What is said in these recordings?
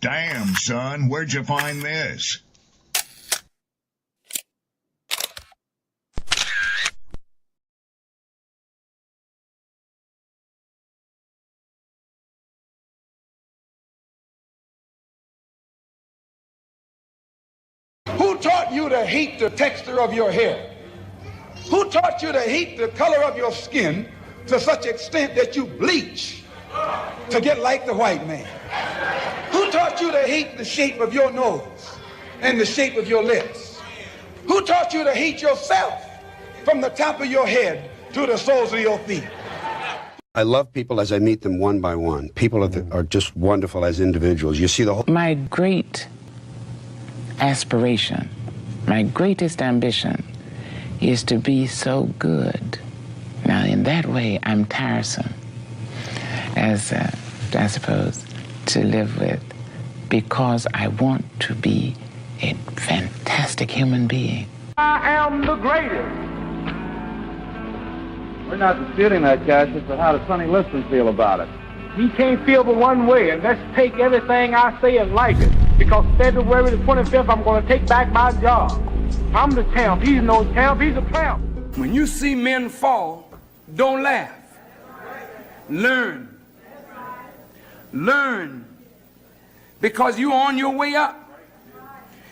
Damn, son, where'd you find this? Who taught you to hate the texture of your hair? Who taught you to hate the color of your skin to such extent that you bleach to get like the white man? Who taught you to hate the shape of your nose and the shape of your lips? Who taught you to hate yourself from the top of your head to the soles of your feet? I love people as I meet them one by one. People are just wonderful as individuals. You see the whole... My great aspiration, my greatest ambition is to be so good. Now, in that way, I'm tiresome, as I suppose, to live with, because I want to be a fantastic human being. I am the greatest. We're not disputing that, guys. It's how does Sonny Liston feel about it? He can't feel but one way, and let's take everything I say and like it. Because February the 25th, I'm going to take back my job. I'm the champ. He's no champ. He's a tramp. When you see men fall, don't laugh. Learn. Learn. Because you're on your way up.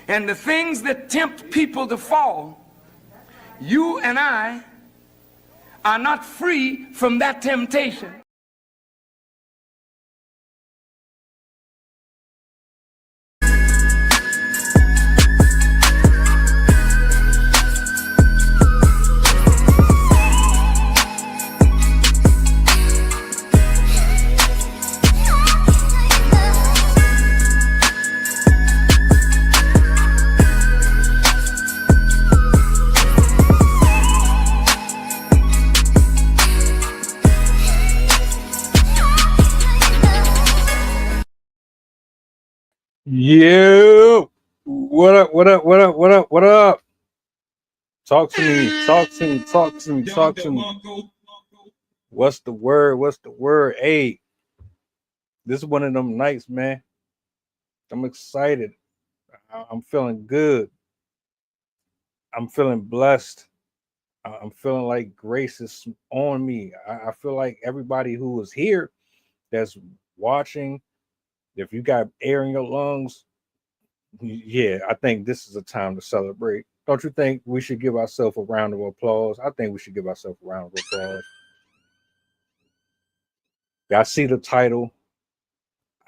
And the things that tempt people to fall, you and I are not free from that temptation. Yo, what up, what up, what up, what up, what up? Talk to me, talk to me, talk to me, talk to me. What's the word? What's the word? Hey, this is one of them nights, man. I'm excited. I'm feeling good. I'm feeling blessed. I'm feeling like grace is on me. I feel like everybody who is here that's watching, if you got air in your lungs, yeah, I think this is a time to celebrate. Don't you think we should give ourselves a round of applause? I think we should give ourselves a round of applause. I see the title.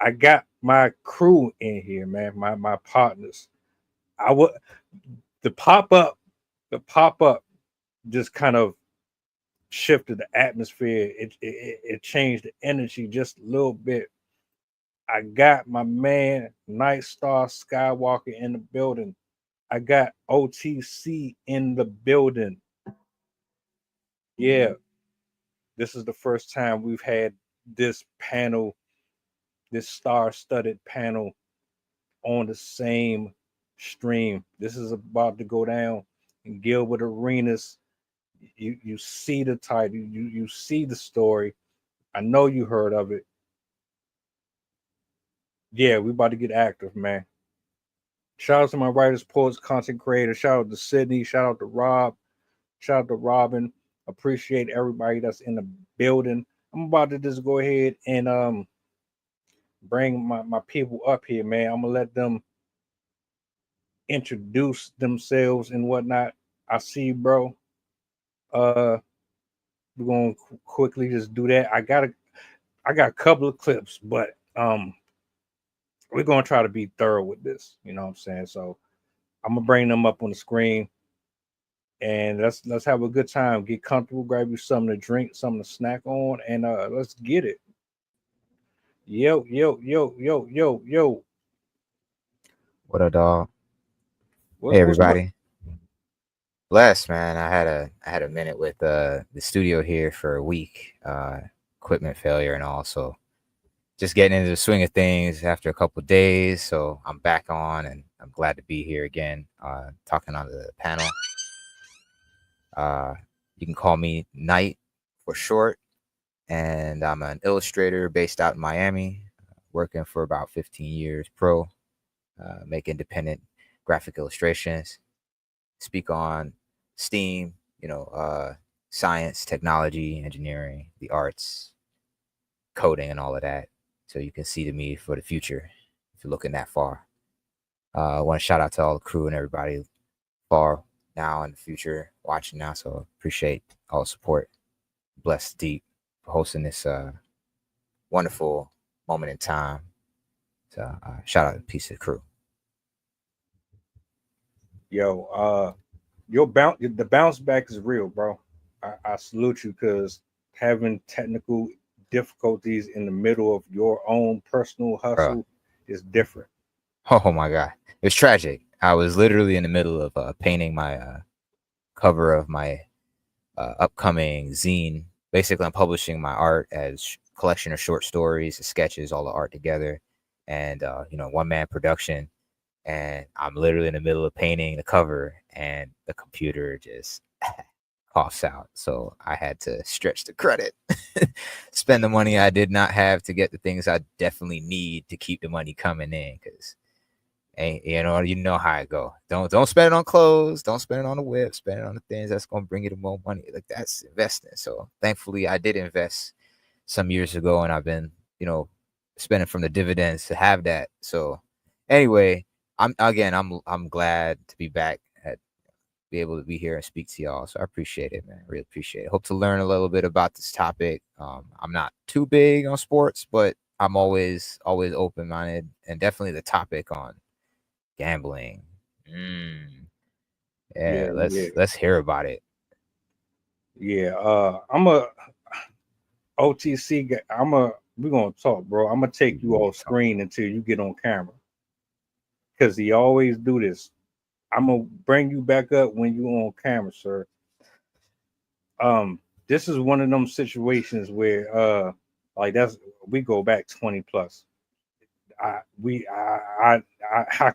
I got my crew in here, man, my partners. The pop-up just kind of shifted the atmosphere. It changed the energy just a little bit. I got my man Night Star Skywalker in the building. I got OTC in the building. Yeah, this is the first time we've had this panel, this star-studded panel on the same stream. This is about to go down in Gilbert Arenas. You see the title, you see the story. I know you heard of it. Yeah, we about to get active, man. Shout out to my writers, poets, content creators. Shout out to Sydney. Shout out to Rob. Shout out to Robin. Appreciate everybody that's in the building. I'm about to just go ahead and bring my people up here, man. I'm gonna let them introduce themselves and whatnot. I see you, bro. We're gonna quickly just do that. I got a couple of clips, but we're gonna try to be thorough with this, you know what I'm saying? So I'm gonna bring them up on the screen and let's have a good time. Get comfortable, grab you something to drink, something to snack on, and let's get it. Yo. What up, dog? Hey, everybody. Blessed, man. I had a minute with the studio here for a week, equipment failure and all, so just getting into the swing of things after a couple of days. So I'm back on, and I'm glad to be here again, talking on the panel. You can call me Knight for short, and I'm an illustrator based out in Miami working for about 15 years pro, make independent graphic illustrations, speak on STEAM, science, technology, engineering, the arts, coding, and all of that. So you can see me for the future if you're looking that far. I want to shout out to all the crew and everybody far now and the future watching now. So appreciate all the support. Blessed Deep for hosting this wonderful moment in time. So shout out to Piece of Crew. Yo, the bounce back is real, bro. I salute you, because having technical difficulties in the middle of your own personal hustle is different. Oh my God, it was tragic. I was literally in the middle of painting my cover of my upcoming zine. Basically, I'm publishing my art as collection of short stories, sketches, all the art together, and one-man production. And I'm literally in the middle of painting the cover, and the computer just coughs out. So I had to stretch the credit, spend the money I did not have to get the things I definitely need to keep the money coming in. Because, you know how it go. Don't spend it on clothes. Don't spend it on the whip. Spend it on the things that's gonna bring you the more money. Like, that's investing. So thankfully, I did invest some years ago, and I've been spending from the dividends to have that. So anyway. I'm glad to be back, be able to be here and speak to y'all. So I appreciate it, man. Really appreciate it. Hope to learn a little bit about this topic. I'm not too big on sports, but I'm always open-minded, and definitely the topic on gambling. Yeah, let's hear about it. Yeah, I'm a OTC guy. We're gonna talk, bro. I'm gonna take you off screen until you get on camera. Because he always do this. I'm gonna bring you back up when you on camera, sir. This is one of them situations where we go back 20 plus. I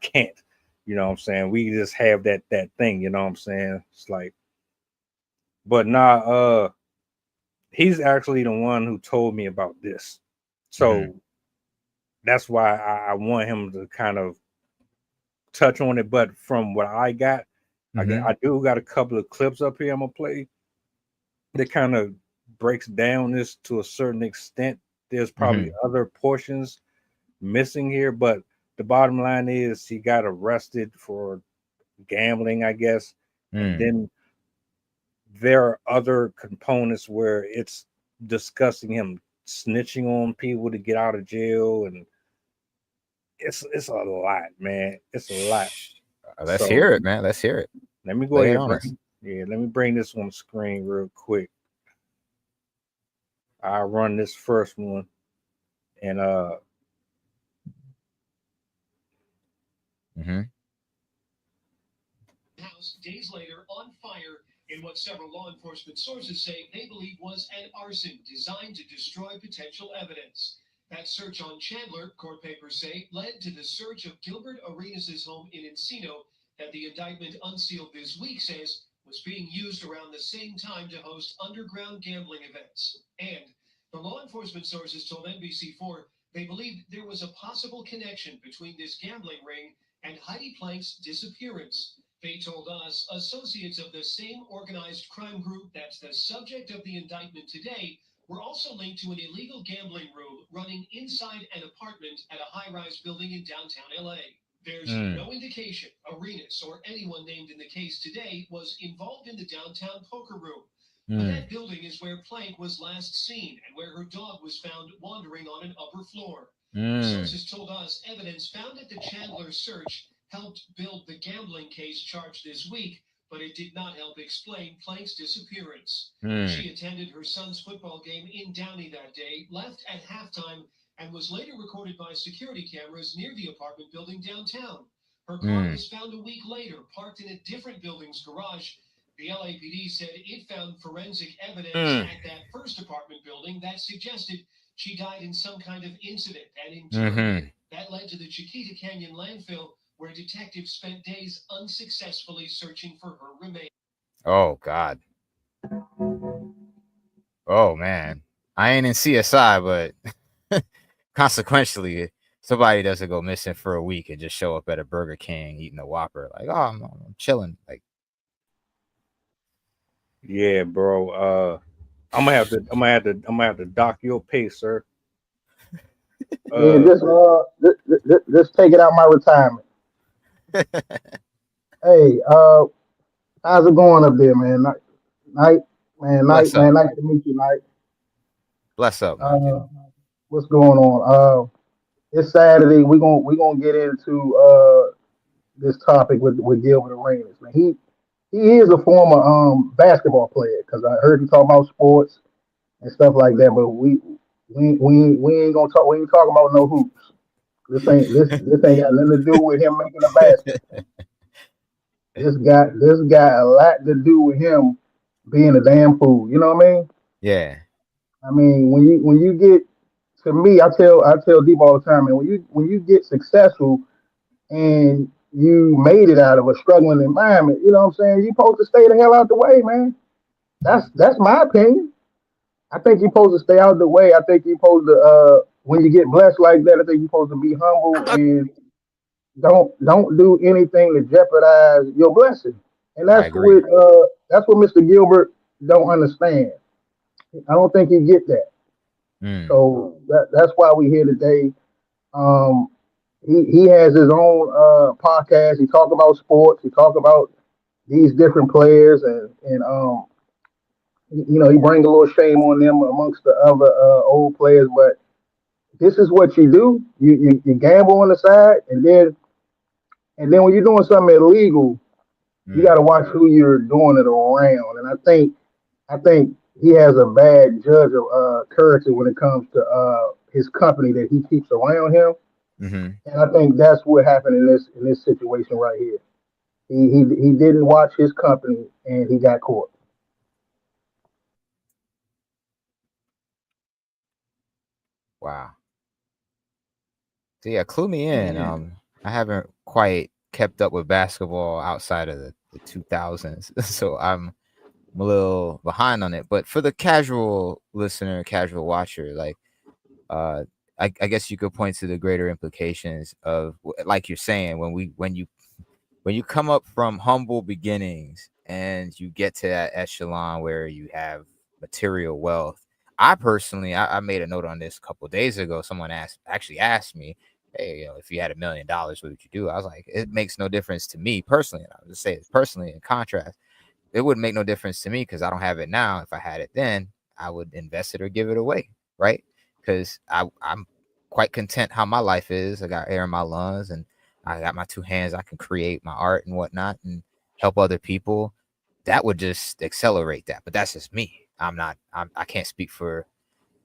can't, you know what I'm saying? We just have that thing, you know what I'm saying? It's like, but he's actually the one who told me about this. So that's why I want him to kind of touch on it. But from what I got, I do got a couple of clips up here I'm gonna play that kind of breaks down this to a certain extent. There's probably other portions missing here, but the bottom line is he got arrested for gambling, I guess. And then there are other components where it's discussing him snitching on people to get out of jail, and it's a lot, man. It's a lot. Let's hear it, man. Let's hear it. Let me go ahead and let me bring this on the screen real quick. I'll run this first one, and house days later on fire in what several law enforcement sources say they believe was an arson designed to destroy potential evidence. That search on Chandler, court papers say, led to the search of Gilbert Arenas' home in Encino that the indictment unsealed this week says was being used around the same time to host underground gambling events. And the law enforcement sources told NBC4 they believed there was a possible connection between this gambling ring and Heidi Plank's disappearance. They told us associates of the same organized crime group that's the subject of the indictment today were also linked to an illegal gambling room running inside an apartment at a high-rise building in downtown LA. There's no indication Arenas or anyone named in the case today was involved in the downtown poker room. But that building is where Plank was last seen and where her dog was found wandering on an upper floor. Sources told us evidence found at the Chandler search helped build the gambling case charged this week, but it did not help explain Plank's disappearance. She attended her son's football game in Downey that day, left at halftime, and was later recorded by security cameras near the apartment building downtown. Her car was found a week later, parked in a different building's garage. The LAPD said it found forensic evidence at that first apartment building that suggested she died in some kind of incident, and in turn, that led to the Chiquita Canyon landfill, where detectives spent days unsuccessfully searching for her remains. Oh, God. Oh, man. I ain't in CSI, but consequentially, somebody doesn't go missing for a week and just show up at a Burger King eating a Whopper. Like, oh, I'm chilling. Like, Yeah, bro. I'm gonna have to dock your pay, sir. Yeah, just take it out my retirement. Hey, how's it going up there, man? Night, man, bless up, nice to meet you, Night. bless up, man. Uh, what's going on? It's Saturday. We gonna get into this topic with Gilbert Arenas. Man, he is a former basketball player because I heard you talk about sports and stuff like that. But we ain't gonna talk. We ain't talking about no hoops. This ain't got nothing to do with him making a basket. This got a lot to do with him being a damn fool. You know what I mean? Yeah, I mean when you get to me, I tell Deep all the time, man. When you get successful and you made it out of a struggling environment, you know what I'm saying? You supposed to stay the hell out the way, man. That's my opinion. I think you're supposed to stay out the way. I think you're supposed to when you get blessed like that, I think you're supposed to be humble and don't do anything to jeopardize your blessing. And I agree. that's what Mr. Gilbert don't understand. I don't think he get that. Mm, So that's why we here today. Um, he has his own podcast. He talk about sports. He talk about these different players, and he bring a little shame on them amongst the other old players. But this is what you do. You gamble on the side, and then when you're doing something illegal, you got mm. to watch who you're doing it around. And I think he has a bad judge of character when it comes to his company that he keeps around him. Hmm. And I think that's what happened in this situation right here. He didn't watch his company and he got caught. Wow. So yeah, clue me in. I haven't quite kept up with basketball outside of the 2000s, so I'm a little behind on it. But for the casual listener, casual watcher, like, uh, I guess you could point to the greater implications of, like you're saying, when you come up from humble beginnings and you get to that echelon where you have material wealth. I personally, I made a note on this a couple of days ago. Someone actually asked me, hey, if you had $1 million, what would you do? I was like, it makes no difference to me personally. And I'll just say it personally in contrast, it wouldn't make no difference to me because I don't have it now. If I had it then, I would invest it or give it away, right? Because I'm quite content how my life is. I got air in my lungs and I got my two hands. I can create my art and whatnot and help other people. That would just accelerate that. But that's just me. I can't speak for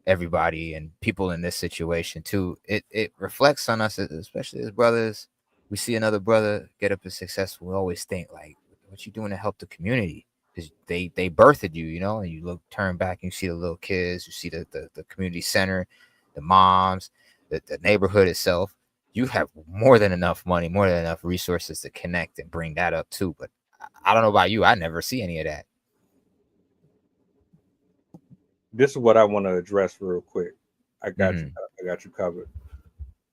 everybody and people in this situation too. It reflects on us, especially as brothers. We see another brother get up and successful. We always think like, what you doing to help the community? Because they birthed you, and you turn back and you see the little kids, you see the community center, the moms, the neighborhood itself. You have more than enough money, more than enough resources to connect and bring that up too. But I don't know about you. I never see any of that. This is what I want to address real quick. I got you. I got you covered.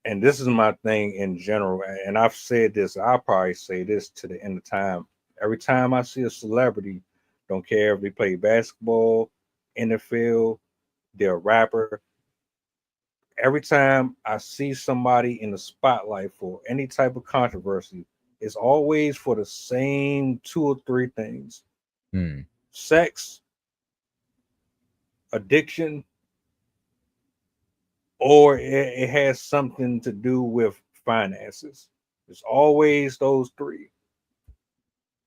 And this is my thing in general. And I've said this. I'll probably say this to the end of time. Every time I see a celebrity, don't care if they play basketball, NFL, they're a rapper. Every time I see somebody in the spotlight for any type of controversy, it's always for the same two or three things: sex, addiction, or it has something to do with finances. It's always those three.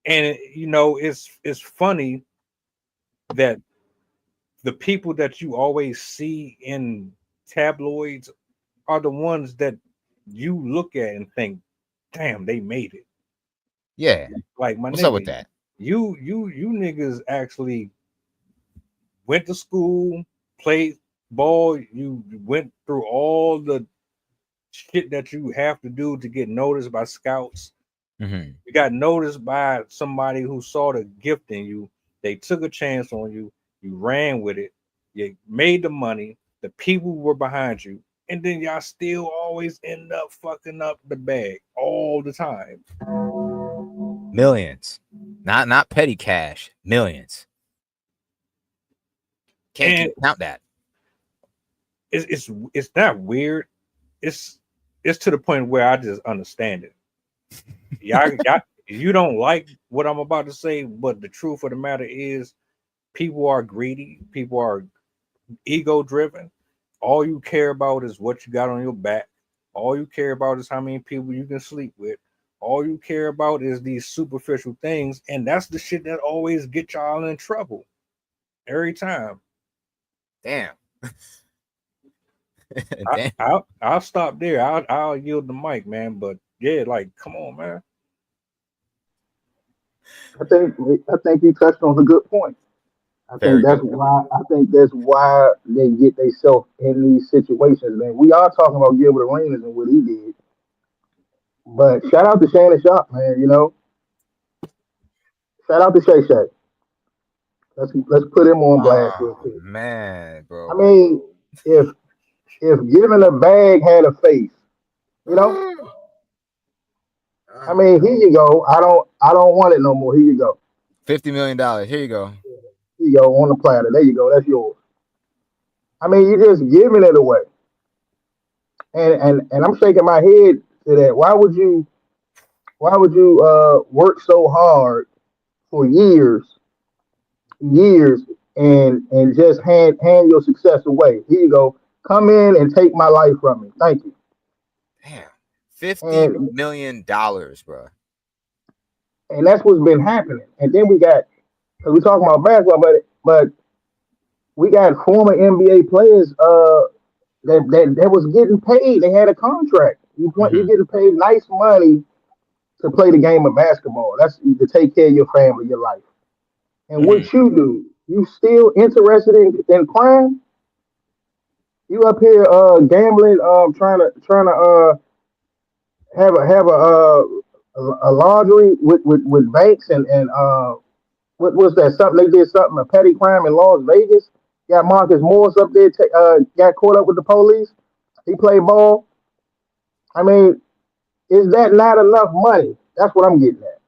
And it's funny that the people that you always see in tabloids are the ones that you look at and think, damn, they made it. Yeah. Like, my What's nigga, up with that? You niggas actually went to school, played ball, you went through all the shit that you have to do to get noticed by scouts. You got noticed by somebody who saw the gift in you. They took a chance on you. You ran with it. You made the money. The people were behind you. and then y'all still always end up fucking up the bag all the time. Millions, not petty cash, millions. Can't count that. It's not weird. It's to the point where I just understand it. Y'all, you don't like what I'm about to say, but the truth of the matter is, people are greedy. People are ego driven. All you care about is what you got on your back. All you care about is how many people you can sleep with. All you care about is these superficial things, and that's the shit that always get y'all in trouble every time. Damn. I'll stop there. I'll yield the mic, man. But yeah, like, come on, man. I think you touched on a good point. I think that's why they get themselves in these situations, man. We are talking about Gilbert Arenas and what he did, but shout out to Shannon Sharp, man. You know, shout out to Shay Shay. Let's put him on blast real quick. Man, bro. I mean, if giving a bag had a face, you know, I mean, here you go. I don't want it no more. Here you go. $50 million. Here you go. Here you go on the platter. There you go. That's yours. I mean, you're just giving it away. And I'm shaking my head to that. Why would you work so hard for years and just hand your success away? Here you go. Come in and take my life from me. Thank you. Damn. $50 million, bro. And that's what's been happening. And then we got, because we're talking about basketball, but we got former NBA players that was getting paid. They had a contract. You're getting paid nice money to play the game of basketball. That's to take care of your family, your life. And what you do, you still interested in crime? You up here gambling, trying to have a lottery with banks and what was that? Something they did something, a petty crime in Las Vegas. Got Marcus Morris up there, got caught up with the police. He played ball. I mean, is that not enough money? That's what I'm getting at.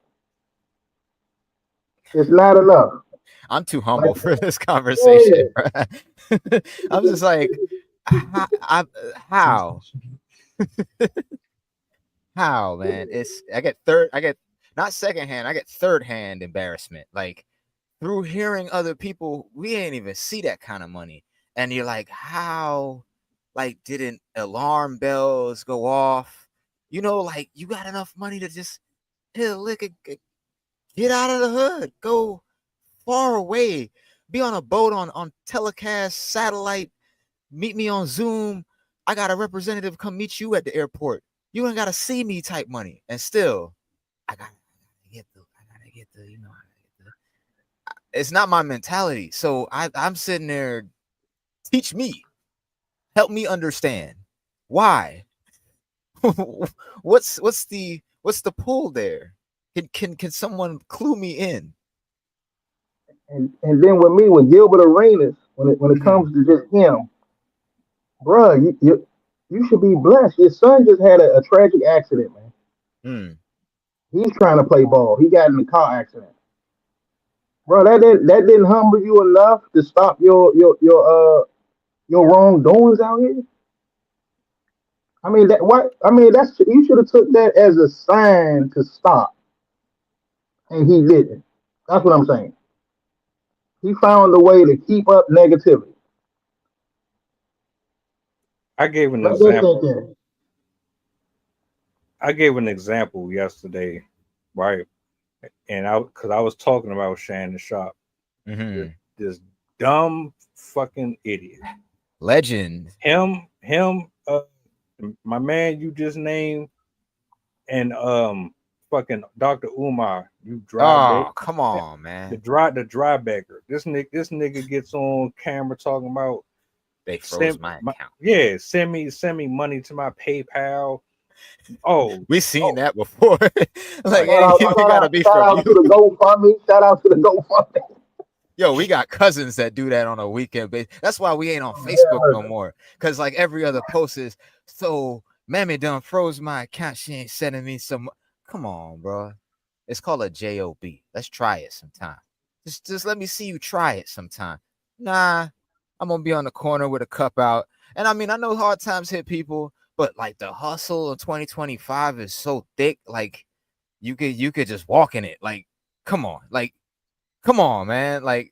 It's not enough. I'm too humble for this conversation. Yeah. I'm just like, how? How, man? I get not secondhand, I get third hand embarrassment. Like, through hearing other people, we ain't even see that kind of money. And you're like, how? Like, didn't alarm bells go off? You know, like, you got enough money to just hit a lick, get out of the hood, go far away, be on a boat on telecast, satellite, meet me on Zoom. I got a representative come meet you at the airport. You ain't gotta see me type money. And still, I gotta get the, you know, it's not my mentality. So I'm sitting there, teach me, help me understand why. What's the pull there? Can someone clue me in? And then with Gilbert Arenas, when it comes to just him, bro, you should be blessed. Your son just had a tragic accident, man. He's trying to play ball. He got in a car accident. Bro, that didn't humble you enough to stop your wrongdoings out here. I mean that's you should have took that as a sign to stop, and he didn't. That's what I'm saying. He found a way to keep up negativity. I gave an example. I gave an example yesterday, right? And because I was talking about Shannon Sharp, this dumb fucking idiot, legend. Him, my man you just named, and fucking Dr. Umar. You dry. Oh, come on, man. The dry bagger. This nigga gets on camera talking about they froze my account. Yeah, send me money to my PayPal. Oh, we seen that before. Like, shout out to the GoFundMe. Shout out to the GoFundMe. Yo, we got cousins that do that on a weekend basis. That's why we ain't on Facebook no more. Cause like every other post is, so Mammy done froze my account. She ain't sending me some. Come on, bro. It's called a job. Let's try it sometime. Just let me see you try it sometime. Nah, I'm gonna be on the corner with a cup out. And I mean, I know hard times hit people, but like the hustle of 2025 is so thick. Like you could just walk in it. Like, come on, man. Like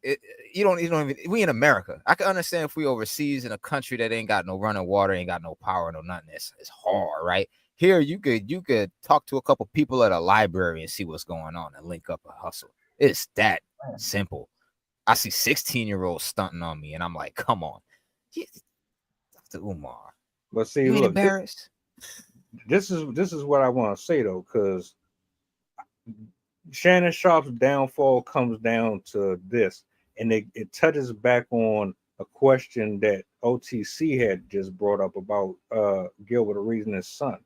you don't even. We in America. I can understand if we overseas in a country that ain't got no running water, ain't got no power, no nothing. It's hard, right? Here you could talk to a couple people at a library and see what's going on and link up a hustle. It's that simple. I see 16-year-olds stunting on me, and I'm like, come on, Dr. Umar. But see, You ain't look, embarrassed. This is what I want to say though, because Shannon Sharp's downfall comes down to this, and it touches back on a question that OTC had just brought up about Gilbert Arenas' son.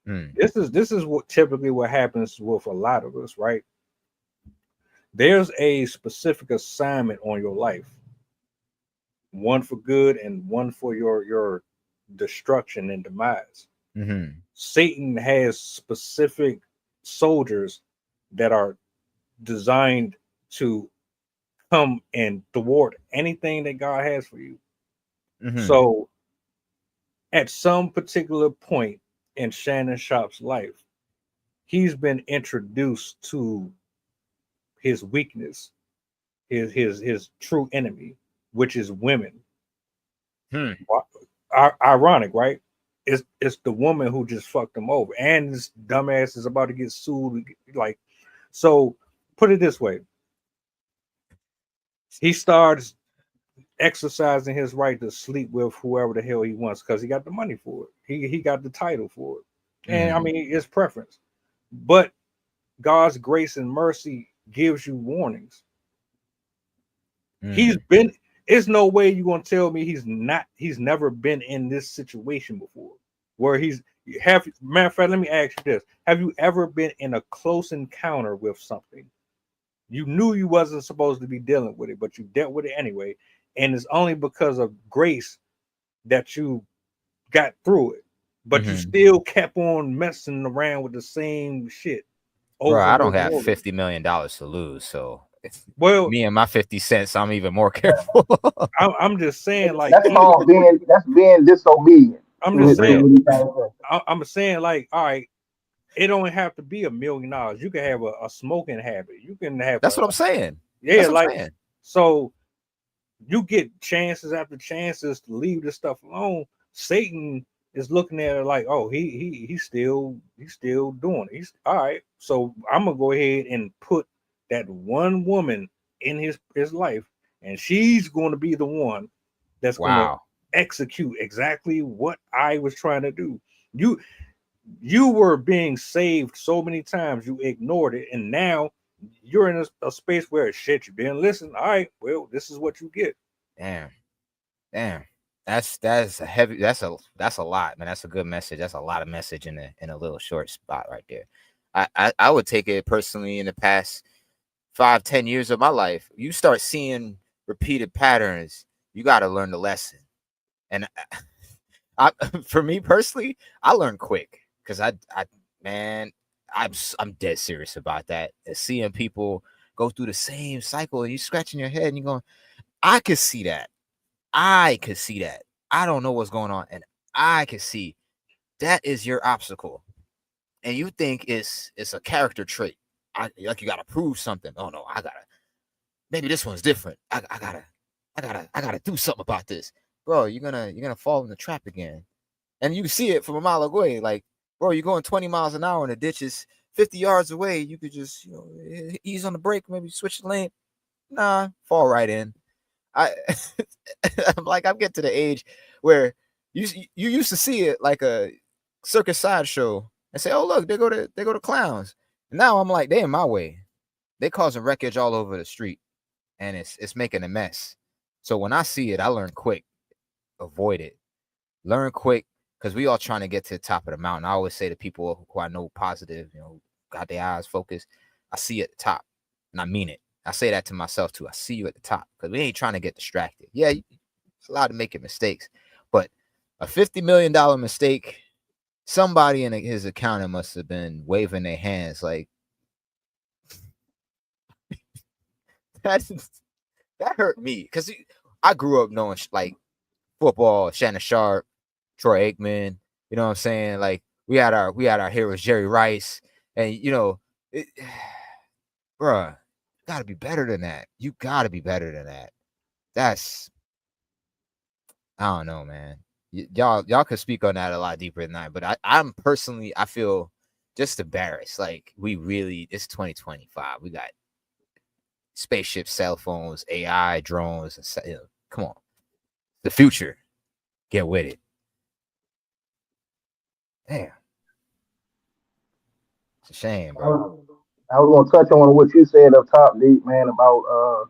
This is what typically what happens with a lot of us, right? There's a specific assignment on your life, one for good and one for your destruction and demise. Satan has specific soldiers that are designed to come and thwart anything that God has for you. So at some particular point in Shannon Sharp's life, he's been introduced to his weakness, his true enemy, which is women. Ironic, right? It's the woman who just fucked him over, and this dumbass is about to get sued. Like, so put it this way: he starts exercising his right to sleep with whoever the hell he wants because he got the money for it. He got the title for it, and I mean it's preference. But God's grace and mercy gives you warnings. He's been. There's no way you're gonna tell me he's never been in this situation before. Where matter of fact, let me ask you this: have you ever been in a close encounter with something? You knew you wasn't supposed to be dealing with it, but you dealt with it anyway, and it's only because of grace that you got through it. But you still kept on messing around with the same shit. Bro, I don't have $50 million to lose, so me and my 50 cents, I'm even more careful. I'm just saying, like that's being disobedient. I'm just saying, I'm saying, like, all right, it don't have to be $1 million. You can have a smoking habit. You can have. That's what I'm saying. Yeah, so you get chances after chances to leave this stuff alone. Satan is looking at it like, oh, he's still doing it. He's all right. So I'm gonna go ahead and put that one woman in his life, and she's going to be the one that's going to execute exactly what I was trying to do. You were being saved so many times, you ignored it, and now you're in a space where shit, you've been listening. All right, well, this is what you get. Damn. That's a heavy. That's a lot, man. That's a good message. That's a lot of message in a little short spot right there. I would take it personally. In the past 5-10 years of my life, you start seeing repeated patterns. You got to learn the lesson. And for me personally, I learned quick because I'm dead serious about that. Seeing people go through the same cycle and you scratching your head and you're going, I could see that. I don't know what's going on, and I can see that is your obstacle, and you think it's a character trait. Like you gotta prove something. Oh no, maybe this one's different. I gotta do something about this, bro. You're gonna fall in the trap again, and you see it from a mile away. Like, bro, you're going 20 miles an hour in the ditches 50 yards away. You could just ease on the brake, maybe switch the lane. Nah, fall right in. I'm getting to the age where you used to see it like a circus sideshow and say, oh look, they go to clowns. And now I'm like, they in my way. They causing wreckage all over the street, and it's making a mess. So when I see it, I learn quick. Avoid it. Learn quick, because we all trying to get to the top of the mountain. I always say to people who I know positive, got their eyes focused, I see at the top, and I mean it. I say that to myself too. I see you at the top because we ain't trying to get distracted. Yeah, it's allowed to make mistakes, but a $50 million mistake, somebody in his accountant must have been waving their hands like that hurt me because I grew up knowing like football, Shannon Sharp, Troy Aikman. You know what I'm saying? Like we had our heroes, Jerry Rice, and bruh, gotta be better than that. You gotta be better than that. That's, I don't know, man. Y'all could speak on that a lot deeper than that, but I'm personally, I feel just embarrassed. Like we really, it's 2025. We got spaceships, cell phones, AI, drones. Come on, the future. Get with it. Damn, it's a shame, bro. I was gonna touch on what you said up top, deep man, about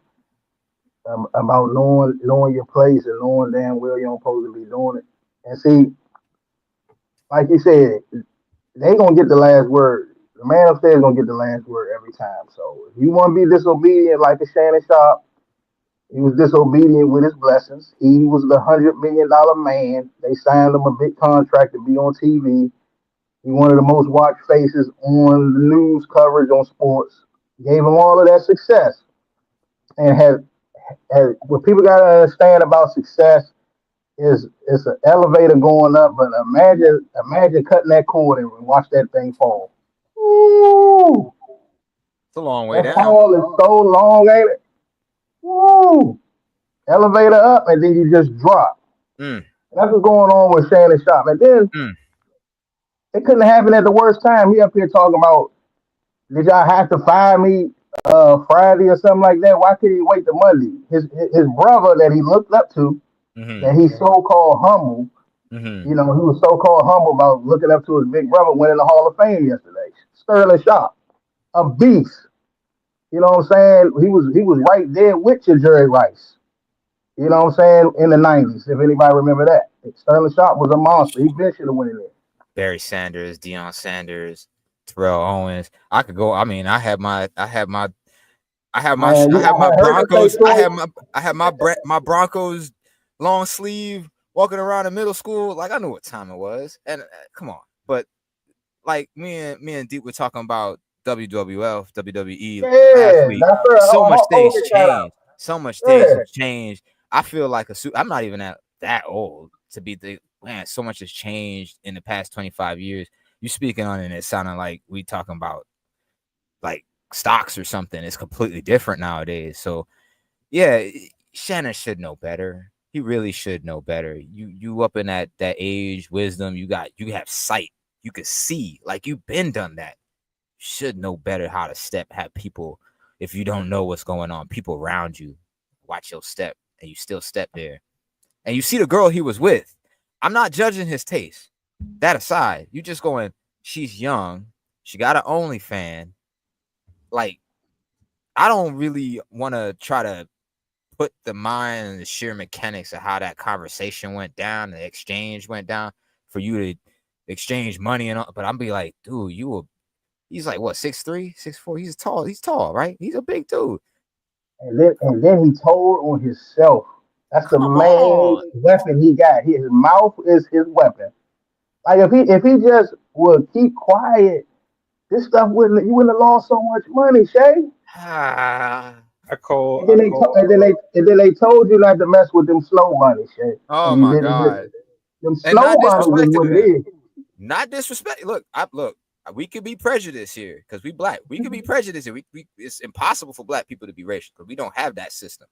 knowing your place and knowing damn well you don't supposed to be doing it. And see, like you said, they gonna get the last word. The man upstairs gonna get the last word every time. So if you want to be disobedient, like the Shannon Sharp, he was disobedient with his blessings. He was the $100 million man. They signed him a big contract to be on TV. He one of the most watched faces on the news coverage on sports. Gave him all of that success, and had what people gotta understand about success is it's an elevator going up, but imagine cutting that cord and watch that thing fall. Woo! It's a long way that down. fall is so long, ain't it? Woo! Elevator up, and then you just drop. That's what's going on with Shannon Sharp. And then it couldn't happen at the worst time. He up here talking about, did y'all have to fire me Friday or something like that? Why couldn't he wait till Monday? His brother that he looked up to, that he's so-called humble, he was so-called humble about looking up to his big brother, went in the Hall of Fame yesterday. Sterling Sharp, a beast. You know what I'm saying? He was right there with your Jerry Rice. You know what I'm saying? In the 90s, if anybody remember that. Sterling Sharp was a monster. He should have went in there. Barry Sanders, Deion Sanders, Terrell Owens. I could go. I mean, I had my Broncos. I had my Broncos long sleeve walking around in middle school. Like I knew what time it was. And come on, but like me and Deep were talking about WWF, WWE last week. So much things changed. So much things have changed. I feel like I'm not even that old to be so much has changed in the past 25 years. You speaking on it, it sounded like we talking about like stocks or something. It's completely different nowadays. So yeah, Shannon should know better. He really should know better. You up in that age, wisdom, you have sight. You can see, like you've been done that. You should know better how to have people, if you don't know what's going on, people around you, watch your step, and you still step there. And you see the girl he was with. I'm not judging his taste. That aside, you just going, she's young. She got an OnlyFans. Like, I don't really want to try to put the mind and the sheer mechanics of how that conversation went down, the exchange went down for you to exchange money and all. But I'm be like, dude, he's like what, 6'3", 6'4". He's tall, right? He's a big dude. And then he told on himself. That's the main weapon he got. His mouth is his weapon. Like if he just would keep quiet, this stuff you wouldn't have lost so much money, Shay. And then they told you not to mess with them snow bunnies, Shay. Oh my God. Them snow bunnies is what it is. Not disrespect. Look, we could be prejudiced here because we black. We could be prejudiced here. It's impossible for black people to be racial because we don't have that system.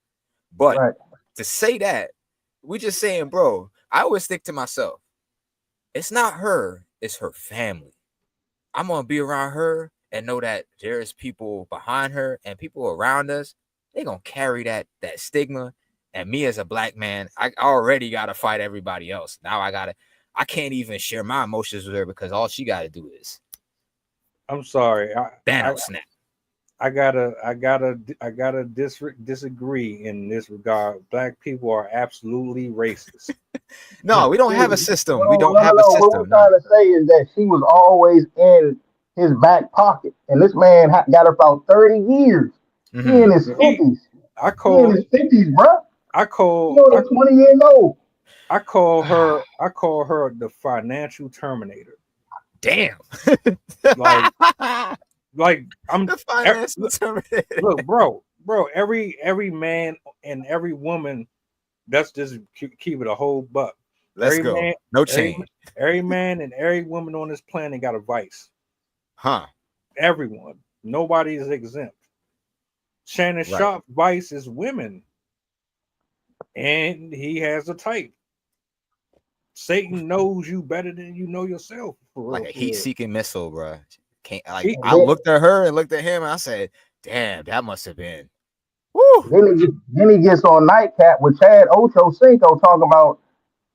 But to say that, we're just saying, bro, I always think to myself, it's not her, it's her family. I'm going to be around her and know that there's people behind her and people around us. They're going to carry that stigma. And me as a black man, I already got to fight everybody else. Now I can't even share my emotions with her because all she got to do is. I'm sorry. Snap. I gotta disagree in this regard. Black people are absolutely racist. No, we don't have a system. We don't have a system. What I'm trying to say is that she was always in his back pocket, and this man got her about 30 years. He in his 50s. I He in call his 50s, bro. I He call only 20 years old. I call her the financial terminator. Damn. Like I'm The financial terminator. Look, bro, every man and every woman, that's just keep it a whole buck. Let's every go. Man, No change. Every man and every woman on this planet got a vice. Huh. Everyone. Nobody is exempt. Shannon Sharp's vice is women. And he has a type. Satan knows you better than you know yourself. For real, like a heat-seeking missile, bro. Can't I I looked at her and looked at him and I said, damn, that must have been. Woo. Then he gets on Nightcap with Chad Ochocinco talking about,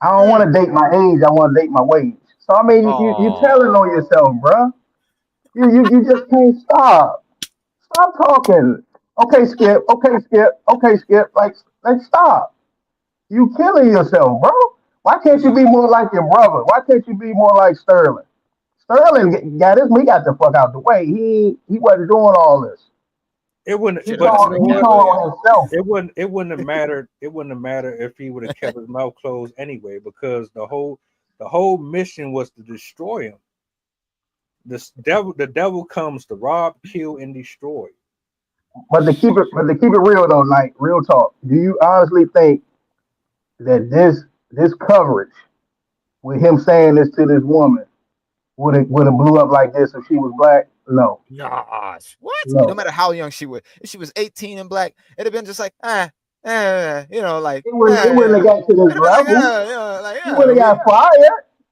I don't want to date my age, I want to date my wage. So I mean, you telling on yourself, bro. You just can't stop. Stop talking. Okay, Skip. Okay, Skip. Okay, Skip. Like stop. You killing yourself, bro. Why can't you be more like your brother? Why can't you be more like Sterling? Sterling got his. We got the fuck out the way. He wasn't doing all this. It wouldn't. He But told himself. It wouldn't have mattered. It wouldn't have mattered if he would have kept his mouth closed anyway, because the whole mission was to destroy him. The devil comes to rob, kill, and destroy. But to keep it real though, like real talk, do you honestly think that this coverage with him saying this to this woman would have blew up like this if she was black? No. Gosh, what? No. No matter how young she was, if she was 18 and black, it'd have been just like, like it wouldn't have got to this level. He would have got fired.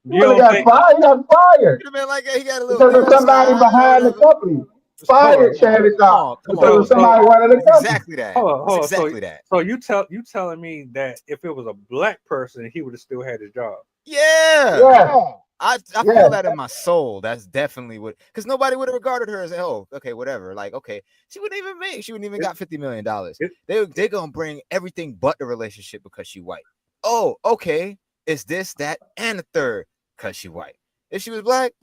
He would have got fired. He got fired. It'd have been like he got a little because of somebody behind the company. Fired Shannon Sharp because of somebody running the company. Exactly that. Hold exactly on. that. So you telling me that if it was a black person, he would have still had his job? Yeah. I feel that in my soul. That's definitely what, because nobody would have regarded her as, oh, okay, whatever. Like, okay, she wouldn't even got $50 million. They're gonna bring everything but the relationship because she white. Oh, okay, it's this, that, and the third because she white. If she was black,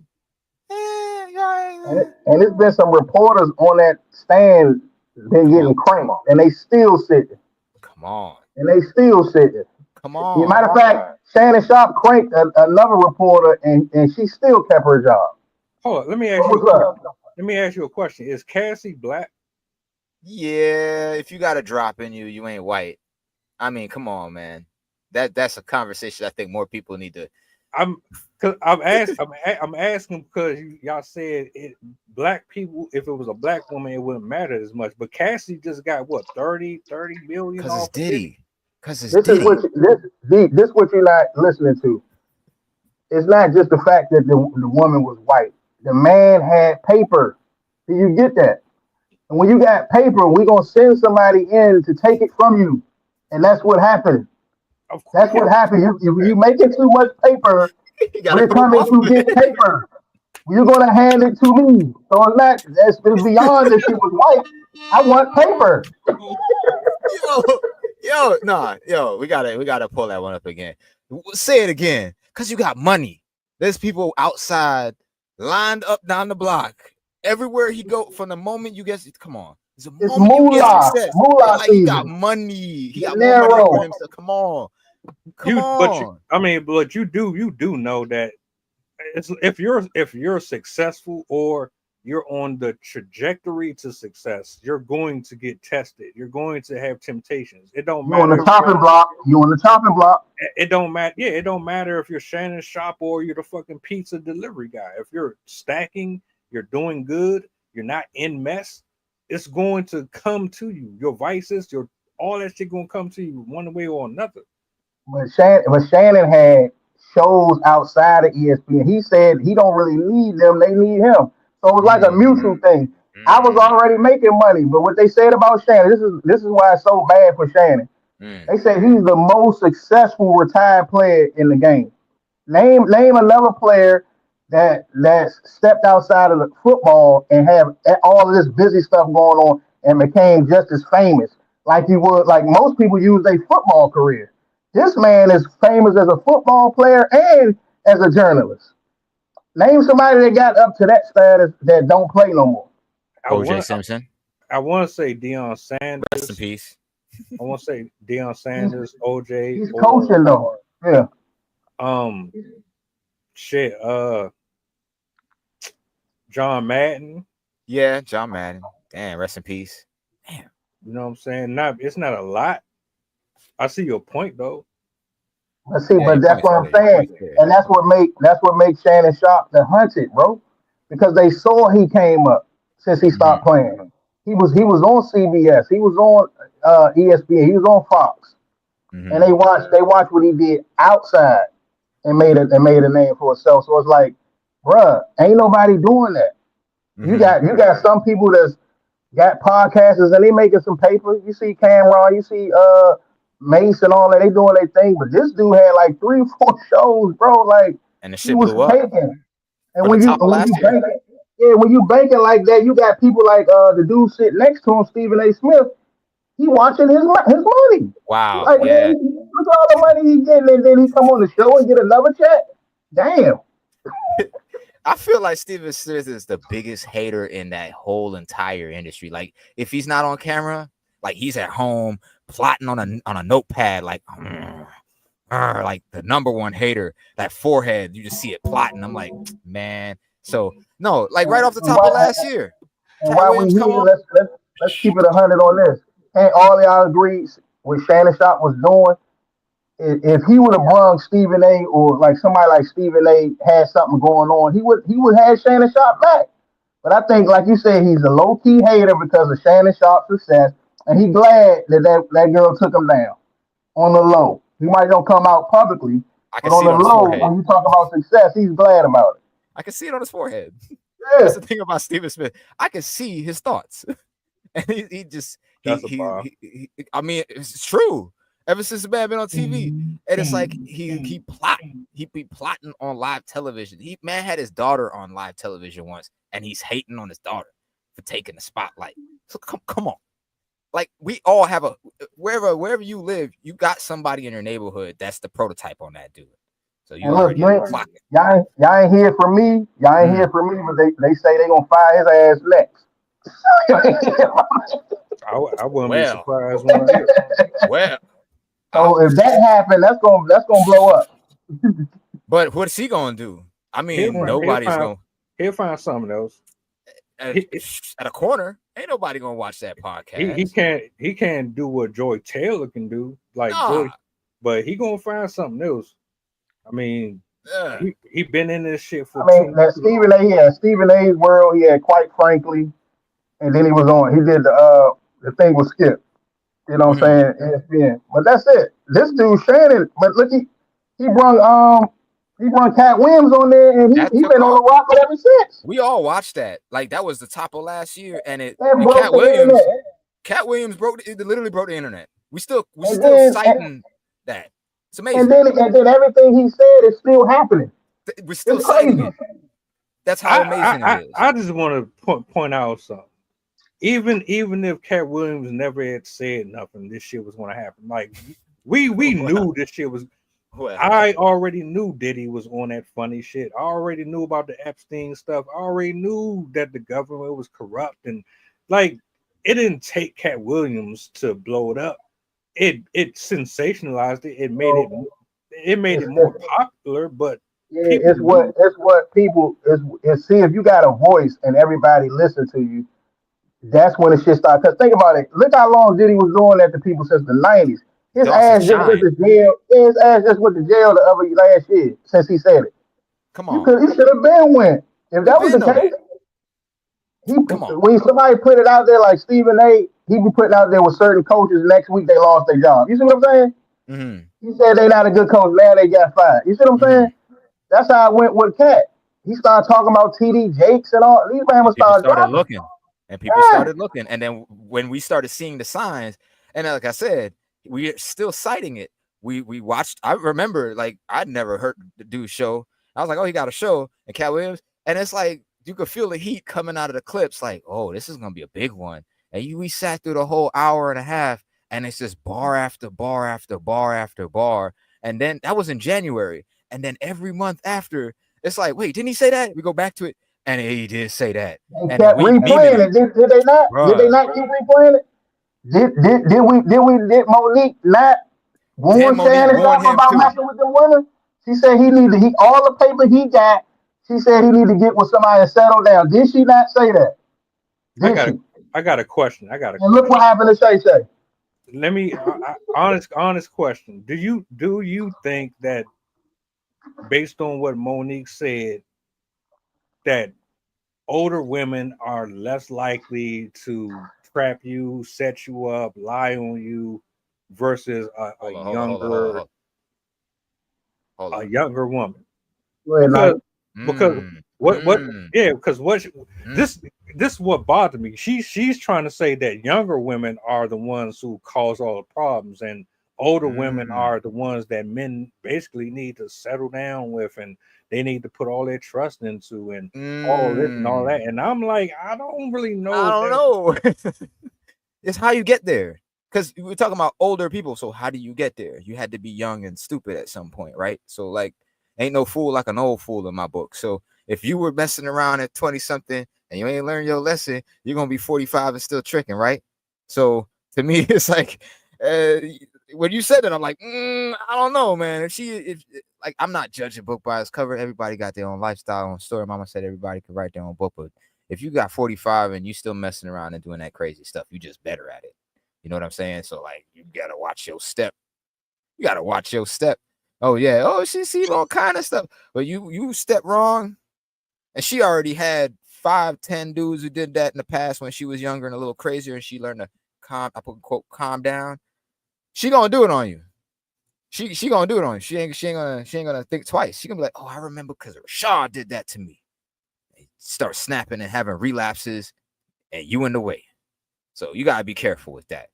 and it's been some reporters on that stand been getting cranked, and they still sitting. Come on. And they still sitting. Come on. Matter of fact, Shannon Sharp cranked another reporter, and she still kept her job. Hold on, let me ask you a question. Is Cassie black? Yeah, if you got a drop in you, you ain't white. I mean, come on, man. That's a conversation I think more people need to. I'm asking because y'all said black people, if it was a black woman, it wouldn't matter as much. But Cassie just got what, 30 million? Because it's Diddy. Because it's this Diddy. Is what you're not listening to. It's not just the fact that the woman was white. The man had paper. Do you get that? And when you got paper, we're gonna send somebody in to take it from you, and that's what happened. That's what happened. You making too much paper. We're coming to get paper. You're gonna hand it to me. So it's not. It's beyond that she was white. I want paper. We gotta pull that one up again. Say it again, cause you got money. There's people outside lined up down the block. Everywhere he go, from the moment you get, come on. It's moolah. Moolah he got money. He got more money for himself. Come on. But you do know that if you're successful or you're on the trajectory to success, you're going to get tested. You're going to have temptations. It don't matter. You're on the chopping block. It don't matter. Yeah, it don't matter if you're Shannon Sharp or you're the fucking pizza delivery guy. If you're stacking, you're doing good, you're not in mess, it's going to come to you. Your vices, all that shit gonna come to you one way or another. But Shannon had shows outside of ESPN. He said he don't really need them; they need him. So it was like a mutual thing. I was already making money, but what they said about Shannon, this is why it's so bad for Shannon. They said he's the most successful retired player in the game. Name another player that stepped outside of the football and have all of this busy stuff going on and became just as famous like you would. Like most people use their football career. This man is famous as a football player and as a journalist. Name somebody that got up to that status that don't play no more. OJ Simpson. I want to say Deion Sanders. Rest in peace. I want to say Deion Sanders, OJ. He's coaching though. Yeah. Shit. John Madden. Yeah, John Madden. Damn, rest in peace. Damn. You know what I'm saying? It's not a lot. I see your point though. But see, but that's what I'm saying, and that's what makes Shannon Sharp the hunted, bro, because they saw he came up since he stopped playing. He was on CBS, he was on ESPN, he was on Fox, and they watched what he did outside and made a name for himself. So it's like, bruh, ain't nobody doing that. You got some people that's got podcasters and they making some paper. You see Cameron, you see Mace and all that, they doing their thing, but this dude had like 3 or 4 shows, bro. Like, and the shit blew up. And when you banking like that, you got people like the dude sitting next to him, Stephen A. Smith. He watching his money. Wow. Like, yeah. Man, look at all the money he getting, and then he come on the show and get another check. Damn. I feel like Steven Smith is the biggest hater in that whole entire industry. Like, if he's not on camera, like he's at home plotting on a notepad, like the number one hater. That forehead, you just see it plotting. I'm like, man. So no, like right off the top of last year. Let's keep it 100 on this. And all y'all agree what Shannon Sharp was doing. If he would have brung Stephen A. or like somebody like Stephen A. had something going on, he would have Shannon Sharp back. But I think, like you said, he's a low key hater because of Shannon Sharp's success, and he glad that girl took him down on the low. He might don't come out publicly, but on the low, when you talk about success, he's glad about it. I can see it on his forehead. Yeah. That's the thing about Stephen Smith. I can see his thoughts, and he I mean, it's true. Ever since the man been on TV, and it's like he be plotting on live television. Man had his daughter on live television once, and he's hating on his daughter for taking the spotlight. So come on, like we all have wherever you live, you got somebody in your neighborhood that's the prototype on that dude. So y'all ain't hear from me. Y'all ain't hear from me, but they say they gonna fire his ass next. I wouldn't be surprised when I hear. Well. So if that happened, that's gonna blow up. But what's he gonna do? I mean, he'll find something else. At a corner, ain't nobody gonna watch that podcast. He can't do what Joy Taylor can do, but he gonna find something else. I mean, he been in this shit for. I mean, that Stephen A's world. He had Quite Frankly, and then he did the thing with Skip. You know what I'm saying? ESPN. But that's it. This dude Shannon, but look, he brought Cat Williams on there, and he been on the rocket ever since. We all watched that. Like that was the top of last year, and Cat Williams literally broke the internet. We still citing that. It's amazing. And then everything he said is still happening. We're still citing it. That's how amazing it is. I just want to point out something. Even if Cat Williams never had said nothing, this shit was going to happen. Like we knew this shit was. I already knew Diddy was on that funny shit. I already knew about the Epstein stuff. I already knew that the government was corrupt, and like it didn't take Cat Williams to blow it up. It sensationalized it. It made it more popular, but it's what people is. See, if you got a voice and everybody listen to you. That's when the shit started. Because think about it. Look how long Diddy was doing that to people since the 90s. His ass just went to jail. His ass just went to jail the other last year since he said it. Come on. He should have been went. If that was the case, when somebody put it out there like Stephen A., he be putting out there with certain coaches, next week they lost their job. You see what I'm saying? Mm-hmm. He said they not a good coach, now they got fired. You see what I'm saying? That's how it went with Cat. He started talking about TD Jakes and all. These man started looking. And people started looking. And then when we started seeing the signs, and like I said, we are still citing it. We watched. I remember, like, I'd never heard the dude's show. I was like, oh, he got a show. And Cat Williams. And it's like, you could feel the heat coming out of the clips. Like, oh, this is going to be a big one. And we sat through the whole hour and a half. And it's just bar after bar after bar after bar. And then that was in January. And then every month after, it's like, wait, didn't he say that? We go back to it. And he did say that. They And then kept we memeing replaying it. it. Did they not? Did they Bruh. not keep replaying it? Did Monique not Then warn Monique Shannon warned something him about too. messing with the women? She said he all the paper he got. She said he need to get with somebody and settle down. Did she not say that? I Did got she? a I got a question. I got a And look what question. happened to Shay. Let me honest question. Do you think that based on what Monique said that older women are less likely to trap you, set you up, lie on you versus a younger Hold a on. younger woman? Go ahead, Knight. Because Mm, what mm, yeah, because what mm. this is what bothered me. She's trying to say that younger women are the ones who cause all the problems, and older women Mm, are the ones that men basically need to settle down with, and they need to put all their trust into, and all this and all that. mm. And I'm like, I don't really know I if don't that. know. It's how you get there. Because we're talking about older people. So how do you get there? You had to be young and stupid at some point, right? So like, ain't no fool like an old fool in my book. So if you were messing around at 20 something and you ain't learned your lesson, you're gonna be 45 and still tricking, right? So to me, it's like when you said that, I'm like, I don't know, man. If like, I'm not judging book by its cover. Everybody got their own lifestyle, own story. Mama said everybody could write their own book, but if you got 45 and you still messing around and doing that crazy stuff, you just better at it. You know what I'm saying? So like, you gotta watch your step. You gotta watch your step. Oh yeah. Oh, she seen all kind of stuff, but you step wrong, and she already had 5, 10 dudes who did that in the past when she was younger and a little crazier, and she learned to calm. I put quote calm down. She gonna do it on you. She gonna do it on you. She ain't gonna think twice. She gonna be like, oh, I remember because Rashad did that to me. They start snapping and having relapses, and you in the way. So you gotta be careful with that.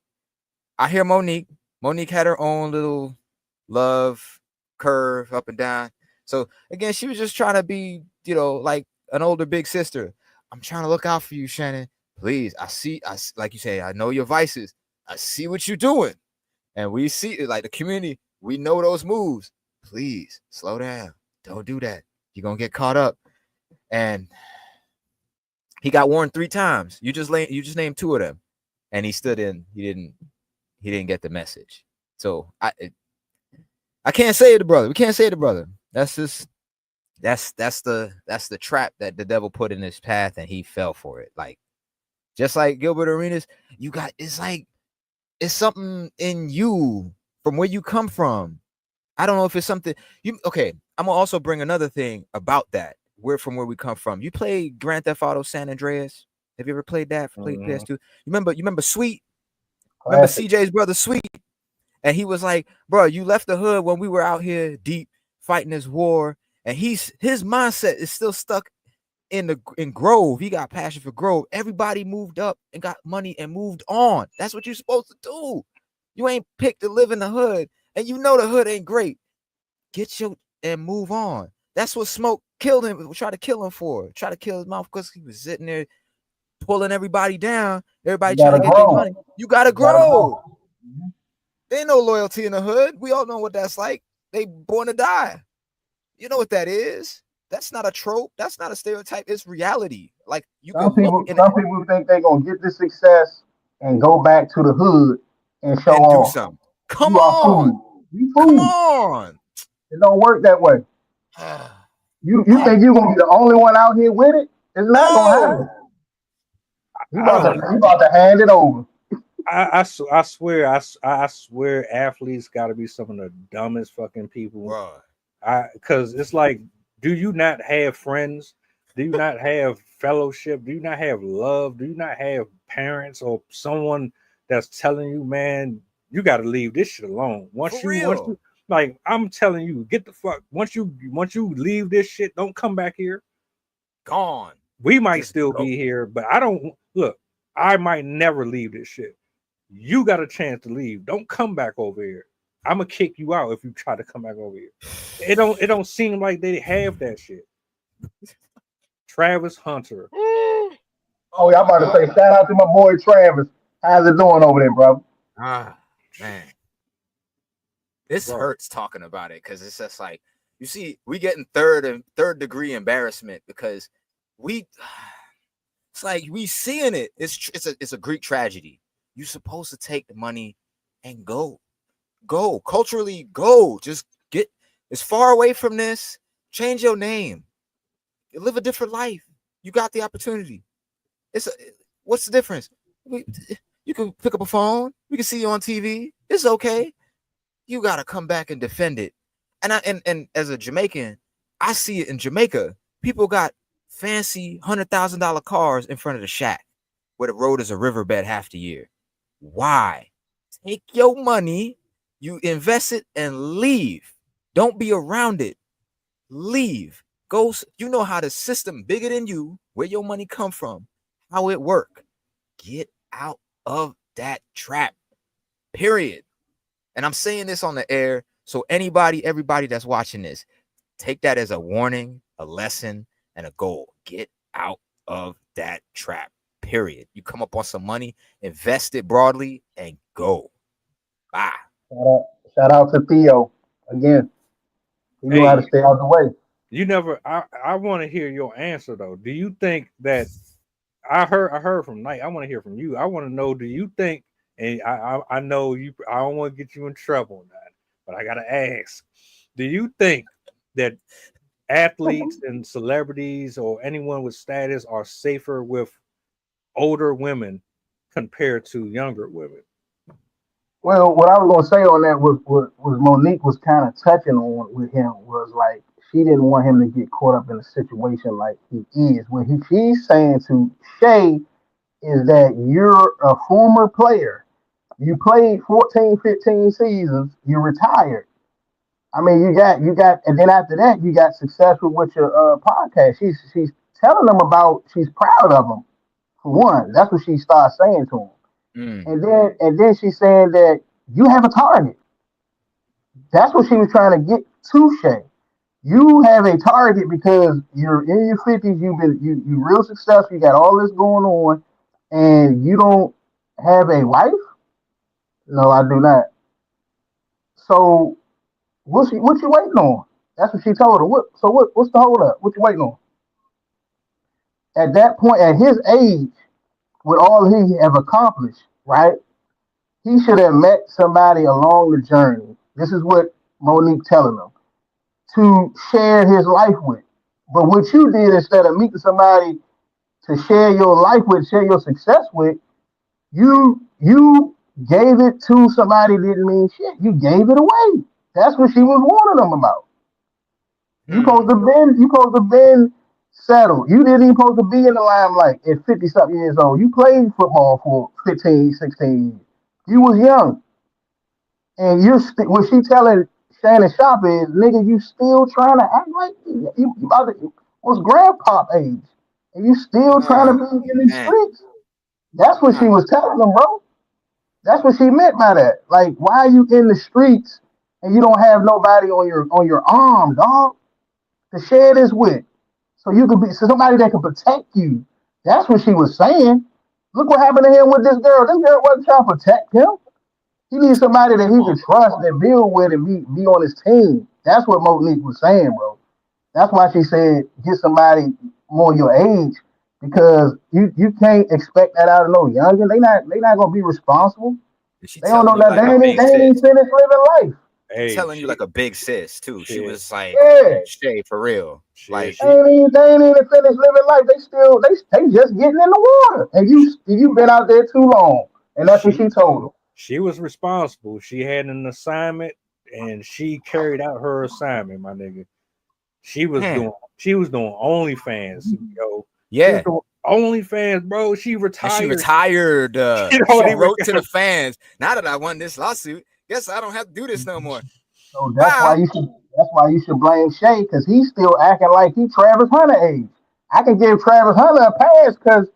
I hear Monique. Monique had her own little love curve up and down. So again, she was just trying to be, like an older big sister. I'm trying to look out for you, Shannon. Please, like you say, I know your vices. I see what you're doing, and we see like the community. We know those moves. Please slow down. Don't do that. You're gonna get caught up. And he got warned 3 times. You just named 2 of them, and he stood in. He didn't get the message. So I can't say it to brother. We can't say it to brother. That's the trap that the devil put in his path, and he fell for it. Like, just like Gilbert Arenas, it's something in you from where you come from. I don't know if it's something okay. I'm gonna also bring another thing about that. From where we come from. You play Grand Theft Auto San Andreas. Have you ever played that? Played PS2? You remember Sweet? Remember Classic. CJ's brother Sweet? And he was like, bro, you left the hood when we were out here deep fighting this war. And his mindset is still stuck in Grove. He got passion for Grove. Everybody moved up and got money and moved on. That's what you're supposed to do. You ain't picked to live in the hood, and you know the hood ain't great. Get your and move on. That's what Smoke killed him. Try to kill him for. Try to kill his mouth because he was sitting there pulling everybody down. Everybody You trying to gotta get their grow. money. You gotta You gotta grow. grow. There ain't no loyalty in the hood. We all know what that's like. They born to die. You know what that is. That's not a trope. That's not a stereotype. It's reality. Like, you Some can look people, in some people think they're gonna get the success and go back to the hood and show and do off. something. Come You are on. food. You Come food. on. It don't work that way. You think you're gonna be the only one out here with it? It's not gonna happen. No. You I don't. about to hand it over. I swear I swear athletes got to be some of the dumbest fucking people. Bro. Because it's like, do you not have friends? Do you not have fellowship? Do you not have love? Do you not have parents or someone that's telling you, man, you got to leave this shit alone? Once you, like, I'm telling you, get the fuck. Once you leave this shit, don't come back here. Gone. We might still be here, but I don't look. I might never leave this shit. You got a chance to leave. Don't come back over here. I'm gonna kick you out if you try to come back over here. It don't seem like they have that shit. Travis Hunter. Oh yeah, I'm about to say shout out to my boy Travis. How's it doing over there, bro? Man. This hurts talking about it because it's just like, you see, we getting third degree embarrassment because it's like we seeing it. It's a Greek tragedy. You're supposed to take the money and go culturally. Go, just get as far away from this. Change your name. Live a different life. You got the opportunity. What's the difference? You can pick up a phone. We can see you on TV. It's okay. You got to come back and defend it. And as a Jamaican, I see it in Jamaica. People got fancy $100,000 cars in front of the shack where the road is a riverbed half the year. Why? Take your money, you invest it, and leave. Don't be around it. Leave. Go. You know how the system bigger than you, where your money come from, how it work. Get out of that trap. Period. And I'm saying this on the air, so everybody that's watching this, take that as a warning, a lesson, and a goal. Get out of that trap. Period. You come up on some money, invest it broadly, and go. Bye. Shout out to Theo again. He knew how to stay out the way. You never. I want to hear your answer though. Do you think that I heard from Knight? I want to hear from you. I want to know. Do you think? And I know you. I don't want to get you in trouble on that, but I gotta ask. Do you think that athletes and celebrities or anyone with status are safer with older women compared to younger women? Well, what I was gonna say on that was Monique was kind of touching on with him was like she didn't want him to get caught up in a situation like he is. What she's saying to Shay is that you're a former player. You played 14, 15 seasons. You retired. I mean, you got, and then after that, you got successful with your podcast. She's telling them about. She's proud of him. For one, that's what she starts saying to him. And then she's saying that you have a target. That's what she was trying to get to Shay. You have a target because you're in your 50s. You real successful. You got all this going on, and you don't have a wife. No, I do not. So what you waiting on? That's what she told her. What's the hold up? What you waiting on? At that point, at his age, with all he have accomplished, right? He should have met somebody along the journey. This is what Monique telling him to share his life with. But what you did instead of meeting somebody to share your life with, share your success with, you gave it to somebody that didn't mean shit. You gave it away. That's what she was warning them about. You supposed to been settled. You didn't even supposed to be in the limelight at 50-something years old. You played football for 15, 16 years. You was young. And what she telling Shannon Sharp is, nigga, you still trying to act like you about to, was grandpa age. And you still trying to be in the streets. That's what she was telling them, bro. That's what she meant by that. Like, why are you in the streets and you don't have nobody on your arm, dog, to share this with? So you could be somebody that can protect you. That's what she was saying. Look what happened to him with this girl. This girl wasn't trying to protect him. He needs somebody that he can trust and build with and be on his team. That's what Monique was saying, bro. That's why she said get somebody more your age, because you can't expect that out of no younger. They not gonna be responsible. They don't know that they ain't finished living life. Hey, telling you like a big sis too. She was like, Shay, for real. Like they ain't even finished living life. They just getting in the water. And you been out there too long. And that's what she told them. She was responsible. She had an assignment and she carried out her assignment, my nigga. She was doing OnlyFans, yo. Yeah. OnlyFans, bro. She retired. And she retired. She wrote to the fans. Now that I won this lawsuit, guess I don't have to do this no more. So that's why you should blame Shay, because he's still acting like he Travis Hunter age. I can give Travis Hunter a pass because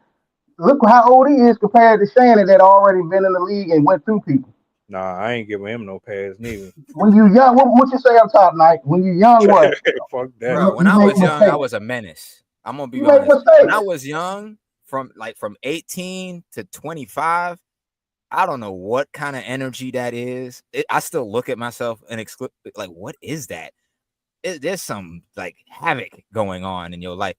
look how old he is compared to Shannon that already been in the league and went through people. Nah, I ain't giving him no pass neither. When you young, what you say up top, Mike? When you young, what? Fuck that. Bro, when I was young, I was a menace. I'm gonna be honest. When I was young, from 18 to 25, I don't know what kind of energy that is. I still look at myself and like, what is that? There's some like havoc going on in your life.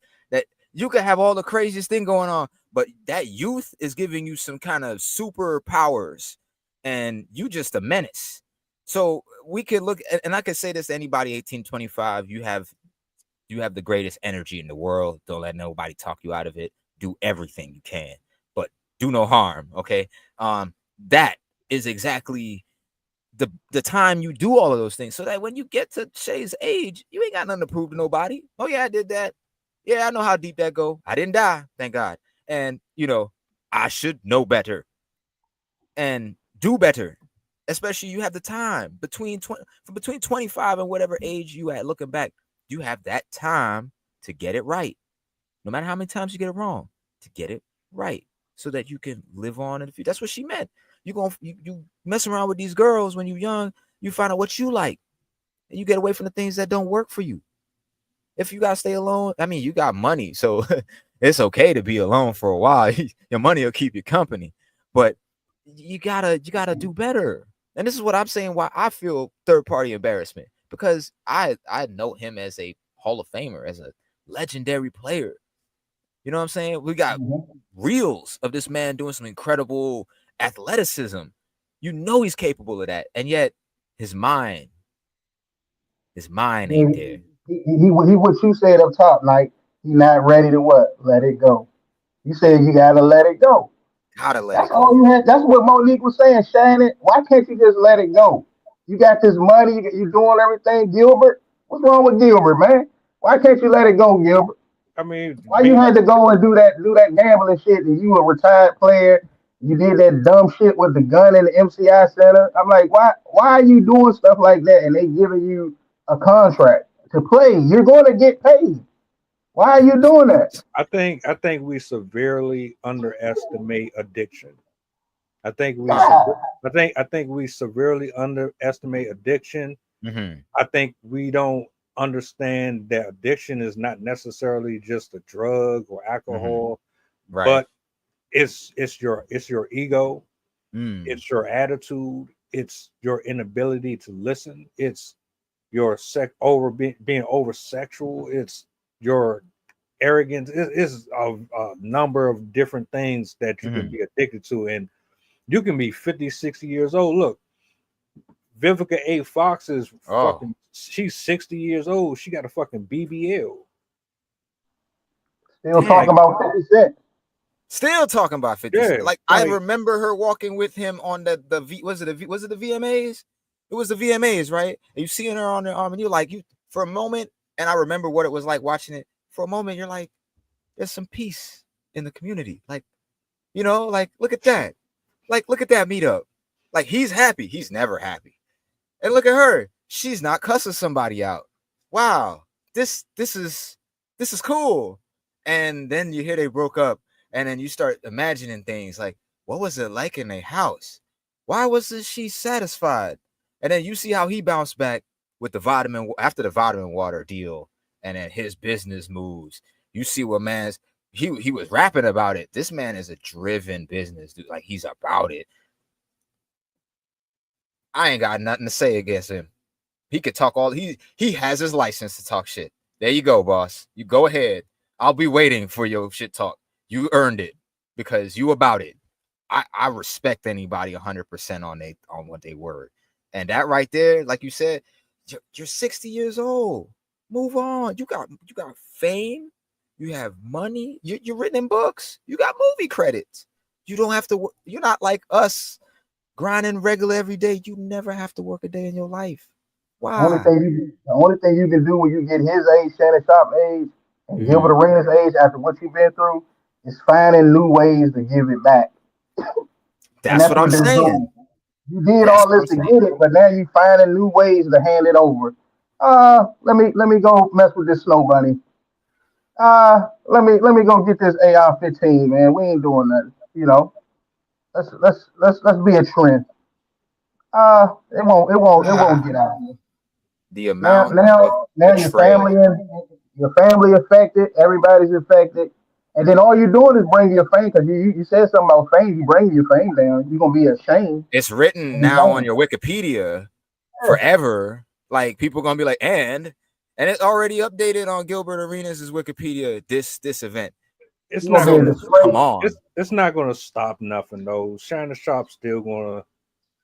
You could have all the craziest thing going on, but that youth is giving you some kind of superpowers, and you just a menace. So we could look, and I could say this to anybody 18, 25, you have the greatest energy in the world. Don't let nobody talk you out of it. Do everything you can, but do no harm. Okay. That is exactly the time you do all of those things, so that when you get to Shay's age, you ain't got nothing to prove to nobody. Oh yeah, I did that. Yeah, I know how deep that go. I didn't die, thank God. And I should know better and do better. Especially you have the time between 25 and whatever age you at. Looking back, you have that time to get it right. No matter how many times you get it wrong, to get it right, so that you can live on in the future. That's what she meant. You mess around with these girls when you're young, you find out what you like, and you get away from the things that don't work for you. If you gotta stay alone, I mean, you got money, so it's okay to be alone for a while. Your money will keep you company, but you gotta do better. And this is what I'm saying, why I feel third-party embarrassment, because I know him as a Hall of Famer, as a legendary player. You know what I'm saying? We got reels of this man doing some incredible athleticism. He's capable of that, and yet his mind ain't there. He what you said up top, like he not ready to what? Let it go. You said you gotta let it go. How to let That's it go. all you had. That's what Monique was saying, Shannon. Why can't you just let it go? You got this money. You doing everything, Gilbert. What's wrong with Gilbert, man? Why can't you let it go, Gilbert? I mean, Why you had to go and do that gambling shit? And you a retired player. You did that dumb shit with the gun in the MCI center. I'm like, why are you doing stuff like that? And they giving you a contract to play. You're going to get paid. Why are you doing that? I think we severely underestimate addiction. I think we severely underestimate addiction. Mm-hmm. I think we don't understand that addiction is not necessarily just a drug or alcohol, right? But it's your ego, it's your attitude, it's your inability to listen, it's your being over sexual, it's your arrogance. It's a number of different things that you can be addicted to, and you can be 50, 60 years old. Look, Vivica A. Fox is fucking, she's 60 years old. She got a fucking BBL. Still talking about 50 Cent. Still talking about 50 Cent. Yeah, like I remember her walking with him on the was it the VMAs? It was the VMAs, right? And you seeing her on their arm, and you're like, for a moment, and I remember what it was like watching it. For a moment, you're like, there's some peace in the community. Like, like, look at that. Like, look at that meetup. Like, he's happy. He's never happy. And look at her. She's not cussing somebody out. Wow. This is cool. And then you hear they broke up, and then you start imagining things like, what was it like in their house? Why wasn't she satisfied? And then you see how he bounced back with after the vitamin water deal, and then his business moves. You see what he was rapping about it. This man is a driven business dude. Like, he's about it. I ain't got nothing to say against him. He could talk he has his license to talk shit. There you go, boss. You go ahead. I'll be waiting for your shit talk. You earned it because you about it. I respect anybody 100% on what they word. And that right there, like you said, you're 60 years old. Move on. You got fame. You have money. You're written in books. You got movie credits. You don't have to. You're not like us grinding regular every day. You never have to work a day in your life. Why? The only thing you can do when you get his age, Shannon Sharp age, and Gilbert Arenas' age, after what you've been through, is finding new ways to give it back. That's what I'm saying. You did all this to get it, but now you finding new ways to hand it over. Let me go mess with this snow bunny. Let me go get this AR-15, man. We ain't doing nothing. Let's be a trend. It won't get out. The amount now your family affected, everybody's affected, and then all you're doing is bringing your fame, because you said something about fame. You bring your fame down, you're gonna be ashamed. It's written now on your Wikipedia forever. Like, people gonna be like, and And it's already updated on Gilbert Arenas' Wikipedia. This event. It's You not gonna be gonna. a disgrace. Come on. It's not gonna stop nothing though. Shannon Sharp's still gonna.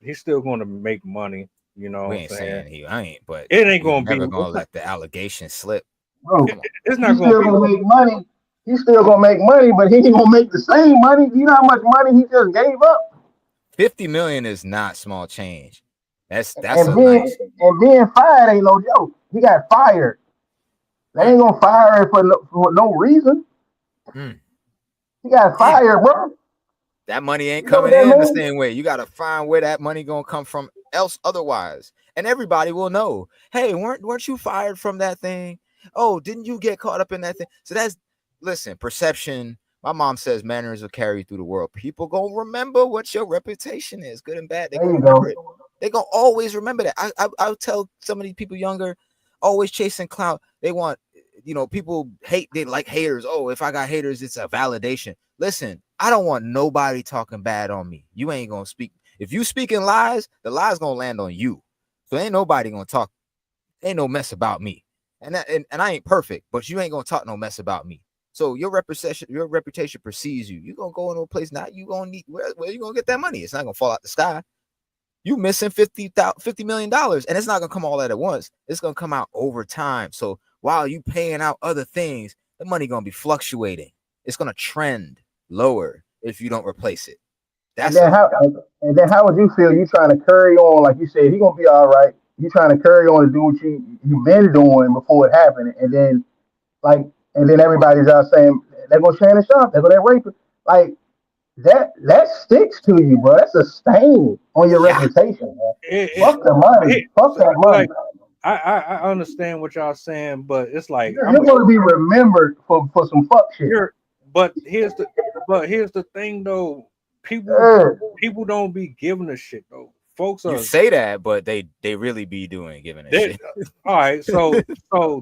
He's still gonna make money. You know We what ain't I'm saying? saying I ain't, but It ain't we gonna be. never gonna let the allegation slip. Bro, It's he's not still gonna gonna be. make money. He's still gonna make money, but he ain't gonna make the same money. You know how much money he just gave up? 50 million is not small change. That's And a being nice. and being fired ain't no joke. He got fired. They ain't gonna fire him for no reason. Mm. He got Damn. fired, bro. That money ain't You know coming what that in the means? same way. You gotta find where that money gonna come from else otherwise. And everybody will know. Hey, weren't you fired from that thing? Oh, didn't you get caught up in that thing? So listen, perception. My mom says manners will carry you through the world. People gonna remember what your reputation is, good and bad. They There gonna you remember go. it. They gonna always remember that. I'll tell some of these people younger, always chasing clout. They want, people hate. They like haters. Oh, if I got haters, it's a validation. Listen, I don't want nobody talking bad on me. You ain't gonna speak. If you speaking lies, the lies gonna land on you. So ain't nobody gonna talk. Ain't no mess about me. And I ain't perfect, but you ain't gonna talk no mess about me. So your reputation precedes you. You gonna go into a place now. You gonna need where you gonna get that money? It's not gonna fall out the sky. You missing $50 million, and it's not gonna come all at once. It's gonna come out over time. So while you paying out other things, the money gonna be fluctuating. It's gonna trend lower if you don't replace it. And That's then how would you feel? You trying to carry on, like you said, he gonna be all right. You trying to carry on and do what you been doing before it happened, and then everybody's out saying they're gonna Shannon Sharp, they're gonna rape it. Like that sticks to you, bro. That's a stain on your yeah. reputation, man. It, Fuck the money. Fuck that money. like I understand what y'all saying, but it's like You're gonna be remembered for some fuck shit. But here's the thing though. People don't be giving a shit though. Folks You are say that, but they really be giving a shit. all right. So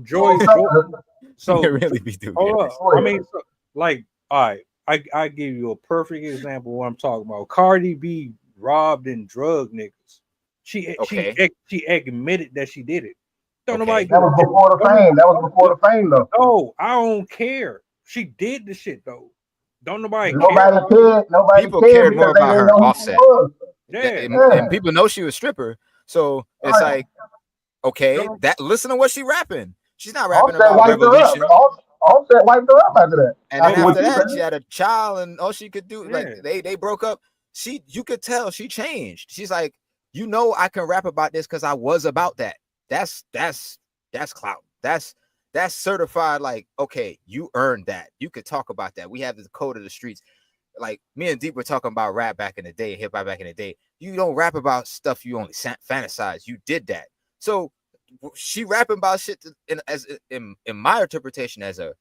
Joy, so They really be doing. hold up. I mean, all right. I give you a perfect example of what I'm talking about. Cardi B robbed and drugged niggas. She admitted that she did it. Don't nobody. That was before the fame. That was before the fame, though. No, I don't care. She did the shit though. Don't nobody care. People cared more about her offset. Yeah. And people know she was a stripper. So it's like, okay, listen to what she rapping. She's not rapping about revolution. Offset wiped her up after that. And then after that, she had a child, and all she could do, like they broke up. You could tell she changed. She's like, I can rap about this because I was about that. That's clout. That's certified. Like, okay, you earned that. You could talk about that. We have the code of the streets. Like me and Deep were talking about rap back in the day, hip hop back in the day. You don't rap about stuff you only fantasize. You did that. So she rapping about shit in my interpretation as a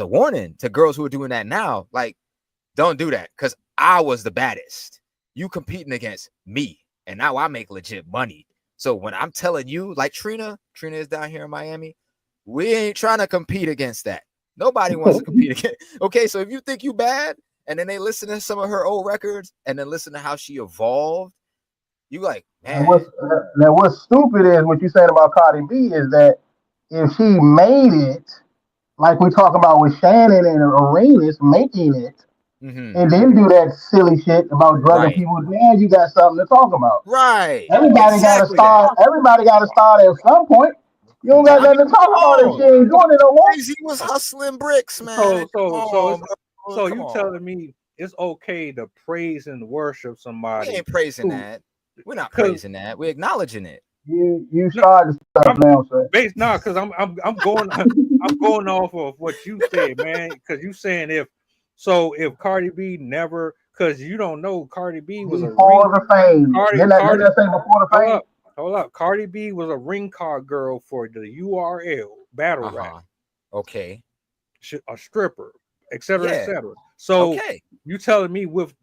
warning to girls who are doing that now. Like, don't do that because I was the baddest. You competing against me, and now I make legit money. So when I'm telling you, like Trina is down here in Miami, we ain't trying to compete against that. Nobody wants to compete against. Okay, so if you think you bad, and then they listen to some of her old records, and then listen to how she evolved, you like, man. Now what's stupid is what you said about Cardi B is that if she made it, like we talk about with Shannon and Arenas making it, and then do that silly shit about drugging people, man, you got something to talk about. Right. Everybody got to start. Everybody got to start at some point. You don't got nothing to talk about if she ain't doing it no more. He was hustling bricks, man. So you telling me it's okay to praise and worship somebody? We ain't praising that. We're not praising that. We're acknowledging it. You started stuff now, sir. No, because I'm going I'm going off of what you said, man. Because you saying if Cardi B never, because you don't know Cardi B was before the fame. Didn't I say before the fame? Hold up. Cardi B was a ring card girl for the URL battle rap. Okay. A stripper, etc., etc. So you telling me with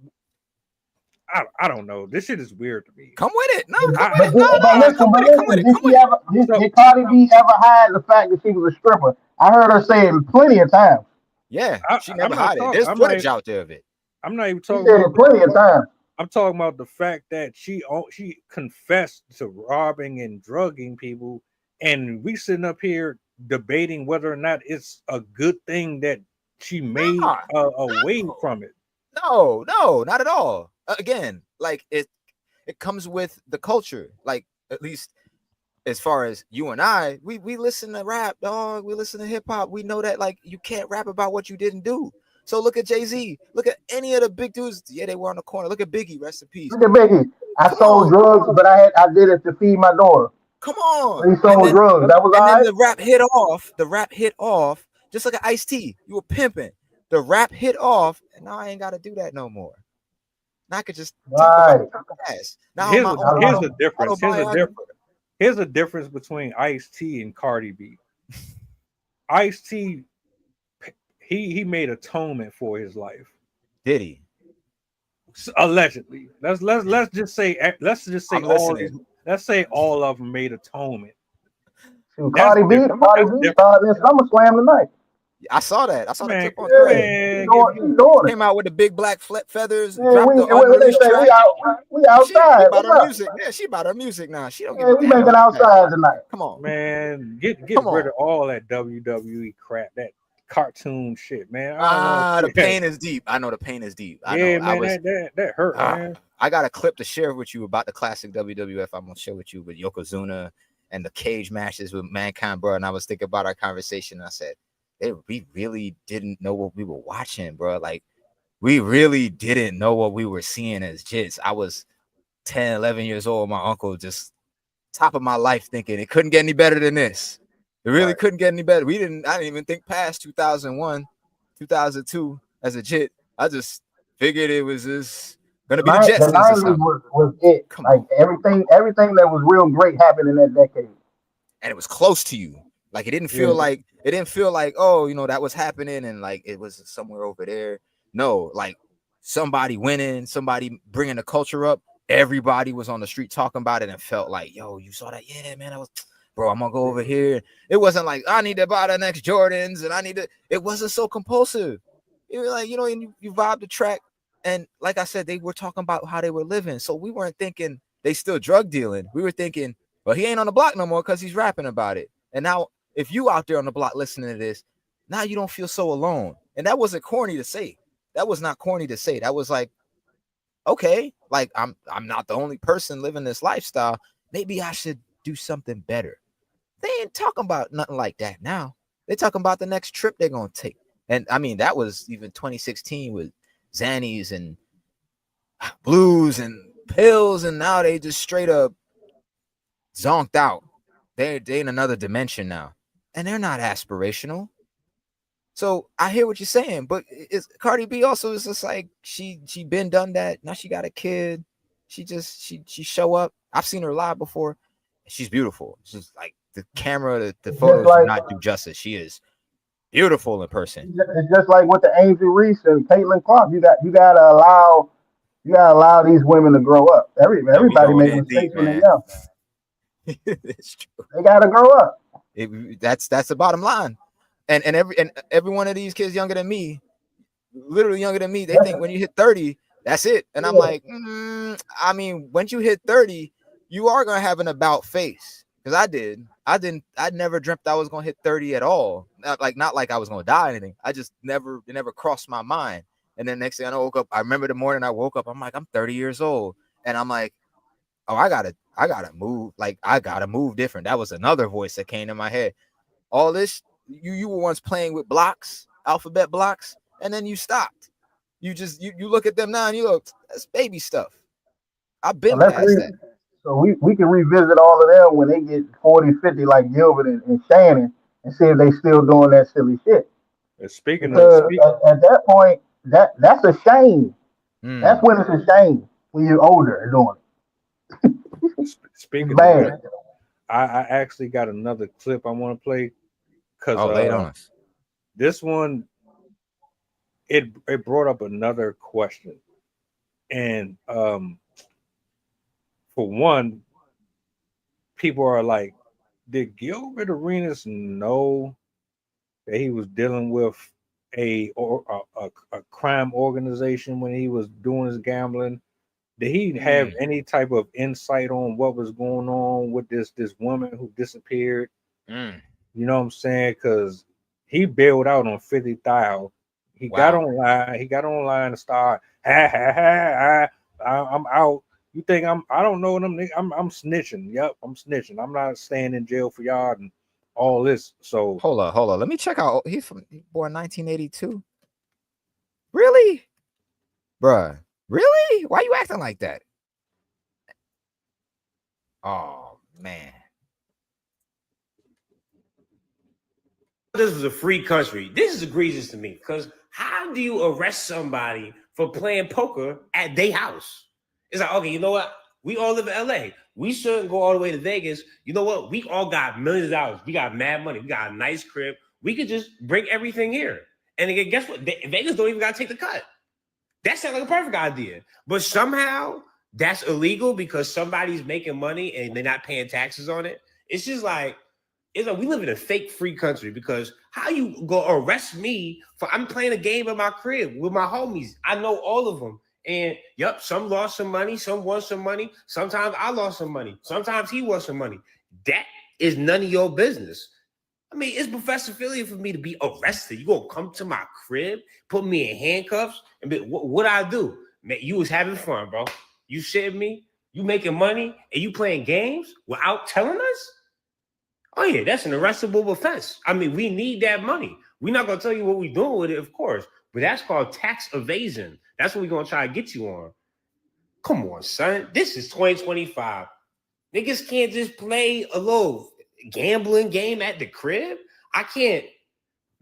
I don't know. This shit is weird to me. Come with it. No, did Cardi B ever hide the fact that she was a stripper? I heard her say it plenty of times. Yeah, she never hid it. There's footage out there of it. I'm not even talking about it plenty of times. I'm talking about the fact that she confessed to robbing and drugging people, and we sitting up here debating whether or not it's a good thing that she made away from it. No, not at all. Again, like it comes with the culture. Like, at least as far as you and I, we listen to rap, dog. We listen to hip hop. We know that like you can't rap about what you didn't do. So look at Jay-Z. Look at any of the big dudes. Yeah, they were on the corner. Look at Biggie. Rest in peace. Look at Biggie. I Come sold on. drugs, but I did it to feed my daughter. Come on. But he sold drugs. That was all then right. the rap hit off. Just like an Ice-T. You were pimping. The rap hit off, and now I ain't got to do that no more. Now I could just talk about ass. Now Here's the difference. Here's the difference between Ice-T and Cardi B. Ice-T, he made atonement for his life. Did he? Allegedly. Let's just say all of them made atonement. Cardi B started in SummerSlam tonight. I saw that. I saw the clip on Twitter. Came out with the big black feathers. We outside. She about her music. Yeah, she about her music now. She don't give a we making outside tonight. Come on, man. Get rid of all that WWE crap, that cartoon shit, man. The pain is deep. I know the pain is deep. That hurt, man. I got a clip to share with you about the classic WWF. I'm gonna share with you with Yokozuna and the cage matches with Mankind, bro. And I was thinking about our conversation. And I said, we really didn't know what we were watching, bro. Like, we really didn't know what we were seeing as jits. I was 10, 11 years old. My uncle just top of my life thinking it couldn't get any better than this. It really couldn't get any better. I didn't even think past 2001, 2002 as a jit. I just figured it was just gonna be the Jetsons. The 90s was it. Like everything that was real great happened in that decade. And it was close to you. Like it didn't feel like oh, you know, that was happening and like it was somewhere over there. No, like somebody winning, somebody bringing the culture up. Everybody was on the street talking about it and felt like, yo, you saw that? Yeah, man, bro, I'm gonna go over here. It wasn't like I need to buy the next Jordans and it wasn't so compulsive. It was like, you know, and you vibe the track. And like I said, they were talking about how they were living. So we weren't thinking they still drug dealing. We were thinking, well, he ain't on the block no more because he's rapping about it. And now if you out there on the block listening to this, now you don't feel so alone. And that wasn't corny to say. That was not corny to say. That was like, okay, like I'm not the only person living this lifestyle. Maybe I should do something better. They ain't talking about nothing like that now. They're talking about the next trip they're gonna take. And I mean, that was even 2016 with Xannies and blues and pills, and now they just straight up zonked out. They in another dimension now. And they're not aspirational. So I hear what you're saying, but it's Cardi B also is just like she been done that. Now she got a kid. She show up. I've seen her live before. She's beautiful. She's like the camera, the photos do not do justice. She is beautiful in person. It's just like with the Angel Reese and Caitlin Clark. You gotta allow these women to grow up. Everybody makes mistakes when they're young. It's true. They gotta grow up. That's the bottom line. And every one of these kids younger than me, literally younger than me, they think when you hit 30, that's it. And I'm like, I mean, once you hit 30, you are gonna have an about face. Because I never dreamt I was gonna hit 30 at all. Not like I was gonna die or anything. I just it never crossed my mind. And then next thing I woke up, I remember the morning I woke up, I'm like, I'm 30 years old. And I'm like, oh, I gotta move. Like I gotta move different. That was another voice that came in my head. All this, you were once playing with blocks, alphabet blocks, and then you stopped. You look at them now and you look, that's baby stuff. I've been past that. So we can revisit all of them when they get 40, 50 like Gilbert and Shannon and see if they still doing that silly shit. At that point, that's a shame. That's when it's a shame when you're older and doing it. Speaking of that, I actually got another clip I want to play because lay it on us. This one it brought up another question, and for one, people are like, did Gilbert Arenas know that he was dealing with a crime organization when he was doing his gambling? Did he have any type of insight on what was going on with this woman who disappeared? You know what I'm saying? Because he bailed out on 50,000. He got online. He got online and started. I'm out. You think I don't know them. I'm snitching. Yep, I'm snitching. I'm not staying in jail for y'all and all this. So hold on. Let me check out. He's born 1982. Really, bruh? Really? Why you acting like that? Oh man. This was a free country. This is egregious to me because how do you arrest somebody for playing poker at their house? It's like, okay, you know what? We all live in LA. We shouldn't go all the way to Vegas. You know what? We all got millions of dollars. We got mad money. We got a nice crib. We could just bring everything here. And again, guess what? Vegas don't even got to take the cut. That sounds like a perfect idea. But somehow that's illegal because somebody's making money and they're not paying taxes on it. It's just like, it's like we live in a fake free country because how you go arrest me for I'm playing a game in my crib with my homies. I know all of them. And yep, some lost some money, some won some money. Sometimes I lost some money. Sometimes he won some money. That is none of your business. I mean, it's Professor Philly for me to be arrested. You gonna come to my crib, put me in handcuffs, and what I do? Man, you was having fun, bro. You shitting me? You making money and you playing games without telling us? Oh, yeah, that's an arrestable offense. I mean, we need that money. We're not going to tell you what we're doing with it, of course, but that's called tax evasion. That's what we're going to try to get you on. Come on, son. This is 2025. Niggas can't just play a little gambling game at the crib. I can't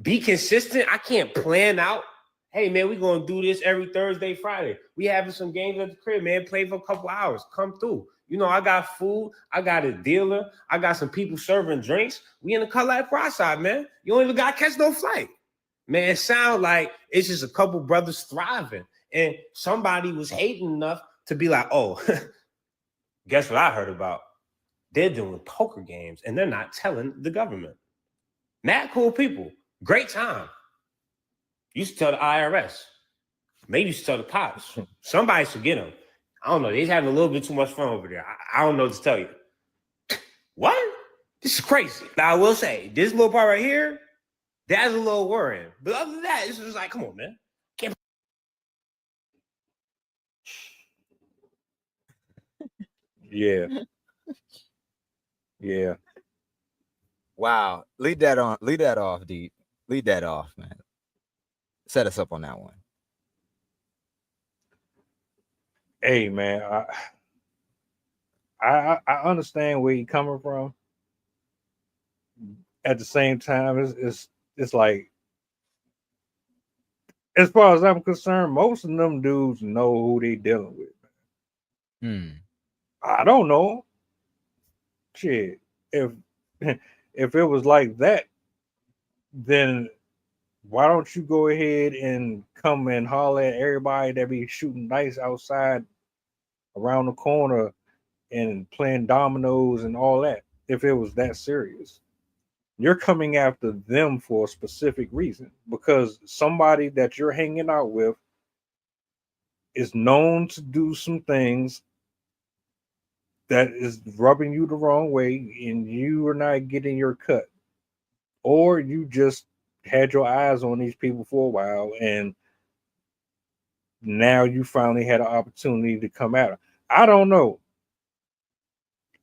be consistent. I can't plan out. Hey, man, we're going to do this every Thursday, Friday. We having some games at the crib, man. Play for a couple hours. Come through. You know, I got food. I got a dealer. I got some people serving drinks. We in the Colorado Pride, man. You don't even got to catch no flight. Man, it sounds like it's just a couple brothers thriving. And somebody was hating enough to be like, oh, guess what I heard about? They're doing poker games, and they're not telling the government. Mad cool people. Great time. You should tell the IRS. Maybe you should tell the cops. Somebody should get them. I don't know. They're having a little bit too much fun over there. I don't know what to tell you. What? This is crazy. Now, I will say, this little part right here, that's a little worrying. But other than that, it's just like, come on, man. Can't... yeah. Yeah. Wow. Lead that off, Deep. Lead that off, man. Set us up on that one. Hey, man, I understand where you're coming from. At the same time, it's like, as far as I'm concerned, most of them dudes know who they dealing with. I don't know. Shit, if it was like that, then why don't you go ahead and come and holler at everybody that be shooting dice outside around the corner and playing dominoes and all that, if it was that serious? You're coming after them for a specific reason because somebody that you're hanging out with is known to do some things that is rubbing you the wrong way and you are not getting your cut. Or you just had your eyes on these people for a while and now you finally had an opportunity to come at them. I don't know.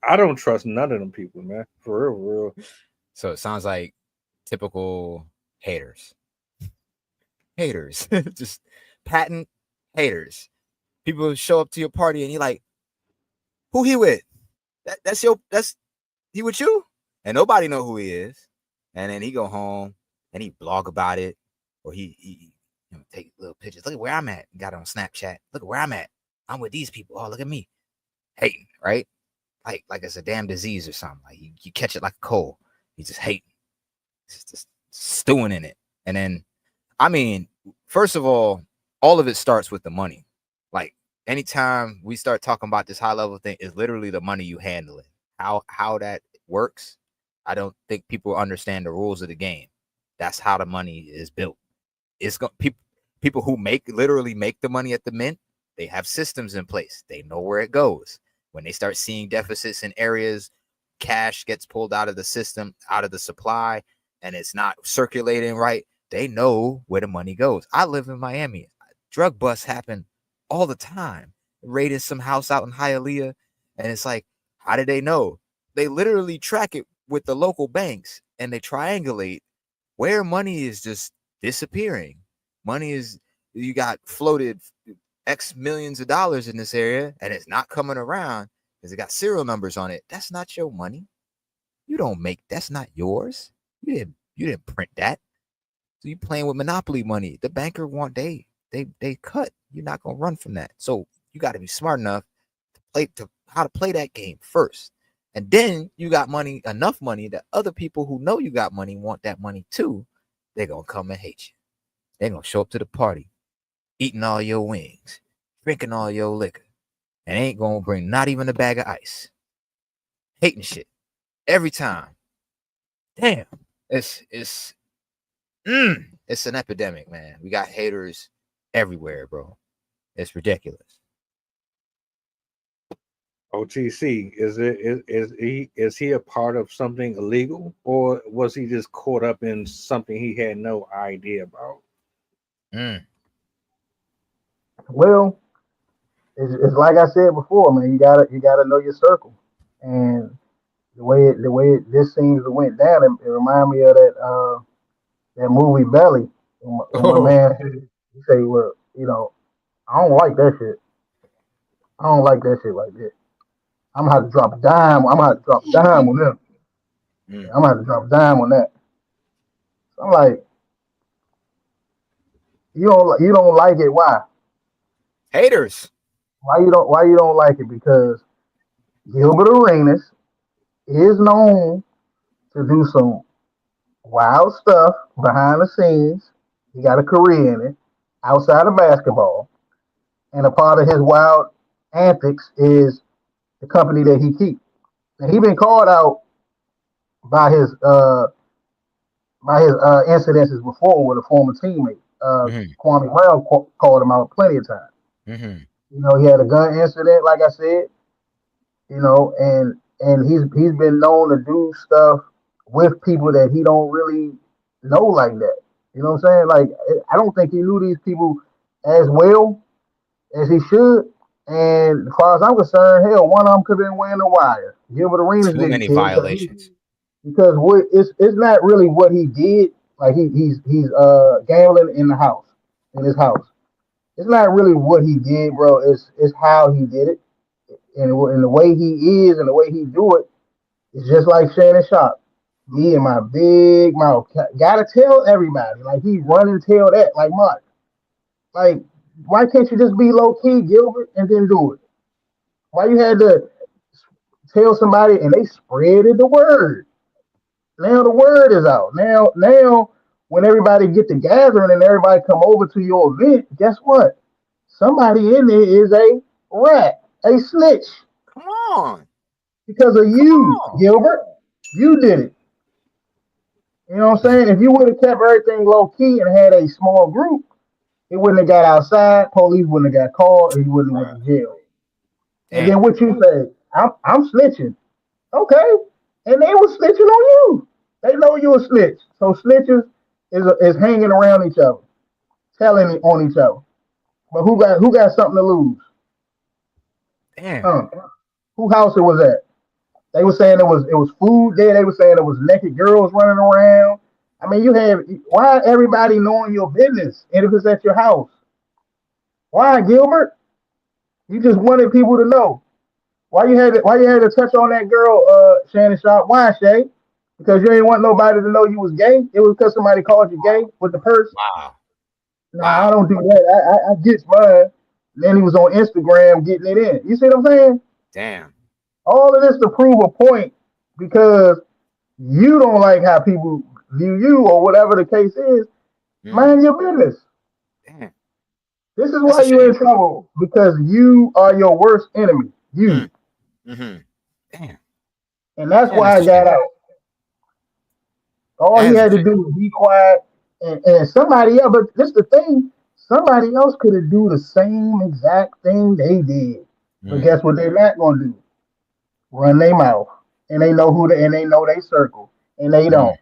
I don't trust none of them people, man. For real. So it sounds like typical haters. Just patent haters. People show up to your party and you're like, who he with? That's he with you? And nobody know who he is. And then he go home and he blog about it, or he take little pictures. Look at where I'm at. Got it on Snapchat. Look at where I'm at. I'm with these people. Oh, look at me. Hating, right? Like it's a damn disease or something. Like you catch it like a cold. You just hating. Just stewing in it. And then, I mean, first of all of it starts with the money. Like anytime we start talking about this high level thing, is literally the money you handle it. How that works, I don't think people understand the rules of the game. That's how the money is built. It's people who literally make the money at the mint, they have systems in place. They know where it goes. When they start seeing deficits in areas cash gets pulled out of the system, out of the supply, and it's not circulating right, they know where the money goes. I live in Miami. Drug busts happen all the time. Raided some house out in Hialeah, and it's like, how did they know? They literally track it with the local banks, and they triangulate where money is just disappearing. Money is, you got floated X millions of dollars in this area, and it's not coming around because it got serial numbers on it. That's not your money. You don't make, that's not yours. You didn't print that. So you playing with monopoly money. The banker want they cut. You're not gonna run from that. So you got to be smart enough to how to play that game first. And then you got money, enough money that other people who know you got money want that money too. They're gonna come and hate you. They're gonna show up to the party, eating all your wings, drinking all your liquor, and ain't gonna bring not even a bag of ice. Hating shit every time. Damn, it's an epidemic, man. We got haters everywhere, bro. It's ridiculous. OTC, is he a part of something illegal, or was he just caught up in something he had no idea about? Well, it's like I said before, man. You gotta know your circle, and the way this seems to went down, it reminded me of that movie Belly. When my man he say, well, I don't like that shit. I don't like that shit like that. I'm gonna have to drop a dime. I'm gonna have to drop a dime on them. I'm gonna have to drop a dime on that. So I'm like, you don't like it. Why? Haters. Why you don't like it? Because Gilbert Arenas is known to do some wild stuff behind the scenes. He got a career in it outside of basketball, and a part of his wild antics is the company that he keeps. And he been called out by his incidences before with a former teammate. Kwame Brown called him out plenty of times. He had a gun incident, like I said. And he's been known to do stuff with people that he don't really know like that. You know what I'm saying? Like, I don't think he knew these people as well as he should. And as far as I'm concerned, hell, one of them could have been wearing the wire. Gilbert Arenas too many violations. Because it's not really what he did. Like he's gambling in his house. It's not really what he did, bro. It's how he did it, and the way he is and the way he do it. It's just like Shannon Sharp. Me and my big mouth gotta tell everybody. Like he run and tell that. Like Mark. Like, why can't you just be low key, Gilbert, and then do it? Why you had to tell somebody and they spreaded the word? Now the word is out. Now when everybody get to gathering and everybody come over to your event, guess what? Somebody in there is a rat, a snitch. Come on. Because of you, Gilbert. You did it. You know what I'm saying? If you would have kept everything low key and had a small group, it wouldn't have got outside, police wouldn't have got called, and you wouldn't have went to jail. And then what you say, I'm snitching. Okay. And they were snitching on you. They know you a snitch. So snitches is hanging around each other, telling on each other. But who got something to lose? Damn. Who house it was at? They were saying it was food there. They were saying it was naked girls running around. I mean, why everybody knowing your business and if it's at your house? Why, Gilbert? You just wanted people to know. Why you had to touch on that girl, Shannon Sharp? Why, Shay? Because you ain't want nobody to know you was gay? It was because somebody called you gay with the purse? Wow. Nah, I don't do that. I get mine. Then he was on Instagram getting it in. You see what I'm saying? Damn. All of this to prove a point because you don't like how people view you or whatever the case is. Mind your business. Damn. This is why you're in trouble, because you are your worst enemy. You. Damn. And that's why I got out. All he had to do was be quiet and somebody else, but this the thing, somebody else could have do the same exact thing they did. But guess what they're not gonna do? Run their mouth. and they know and they know they circle, and they don't.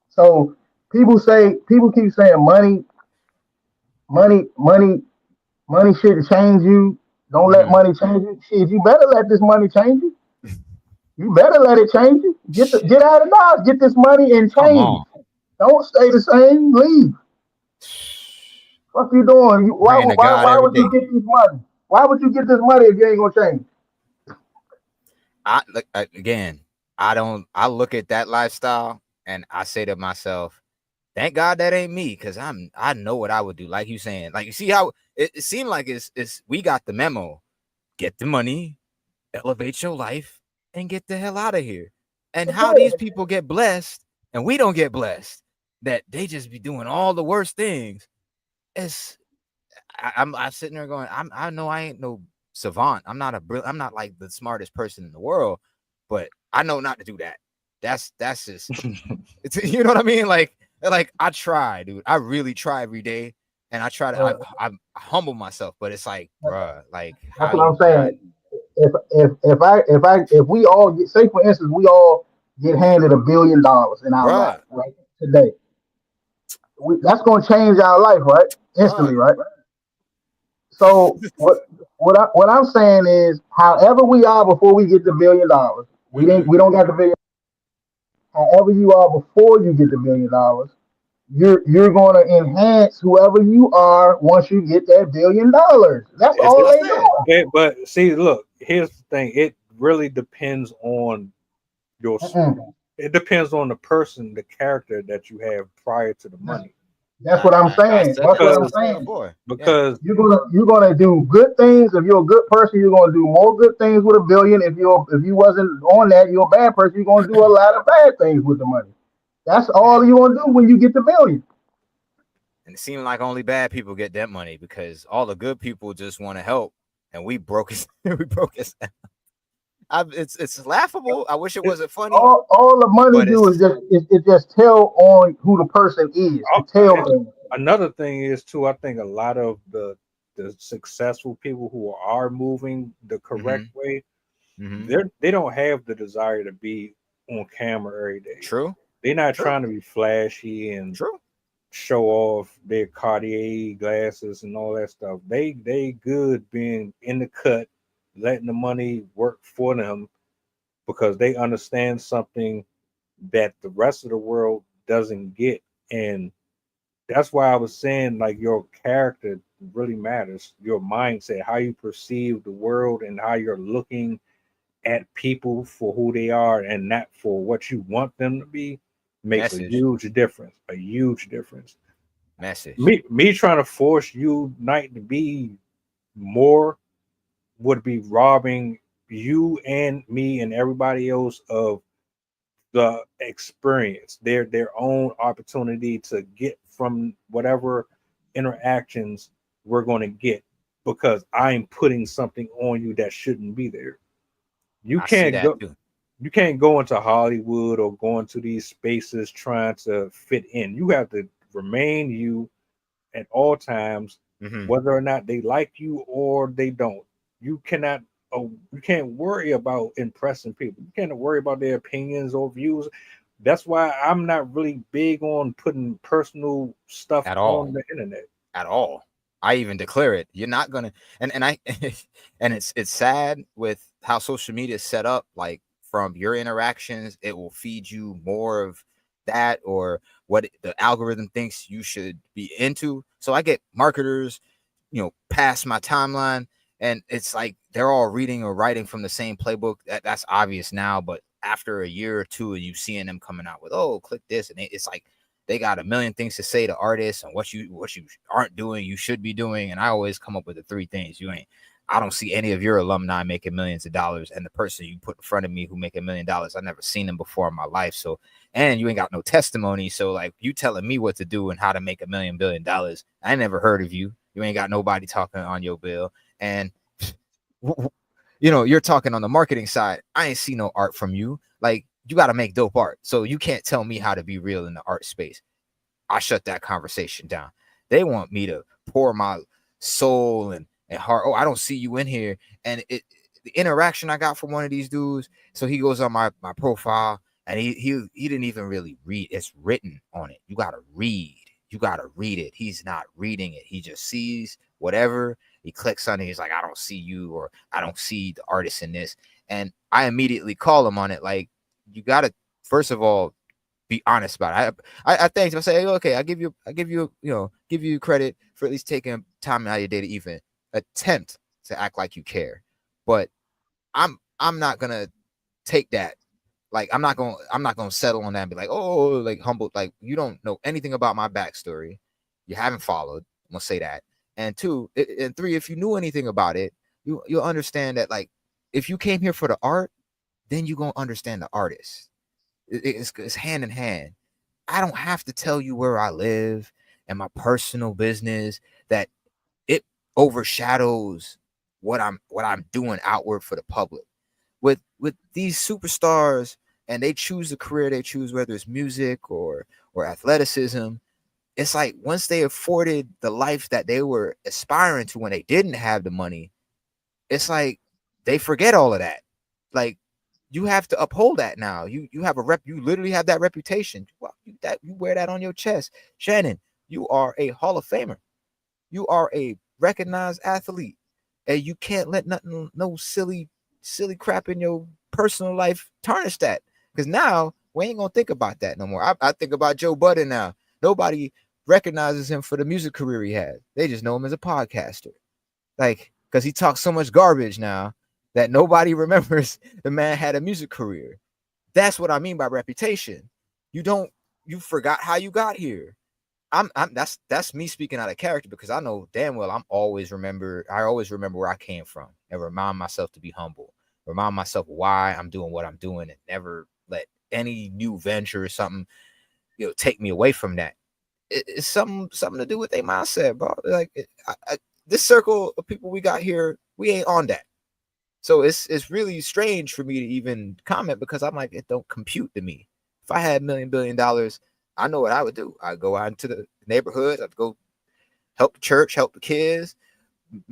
So people keep saying money, money, money should change you. Don't let money change you. Shit, you better let this money change you. You better let it change you. Get out of Dodge. Get this money and change. Don't stay the same. Leave. What you doing? Why would you get this money? Why would you get this money if you ain't gonna change? I look at that lifestyle and I say to myself, thank God that ain't me, because I know what I would do. Like you saying, like, you see how it seemed like it's we got the memo. Get the money, elevate your life, and get the hell out of here. And how these people get blessed and we don't get blessed, that they just be doing all the worst things. I'm sitting there going, I know I ain't no savant. I'm not like the smartest person in the world, but I know not to do that. That's just it's, you know what I mean? Like I try, dude. I really try every day, and I try to I humble myself, but it's like, bruh, like, that's what I'm saying. If we all get, say for instance, we all get handed $1 billion in our life right today, that's gonna change our life, right? Instantly, right? So what I'm saying is, however we are before we get the $1 billion, we don't got the $1 billion. However you are before you get the $1 billion, you're going to enhance whoever you are once you get that $1 billion. That's all they know. But see, look, here's the thing. It really depends on your. It depends on the person, the character that you have prior to the money. That's what I'm saying. That's what I'm saying. Because you're gonna do good things. If you're a good person, you're gonna do more good things with $1 billion. If you wasn't on that, you're a bad person. You're gonna do a lot of bad things with the money. That's all you gonna do when you get the $1 billion. And it seemed like only bad people get that money, because all the good people just want to help, and we broke it. We broke it. It's laughable. I wish it wasn't funny. All the money do is just tell on who the person is. Tell them. Another thing is too, I think a lot of the successful people who are moving the correct way, they don't have the desire to be on camera every day. True. They're not trying to be flashy and show off their Cartier glasses and all that stuff. They good being in the cut, letting the money work for them, because they understand something that the rest of the world doesn't get. And that's why I was saying, like, your character really matters. Your mindset, how you perceive the world, and how you're looking at people for who they are and not for what you want them to be, makes a huge difference. A huge difference. Me trying to force you, Knight, to be more would be robbing you and me and everybody else of the experience, their own opportunity to get from whatever interactions we're going to get, because I'm putting something on you that shouldn't be there. You can't go into Hollywood or go into these spaces trying to fit in. You have to remain you at all times, whether or not they like you or they don't. You cannot. You can't worry about impressing people. You can't worry about their opinions or views. That's why I'm not really big on putting personal stuff on the internet at all. I even declare it. You're not gonna, and I, and it's sad with how social media is set up. Like, from your interactions, it will feed you more of that, or what the algorithm thinks you should be into. So I get marketers, past my timeline, and it's like they're all reading or writing from the same playbook. That's obvious now, but after a year or two, and you seeing them coming out with, click this, and it's like they got a million things to say to artists and what you aren't doing, you should be doing. And I always come up with the 3 things. I don't see any of your alumni making millions of dollars, and the person you put in front of me who make $1 million, I've never seen them before in my life. So, and you ain't got no testimony. So, like, you telling me what to do and how to make $1 billion. I never heard of you. You ain't got nobody talking on your bill. And you're talking on the marketing side. I ain't see no art from you. Like, you got to make dope art. So you can't tell me how to be real in the art space. I shut that conversation down. They want me to pour my soul and heart. I don't see you in here. And the interaction I got from one of these dudes. So he goes on my profile, and he didn't even really read. It's written on it. You gotta read. You gotta read it. He's not reading it. He just sees whatever. He clicks on it. He's like, I don't see you, or I don't see the artist in this. And I immediately call him on it. Like, you gotta first of all be honest about it. I thank him. I say, hey, okay, I give you credit for at least taking time out of your day to even attempt to act like you care. But I'm not gonna take that. Like, I'm not gonna settle on that and be like, oh, like humble. Like, you don't know anything about my backstory. You haven't followed. I'm gonna say that. And two, and three, if you knew anything about it, you'll understand that, like, if you came here for the art, then you're gonna understand the artist. It's hand in hand. I don't have to tell you where I live and my personal business, that it overshadows what I'm doing outward for the public. With these superstars, and they choose the career they choose, whether it's music or athleticism, it's like once they afforded the life that they were aspiring to when they didn't have the money, it's like they forget all of that. Like, you have to uphold that now. You have a rep. You literally have that reputation. Well, you wear that on your chest. Shannon, you are a Hall of Famer. You are a recognized athlete, and you can't let nothing, no silly crap in your personal life tarnish that. Because now we ain't gonna think about that no more. I think about Joe Budden now. Nobody recognizes him for the music career he had. They just know him as a podcaster. Like, because he talks so much garbage now that nobody remembers the man had a music career. That's what I mean by reputation. You forgot how you got here. That's me speaking out of character, because I know damn well I always remember where I came from, and remind myself to be humble, remind myself why I'm doing what I'm doing, and never let any new venture or something, take me away from that. It's something to do with their mindset, bro. Like, this circle of people we got here, we ain't on that. So it's really strange for me to even comment, because I'm like, it don't compute to me. If I had $1 billion, I know what I would do. I'd go out into the neighborhoods. I'd go help the church, help the kids,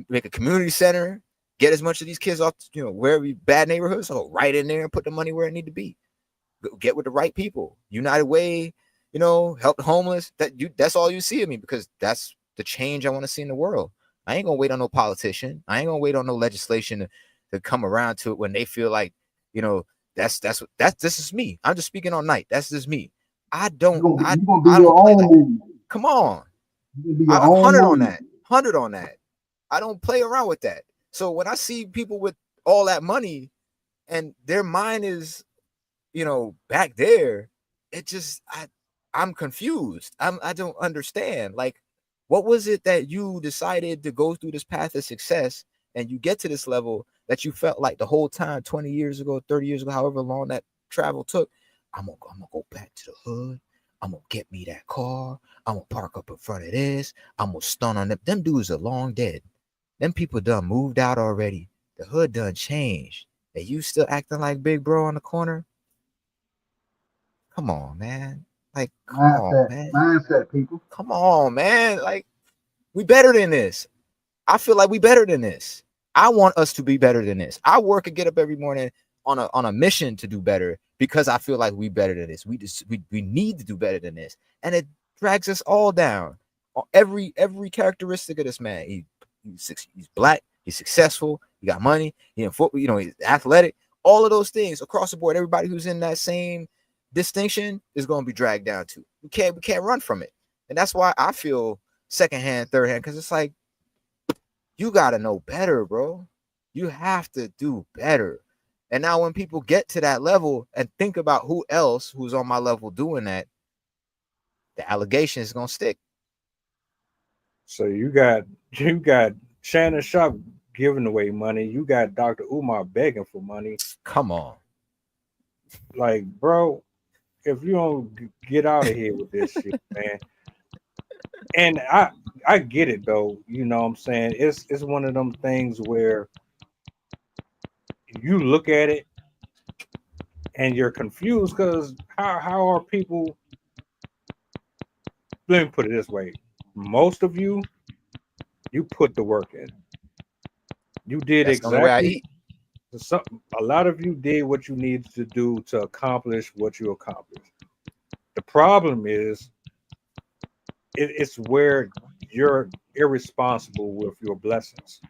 make a community center, get as much of these kids off, wherever bad neighborhoods, so right in there and put the money where it need to be. Get with the right people. United Way, help the homeless. That's all you see of me, because that's the change I want to see in the world. I ain't gonna wait on no politician. I ain't gonna wait on no legislation to come around to it when they feel like, this is me. I'm just speaking all night. That's just me. I don't play that. Come on. 100 on that. 100 on that. I don't play around with that. So when I see people with all that money and their mind is, back there, it just, I'm confused. I don't understand. Like, what was it that you decided to go through this path of success, and you get to this level that you felt like the whole time, 20 years ago, 30 years ago, however long that travel took, I'm gonna go back to the hood. I'm gonna get me that car. I'm gonna park up in front of this. I'm gonna stun on them. Them dudes are long dead. Them people done moved out already. The hood done changed. And you still acting like big bro on the corner? Come on, man. Like, come on, man. Mindset, people. Come on, man. Like, we better than this. I feel like we better than this. I want us to be better than this. I work and get up every morning on a mission to do better, because I feel like we better than this. We need to do better than this. And it drags us all down. Every characteristic of this man. He's black, he's successful, he got money, he's athletic, all of those things across the board. Everybody who's in that same distinction is going to be dragged down too. We can't run from it. And that's why I feel secondhand, third hand, because it's like, you got to know better, bro. You have to do better. And now when people get to that level and think about who else who's on my level doing that, the allegation is going to stick. So you got Shannon Sharp giving away money. You got Dr. Umar begging for money. Come on. Like, bro, if you don't get out of here with this shit, man. And I get it though, you know what I'm saying? It's one of them things where you look at it and you're confused, because how are people, let me put it this way. Most of you put the work in. You did That's the only way I exactly eat. A lot of you did what you needed to do to accomplish what you accomplished. The problem is, it's where you're irresponsible with your blessings,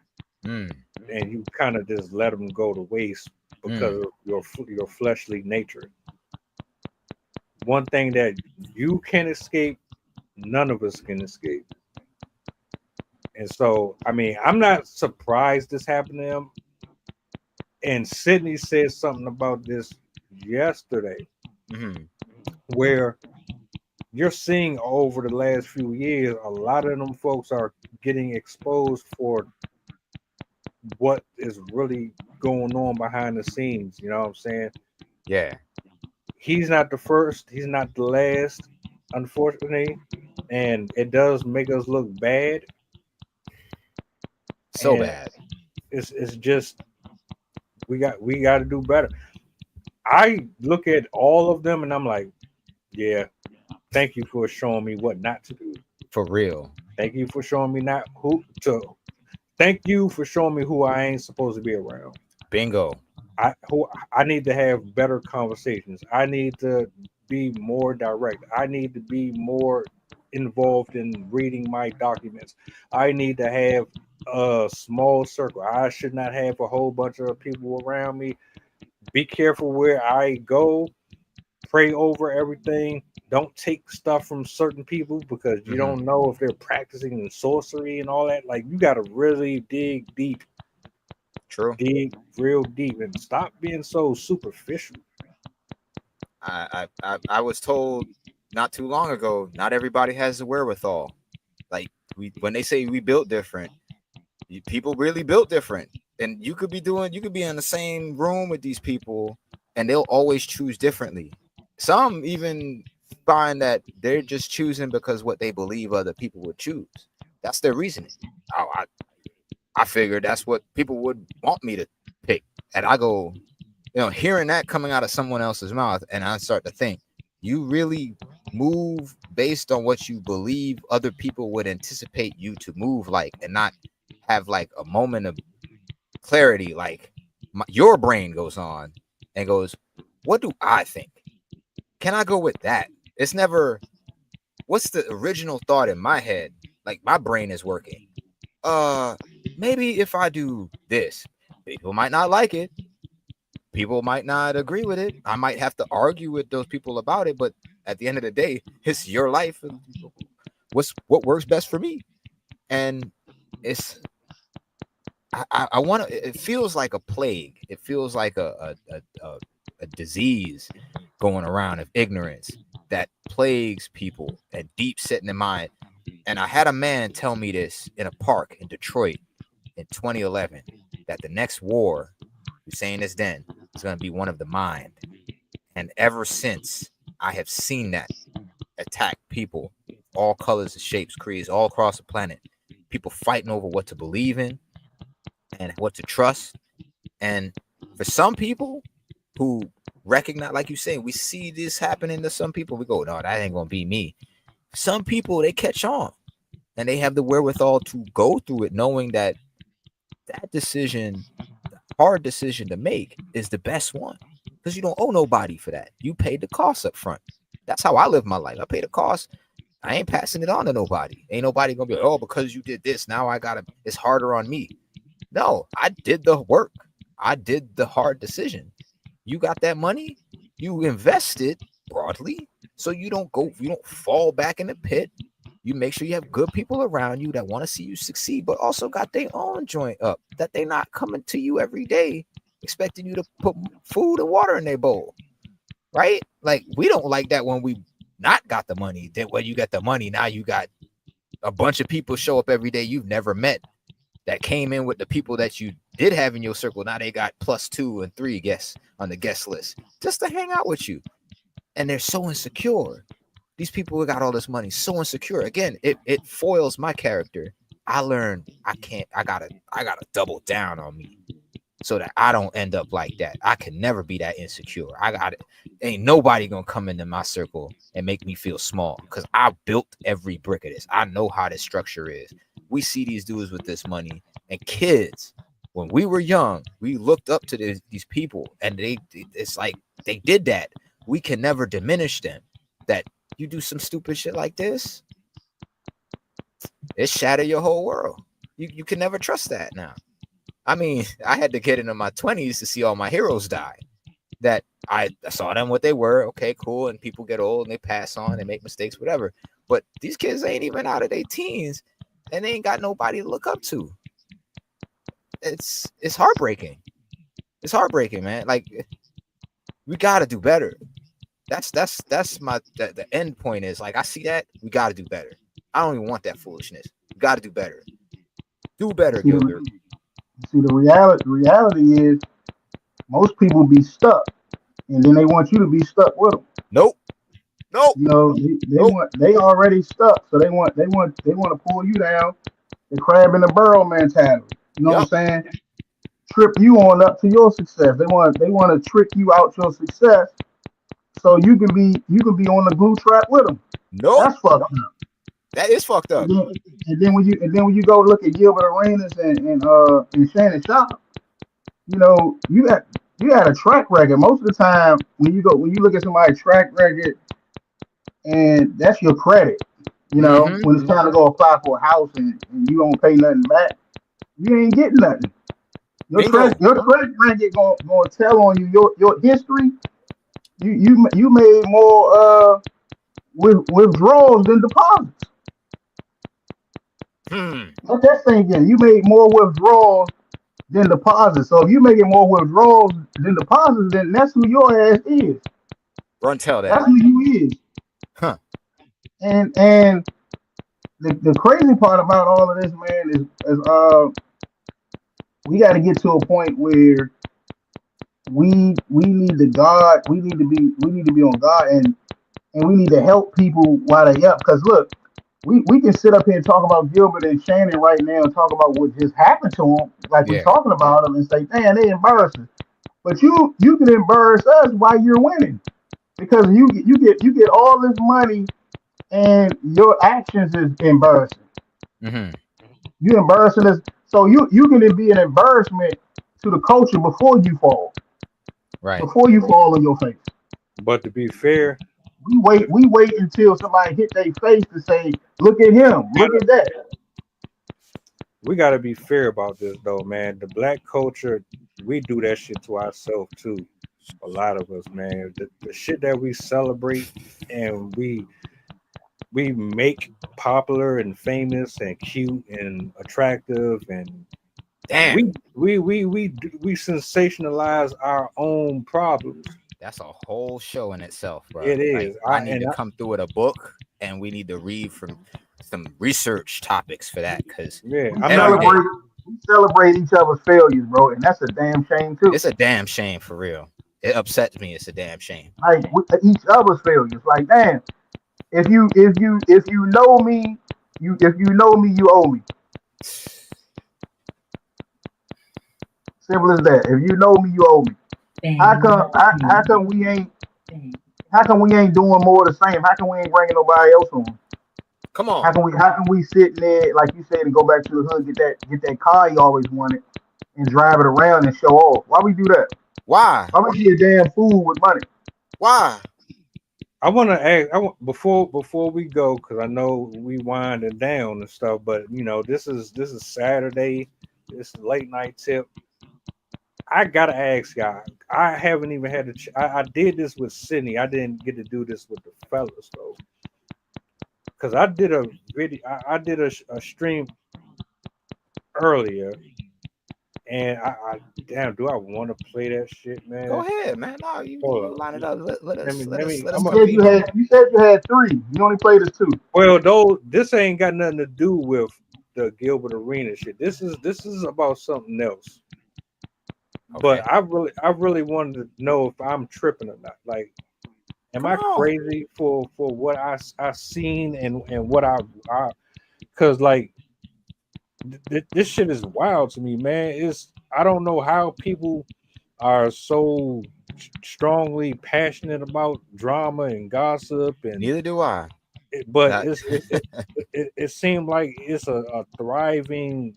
and you kind of just let them go to waste because of your fleshly nature. One thing that you can escape, none of us can escape. And so, I mean, I'm not surprised this happened to him. And Sydney said something about this yesterday, where you're seeing over the last few years, a lot of them folks are getting exposed for what is really going on behind the scenes. You know what I'm saying? Yeah. He's not the first. He's not the last, unfortunately. And it does make us look bad. So bad. It's just we got to do better. I look at all of them and I'm like, yeah, thank you for showing me what not to do. For real. Thank you for showing me thank you for showing me who I ain't supposed to be around. Bingo. I need to have better conversations. I need to be more direct. I need to be more involved in reading my documents. I need to have a small circle. I should not have a whole bunch of people around me. Be careful where I go. Pray over everything. Don't take stuff from certain people because you don't know if they're practicing in sorcery and all that. Like, you got to really dig deep. True. Dig real deep and stop being so superficial. I was told not too long ago, not everybody has the wherewithal. Like, when they say we built different, people really built different. And you could be in the same room with these people and they'll always choose differently. Some even find that they're just choosing because what they believe other people would choose. That's their reasoning. I figured that's what people would want me to pick. And I go, hearing that coming out of someone else's mouth, and I start to think, you really move based on what you believe other people would anticipate you to move like, and not have like a moment of clarity. Like, your brain goes on and goes, what do I think? Can I go with that? It's never, what's the original thought in my head? Like, my brain is working. Maybe if I do this, people might not like it. People might not agree with it. I might have to argue with those people about it. But at the end of the day, it's your life. What works best for me? And it's, I want to, it feels like a plague. It feels like a disease going around of ignorance that plagues people and deep set in their mind. And I had a man tell me this in a park in Detroit in 2011, that the next war, we're saying this then, is going to be one of the mind. And ever since, I have seen that attack people, all colors and shapes, creeds, all across the planet. People fighting over what to believe in and what to trust. And for some people who recognize, like you say, we see this happening to some people, we go, no, that ain't going to be me. Some people, they catch on and they have the wherewithal to go through it, knowing that decision, the hard decision to make, is the best one, because you don't owe nobody for that. You paid the cost up front. That's how I live my life. I pay the cost. I ain't passing it on to nobody. Ain't nobody gonna be like, oh, because you did this, now it's harder on me. No, I did the work. I did the hard decision. You got that money, you invested broadly, so you don't fall back in the pit. You make sure you have good people around you that want to see you succeed, but also got their own joint up, that they're not coming to you every day expecting you to put food and water in their bowl, right? Like, we don't like that when we not got the money. That when you got the money, now you got a bunch of people show up every day you've never met that came in with the people that you did have in your circle. Now they got +2 and 3 guests on the guest list just to hang out with you. And they're so insecure. These people who got all this money, so insecure. Again, it foils my character. I learned I gotta double down on me so that I don't end up like that. I can never be that insecure. Ain't nobody gonna come into my circle and make me feel small, because I built every brick of this. I know how this structure is. We see these dudes with this money and kids when we were young, we looked up to these people, and it's like they did that. We can never diminish them. That you do some stupid shit like this, it shatter your whole world. You can never trust that now. I mean, I had to get into my 20s to see all my heroes die. That I saw them what they were. Okay, cool. And people get old and they pass on, they make mistakes, whatever. But these kids ain't even out of their teens, and they ain't got nobody to look up to. It's heartbreaking. It's heartbreaking, man. Like, we gotta do better. That's my the end point is, like, I see that we gotta do better. I don't even want that foolishness. We gotta do better. Do better, Gilbert. See, the reality is most people be stuck, and then they want you to be stuck with them. Nope. You know, they already stuck, so they want to pull you down. The crab in the barrel mentality. You know what I'm saying? Trip you on up to your success. They want to trick you out your success, so you can be on the glue trap with them. Nope. That's fucked up. That is fucked up. And then when you go look at Gilbert Arenas and Shannon Sharp, you know, you got a track record. Most of the time when you look at somebody's track record, and that's your credit. You know, when it's time to go apply for a house and you don't pay nothing back, you ain't getting nothing. Your credit record gonna tell on you your history. You made more withdrawals than deposits. Let that thing in. You made more withdrawals than deposits. So if you're making more withdrawals than deposits, then that's who your ass is. Run tell that. That's who you is. Huh. And the crazy part about all of this, man, is we got to get to a point where we need to be on God, and we need to help people while they up. Because look, we can sit up here and talk about Gilbert and Shannon right now and talk about what just happened to them, like we're talking about them, and say, "Man, they embarrassing." But you can embarrass us while you're winning, because you get all this money, and your actions is embarrassing. You embarrassing us, so you can be an embarrassment to the culture before you fall. Right. Before you fall on your face. But to be fair, we wait until somebody hit their face to say, "Look at him, look at that." We got to be fair about this, though, man. The black culture, we do that shit to ourselves too. A lot of us, man. The shit that we celebrate and we make popular and famous and cute and attractive, and we sensationalize our own problems. That's a whole show in itself, bro. It is. I need to come through with a book, and we need to read from some research topics for that, because we celebrate each other's failures, bro, and that's a damn shame too. It's a damn shame, for real. It upsets me. It's a damn shame. Like, with each other's failures, like, damn. If you know me, you owe me. Simple as that. If you know me, you owe me. How come we ain't doing more of the same? How come we ain't bringing nobody else on? Come on. How can we sit there, like you said, and go back to the hood, get that car you always wanted, and drive it around and show off? Why we do that? Why? Why we be a damn fool with money? Why? I want to ask. Before we go, because I know we winding down and stuff. But you know, this is Saturday. This is late night tip. I gotta ask y'all. I haven't even had I did this with Sydney. I didn't get to do this with the fellas though, because I did a video. I did a stream earlier, and I damn, do I want to play that shit, man? Go ahead, man. No, you line it up. Let us. You said you had 3. You only played us 2. Well, though, this ain't got nothing to do with the Gilbert Arena shit. This is about something else. Okay. But I really wanted to know if I'm tripping or not. Like, am I crazy for what I seen and what I because like this shit is wild to me, man. I don't know how people are so strongly passionate about drama and gossip, and neither do I. But it seemed like it's a thriving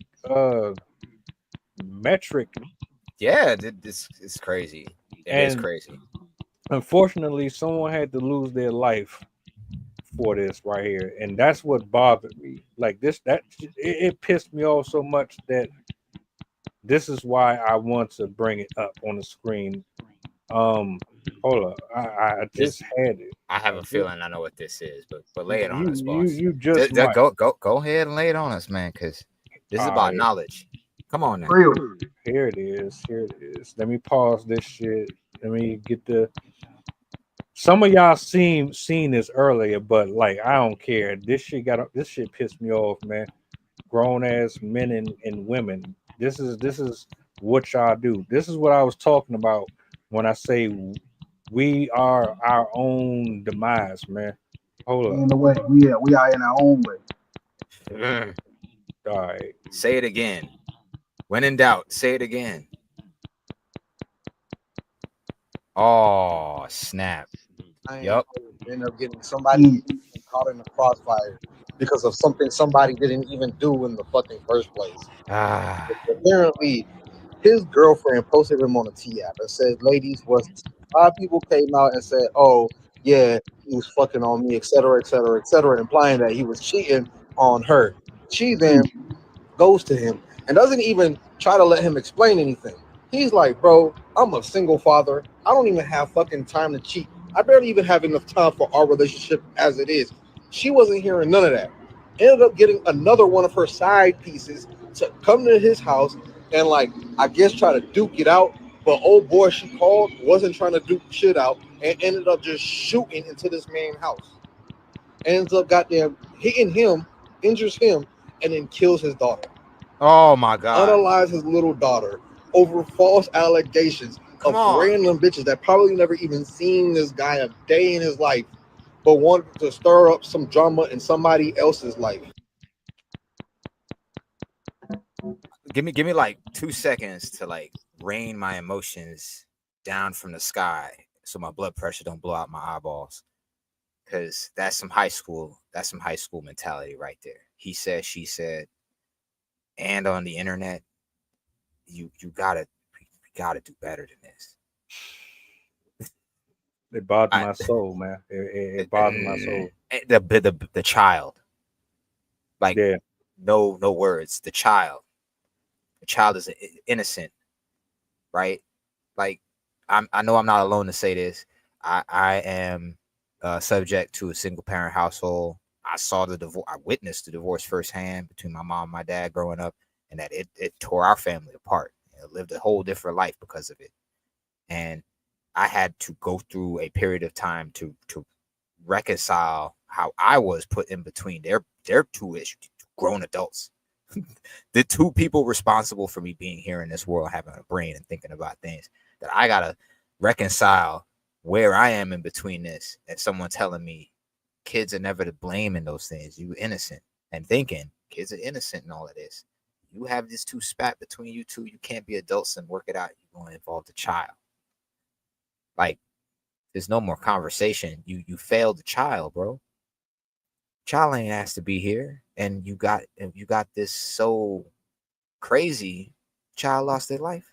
metric. Yeah, it's crazy. It is And crazy. unfortunately, someone had to lose their life for this right here, and that's what bothered me. Like this, it pissed me off so much that this is why I want to bring it up on the screen. Hold up, I This just had it. I have a feeling I know what this is, but lay it on us, You boss. you just might. Go ahead and lay it on us, man, because this is All about right, knowledge. Come on now. Real. here it is. Here it is. Let me pause this shit. Let me get the. Some of y'all seen this earlier, but like I don't care. This shit pissed me off, man. Grown ass men and women. This is what y'all do. This is what I was talking about when I say we are our own demise, man. Hold up. In the way, we are in our own way. All right. Say it again. When in doubt, say it again. Oh, snap. Yup. End up getting somebody caught in the crossfire because of something somebody didn't even do in the fucking first place. Apparently, his girlfriend posted him on a T app and said, "Ladies, was 5 people came out and said, oh yeah, he was fucking on me, etc., etc., etc., implying that he was cheating on her." She then goes to him and doesn't even try to let him explain anything. He's like, "Bro, I'm a single father. I don't even have fucking time to cheat. I barely even have enough time for our relationship as it is." She wasn't hearing none of that. Ended up getting another one of her side pieces to come to his house and, like, I guess try to duke it out. But old boy she called wasn't trying to duke shit out and ended up just shooting into this man's house. Ends up goddamn hitting him, injures him, and then kills his daughter. Oh my God. Unalives his little daughter over false allegations of random bitches that probably never even seen this guy a day in his life, but wanted to stir up some drama in somebody else's life. Give me like 2 seconds to like rain my emotions down from the sky so my blood pressure don't blow out my eyeballs. Cause that's some high school mentality right there. He said, she said, and on the internet, you gotta do better than this. It bothered my soul, man. It bothered my soul. The child, like, no words. The child is innocent, right? Like, I know I'm not alone to say this. I am subject to a single parent household. I saw the divorce. I witnessed the divorce firsthand between my mom and my dad growing up, and that it tore our family apart. I lived a whole different life because of it, and I had to go through a period of time to reconcile how I was put in between their two issues, grown adults, the two people responsible for me being here in this world, having a brain and thinking about things, that I gotta reconcile where I am in between this, and someone telling me kids are never to blame in those things. You innocent, and thinking kids are innocent in all of this. You have this two spat between you two. You can't be adults and work it out. You're going to involve the child. Like, there's no more conversation. You failed the child, bro. Child ain't asked to be here, and you got this so crazy. Child lost their life.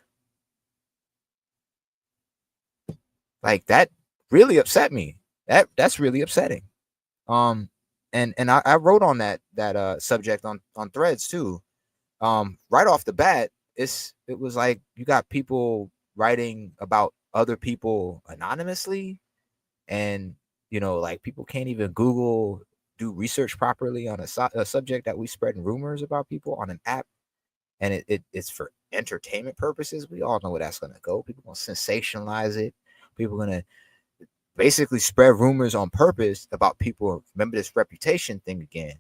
Like, that really upset me. That's really upsetting. And I wrote on that subject on Threads too. Right off the bat, it was like you got people writing about other people anonymously, and like, people can't even do research properly on a subject that we spreading rumors about people on an app, and it's for entertainment purposes. We all know where that's gonna go. People gonna sensationalize it. People gonna basically spread rumors on purpose about people. Remember this reputation thing again.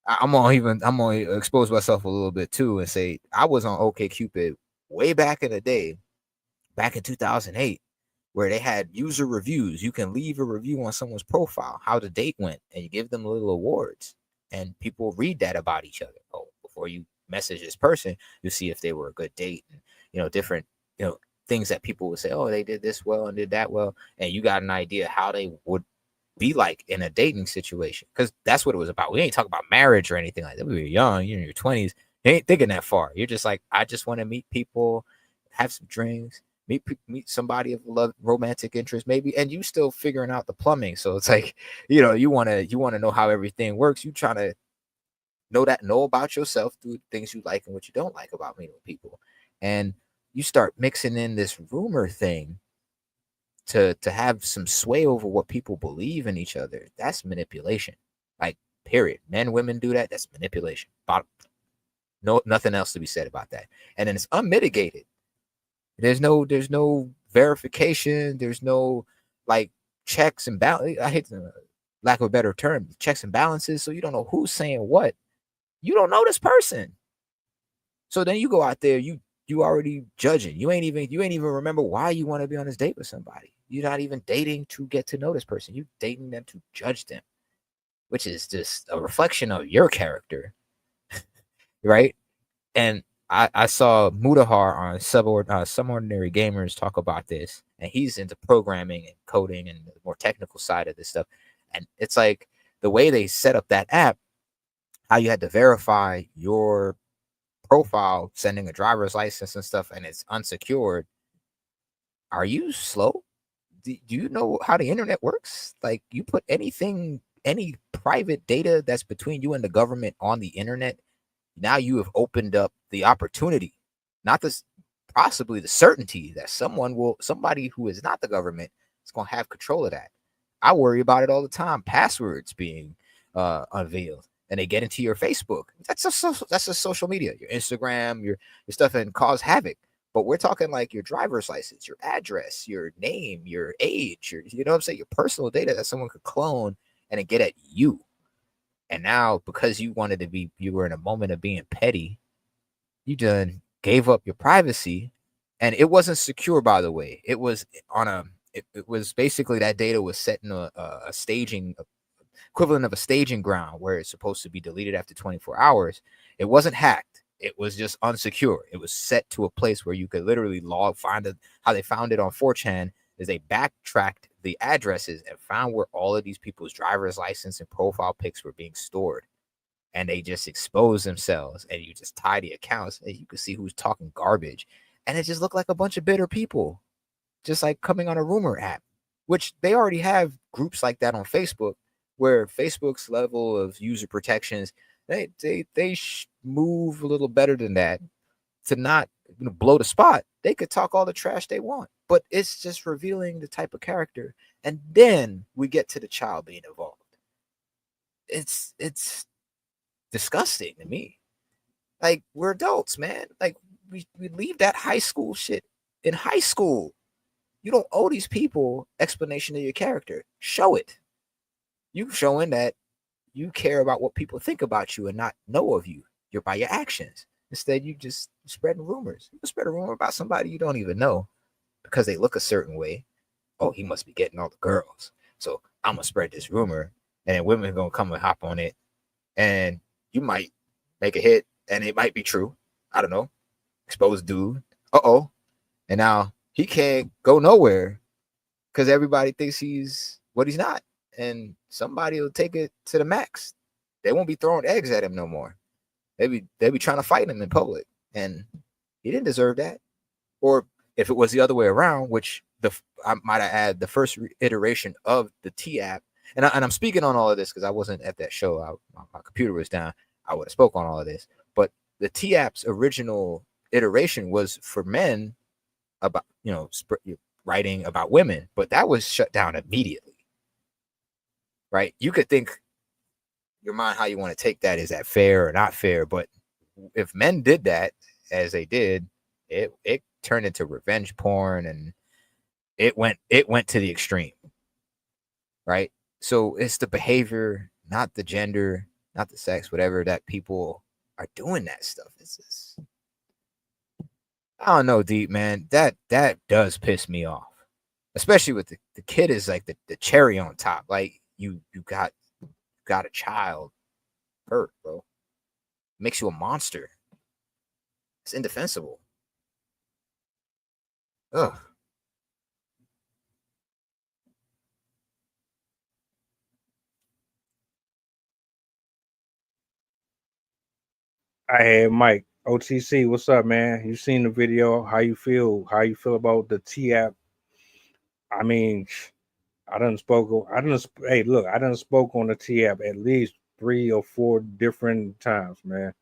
I'm gonna expose myself a little bit too and say I was on OkCupid way back in the day, back in 2008, where they had user reviews. You can leave a review on someone's profile, how the date went, and you give them little awards, and people read that about each other. Oh, before you message this person, you see if they were a good date, and different things that people would say. Oh, they did this well and did that well, and you got an idea how they would be like in a dating situation, because that's what it was about. We ain't talking about marriage or anything like that. We were young, you're in your 20s, You ain't thinking that far. You're just like, I just want to meet people, have some drinks, meet somebody of love, romantic interest, maybe, and you still figuring out the plumbing. So it's like, you wanna know how everything works. You trying to know about yourself through things you like and what you don't like about meeting people, and you start mixing in this rumor thing to have some sway over what people believe in each other. That's manipulation. Like, period. Men, women do that. That's manipulation. No, nothing else to be said about that. And then it's unmitigated. There's no verification. There's no like checks and balance. I hate the lack of a better term, checks and balances. So you don't know who's saying what. You don't know this person. So then you go out there, you already judging. You ain't even remember why you want to be on this date with somebody. You're not even dating to get to know this person. You're dating them to judge them, which is just a reflection of your character. Right? And I saw Mudahar on Some Ordinary Gamers talk about this, and he's into programming and coding and the more technical side of this stuff. And it's like the way they set up that app, how you had to verify your profile, sending a driver's license and stuff, and it's unsecured. Are you slow? Do you know how the internet works? Like, you put any private data that's between you and the government on the internet, now you have opened up the opportunity, not this, possibly the certainty that somebody who is not the government is going to have control of that. I worry about it all the time. Passwords being unveiled, and they get into your Facebook. That's a social media, your Instagram, your stuff, and cause havoc. But we're talking like your driver's license, your address, your name, your age, you know what I'm saying, your personal data that someone could clone and then get at you. And now, because you were in a moment of being petty, you done gave up your privacy, and it wasn't secure, by the way. It was it was basically that data was set in a staging equivalent of a staging ground where it's supposed to be deleted after 24 hours. It wasn't hacked. It was just unsecure. It was set to a place where you could literally find it. How they found it on 4chan is they backtracked the addresses and found where all of these people's driver's license and profile pics were being stored. And they just exposed themselves, and you just tie the accounts, and you can see who's talking garbage. And it just looked like a bunch of bitter people, just like coming on a rumor app, which they already have groups like that on Facebook, where Facebook's level of user protections, they move a little better than that to not blow the spot. They could talk all the trash they want, but it's just revealing the type of character. And then we get to the child being involved. It's disgusting to me. Like, we're adults, man. Like, we leave that high school shit in high school. You don't owe these people explanation of your character. Show it. You showing that you care about what people think about you and not know of you. You're by your actions. Instead, you just spreading rumors. You spread a rumor about somebody you don't even know because they look a certain way. Oh, he must be getting all the girls. So I'm going to spread this rumor, and then women are going to come and hop on it. And you might make a hit, and it might be true. I don't know. Exposed dude. Uh-oh. And now he can't go nowhere because everybody thinks he's what he's not. And somebody will take it to the max. They won't be throwing eggs at him no more. They'll be trying to fight him in public. And he didn't deserve that. Or if it was the other way around, which I might add, the first iteration of the T app, and I'm speaking on all of this because I wasn't at that show. My computer was down. I would have spoke on all of this. But the T app's original iteration was for men about, writing about women, but that was shut down immediately. Right? You could think your mind how you want to take that. Is that fair or not fair? But if men did that as they did, it turned into revenge porn, and it went to the extreme. Right? So it's the behavior, not the gender, not the sex, whatever, that people are doing that stuff. It's just, I don't know, deep man. That does piss me off, especially with the kid is like the cherry on top. Like you got a child hurt, bro. Makes you a monster. It's indefensible. Ugh. I had Mike OTC. What's up, man? You seen the video? How you feel? How you feel about the T app? I mean, I done spoke. Hey, look, I done spoke on the T app at least 3 or 4 different times, man,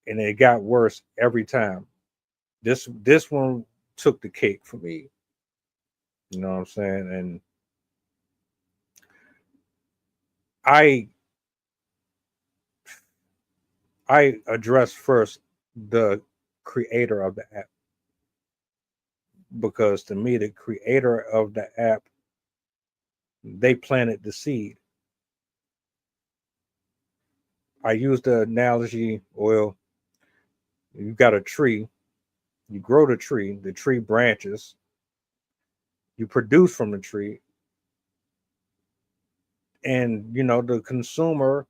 and it got worse every time. This one took the cake for me. You know what I'm saying? And I address first the creator of the app, because to me, the creator of the app, they planted the seed. I use the analogy, well, you got a tree, you grow the tree branches, you produce from the tree, and the consumer,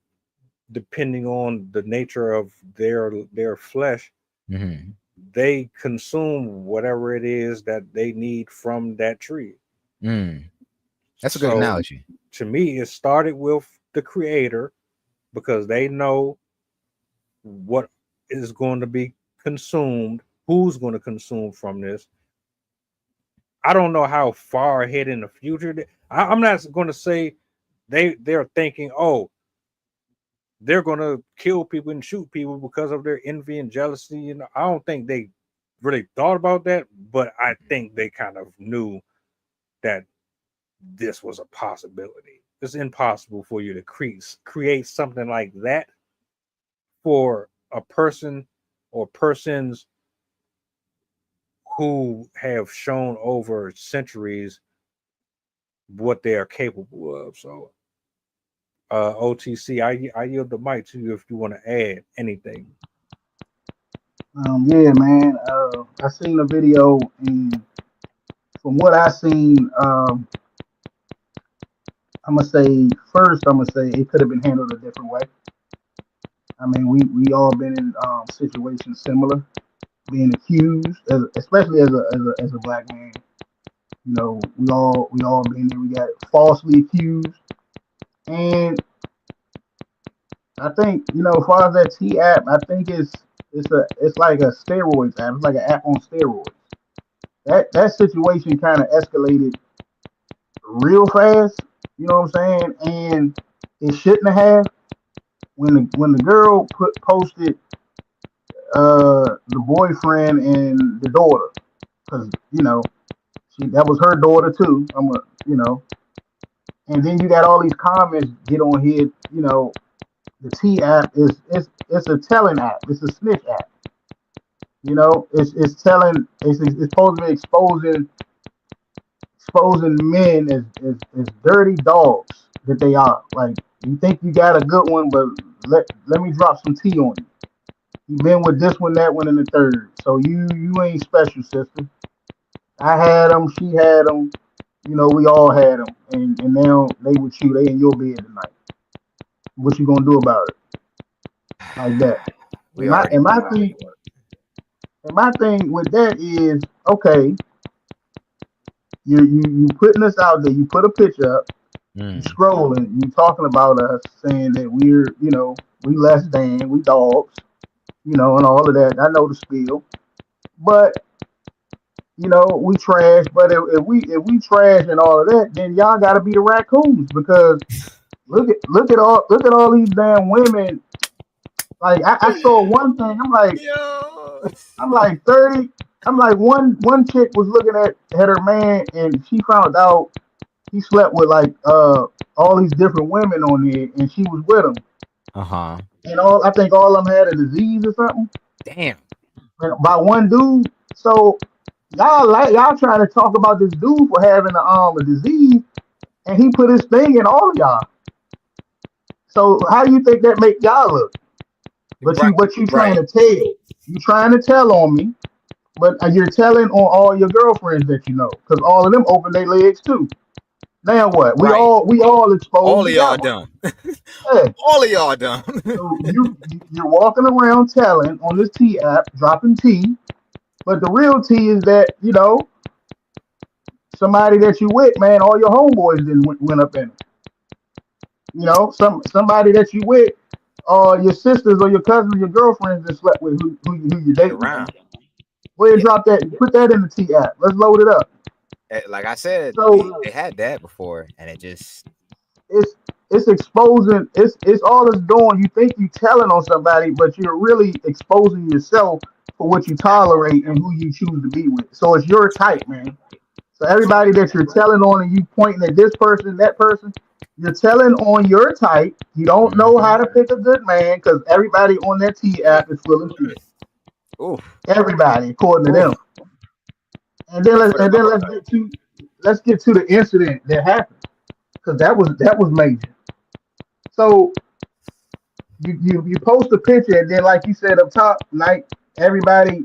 depending on the nature of their flesh, Mm-hmm. they consume whatever it is that they need from that tree. That's a good analogy. To me, it started with the creator, because they know what is going to be consumed, who's going to consume from this. I don't know how far ahead in the future. I'm not going to say they're thinking, oh, they're going to kill people and shoot people because of their envy and jealousy. I don't think they really thought about that, but I think they kind of knew that this was a possibility. It's impossible for you to create something like that for a person or persons who have shown over centuries what they are capable of. So, OTC, I yield the mic to you if you want to add anything. Yeah, man. I seen the video, and from what I seen, I'm gonna say it could have been handled a different way. I mean, we all been in situations similar, being accused, especially as a black man. We all been there. We got falsely accused, and I think as far as that T app, I think it's like a steroids app. It's like an app on steroids. That situation kind of escalated real fast. You know what I'm saying? And it shouldn't have. When the girl posted the boyfriend and the daughter, because that was her daughter too. And then you got all these comments get on here. The T app it's a telling app. It's a snitch app. It's telling. It's supposed to be exposing men as dirty dogs that they are. Like, you think you got a good one, but let me drop some tea on you. You've been with this one, that one, and the third. So you ain't special, sister. I had them, she had them. We all had them, and now they with you. They in your bed tonight. What you gonna do about it? Like that. My thing with that is, okay, you putting us out there. You put a picture up. You scrolling. You talking about us, saying that we're we less than, we dogs, and all of that. I know the spiel, but we trash. But if we trash and all of that, then y'all got to be the raccoons, because look at all these damn women. Like, I saw one thing. I'm like 30. I'm like, one chick was looking at her man, and she found out he slept with like all these different women on there, and she was with him. And I think all of them had a disease or something. Damn. By one dude. So y'all trying to talk about this dude for having a disease, and he put his thing in all of y'all. So how do you think that make y'all look? But you trying to tell. You trying to tell on me, but you're telling on all your girlfriends that you know, because all of them open their legs too. Now what? We all exposed. All of y'all dumb. Yeah. All of y'all dumb. So you're walking around telling on this T app, dropping tea, but the real tea is that somebody that you with, man, all your homeboys went up in it. Somebody that you with, your sisters or your cousins, your girlfriends that slept with who you dating. Around. Go ahead and Yeah. drop that. Put that in the T app. Let's load it up. Like I said, So they had that before, and it just it's it's exposing. It's all it's doing. You think you telling on somebody, but you're really exposing yourself for what you tolerate and who you choose to be with. So it's your type, man. So everybody that you're telling on and you pointing at this person, that person, you're telling on your type. You don't know how to pick a good man because everybody on that T app is full of shit. oof. Everybody, according to them. And then let's get to the incident that happened because that was major. So you post a picture and then like you said up top, like everybody,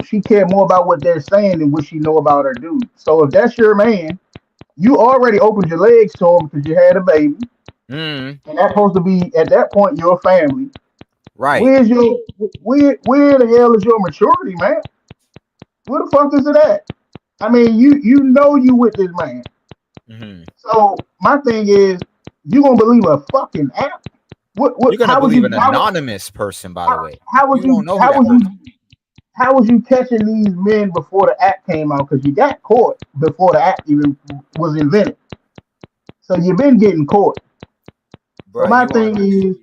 she cared more about what they're saying than what she know about her dude. So if that's your man, you already opened your legs to him because you had a baby, and that's supposed to be at that point your family. Right. Where the hell is your maturity, man? Where the fuck is it at? I mean, you know you with this man. So my thing is, you gonna believe a fucking app? What? You're gonna believe an anonymous person, by the way. How was you catching these men before the app came out? Because you got caught before the app even was invented. So you've been getting caught. Bro, so my thing is,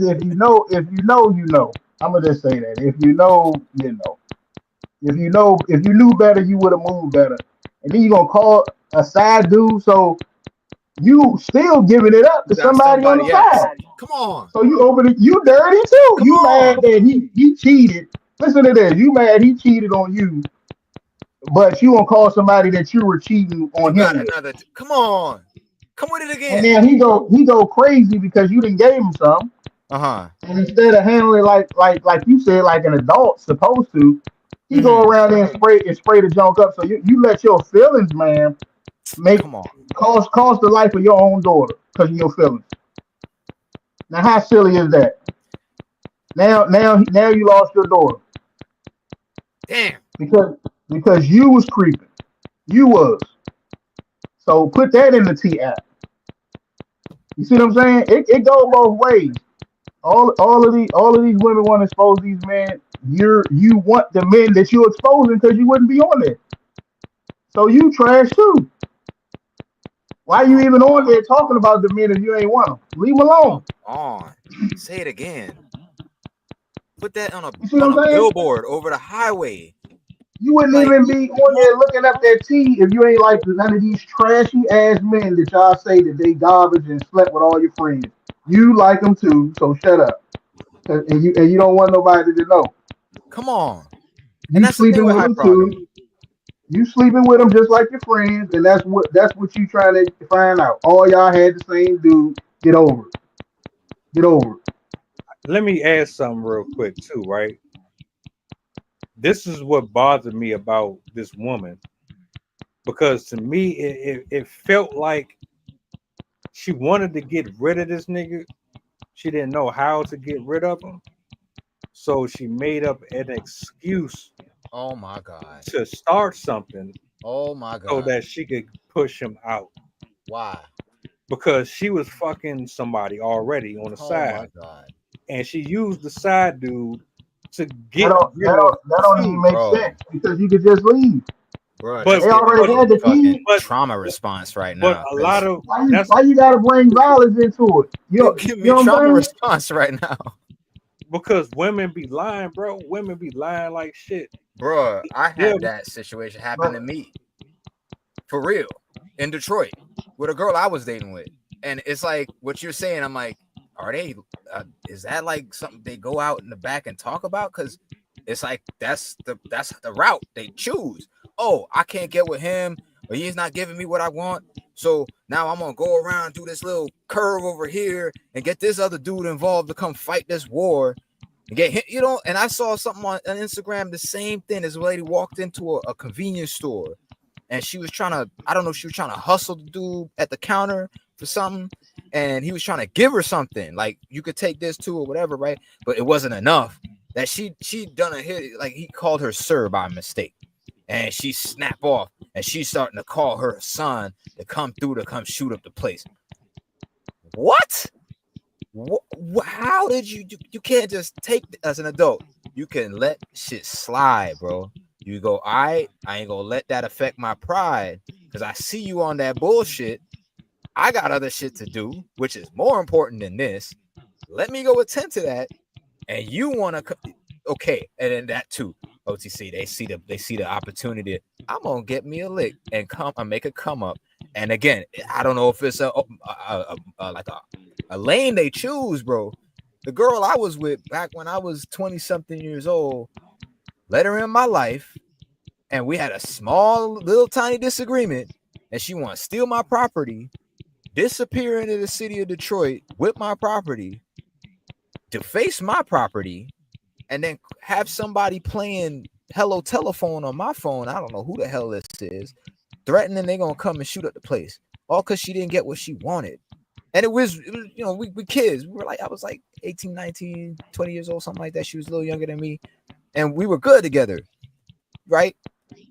if you know, you know. I'm gonna just say that. If you know, you know. If you knew better, you would have moved better. And then you're gonna call a side dude, so you still giving it up to somebody on the side. Come on. So you open it, you dirty too. You mad that he cheated. Listen to this. You mad he cheated on you, but you gonna call somebody that you were cheating on him. Come on. Come with it again. And then he go crazy because you didn't gave him some. And instead of handling like you said, like an adult supposed to, he go around there and spray the junk up. So you let your feelings, man, cost the life of your own daughter because of your feelings. Now how silly is that? Now you lost your daughter. Damn. Because you was creeping. You was. So put that in the T app. You see what I'm saying? It goes both ways. All of these women want to expose these men. You want the men that you're exposing because you wouldn't be on there. So you trash too. Why you even on there talking about the men if you ain't want them? Leave them alone. Say it again. Put that on a saying? billboard over the highway. You wouldn't even be on there looking up that T if you ain't like none of these trashy ass men that y'all say that they garbage and slept with all your friends. You like them too, so shut up. And you don't want nobody to know. Come on. You sleeping with them too. You sleeping with them just like your friends, and that's what you trying to find out. All y'all had the same dude. Get over it. Get over it. Let me ask something real quick too, right? This is what bothered me about this woman, because to me it felt like she wanted to get rid of this nigga. She didn't know how to get rid of him, so she made up an excuse. Oh my God! To start something. Oh my God! So that she could push him out. Why? Because she was fucking somebody already on the side. My God! And she used the side dude to get that don't even make sense because you could just leave. Bro, but they already had the key. Trauma response right now. But a lot of why you gotta bring violence into it? You give me a trauma response right now. Because women be lying, bro. Women be lying like shit. Bro, I had that situation happen to me. For real. In Detroit. With a girl I was dating with. And it's like what you're saying, I'm like, are they is that like something they go out in the back and talk about? Because it's like that's the route they choose. Oh, I can't get with him, or he's not giving me what I want. So now I'm gonna go around, do this little curve over here and get this other dude involved to come fight this war and get hit, and I saw something on Instagram, the same thing. This lady walked into a convenience store and she was trying to, I don't know if she was trying to hustle the dude at the counter for something, and he was trying to give her something like, you could take this too or whatever, right? But it wasn't enough. That she done a hit, like he called her sir by mistake, and she snapped off, and she's starting to call her son to come through to come shoot up the place. What? How did you can't just take as an adult. You can let shit slide, bro. You go, I ain't gonna let that affect my pride because I see you on that bullshit. I got other shit to do, which is more important than this. Let me go attend to that. And you want to, okay, and then that too. OTC, they see the opportunity. I'm gonna get me a lick and make a come up. And again, I don't know if it's like a lane they choose, bro. The girl I was with back when I was 20 something years old, let her in my life, and we had a small little tiny disagreement, and she want to steal my property, disappear into the city of Detroit with my property, deface my property, and then have somebody playing Hello Telephone on my phone. I don't know who the hell this is, threatening they're gonna come and shoot up the place, all because she didn't get what she wanted. And it was you know, we kids. We were like, I was like 18, 19, 20 years old, something like that. She was a little younger than me, and we were good together, right?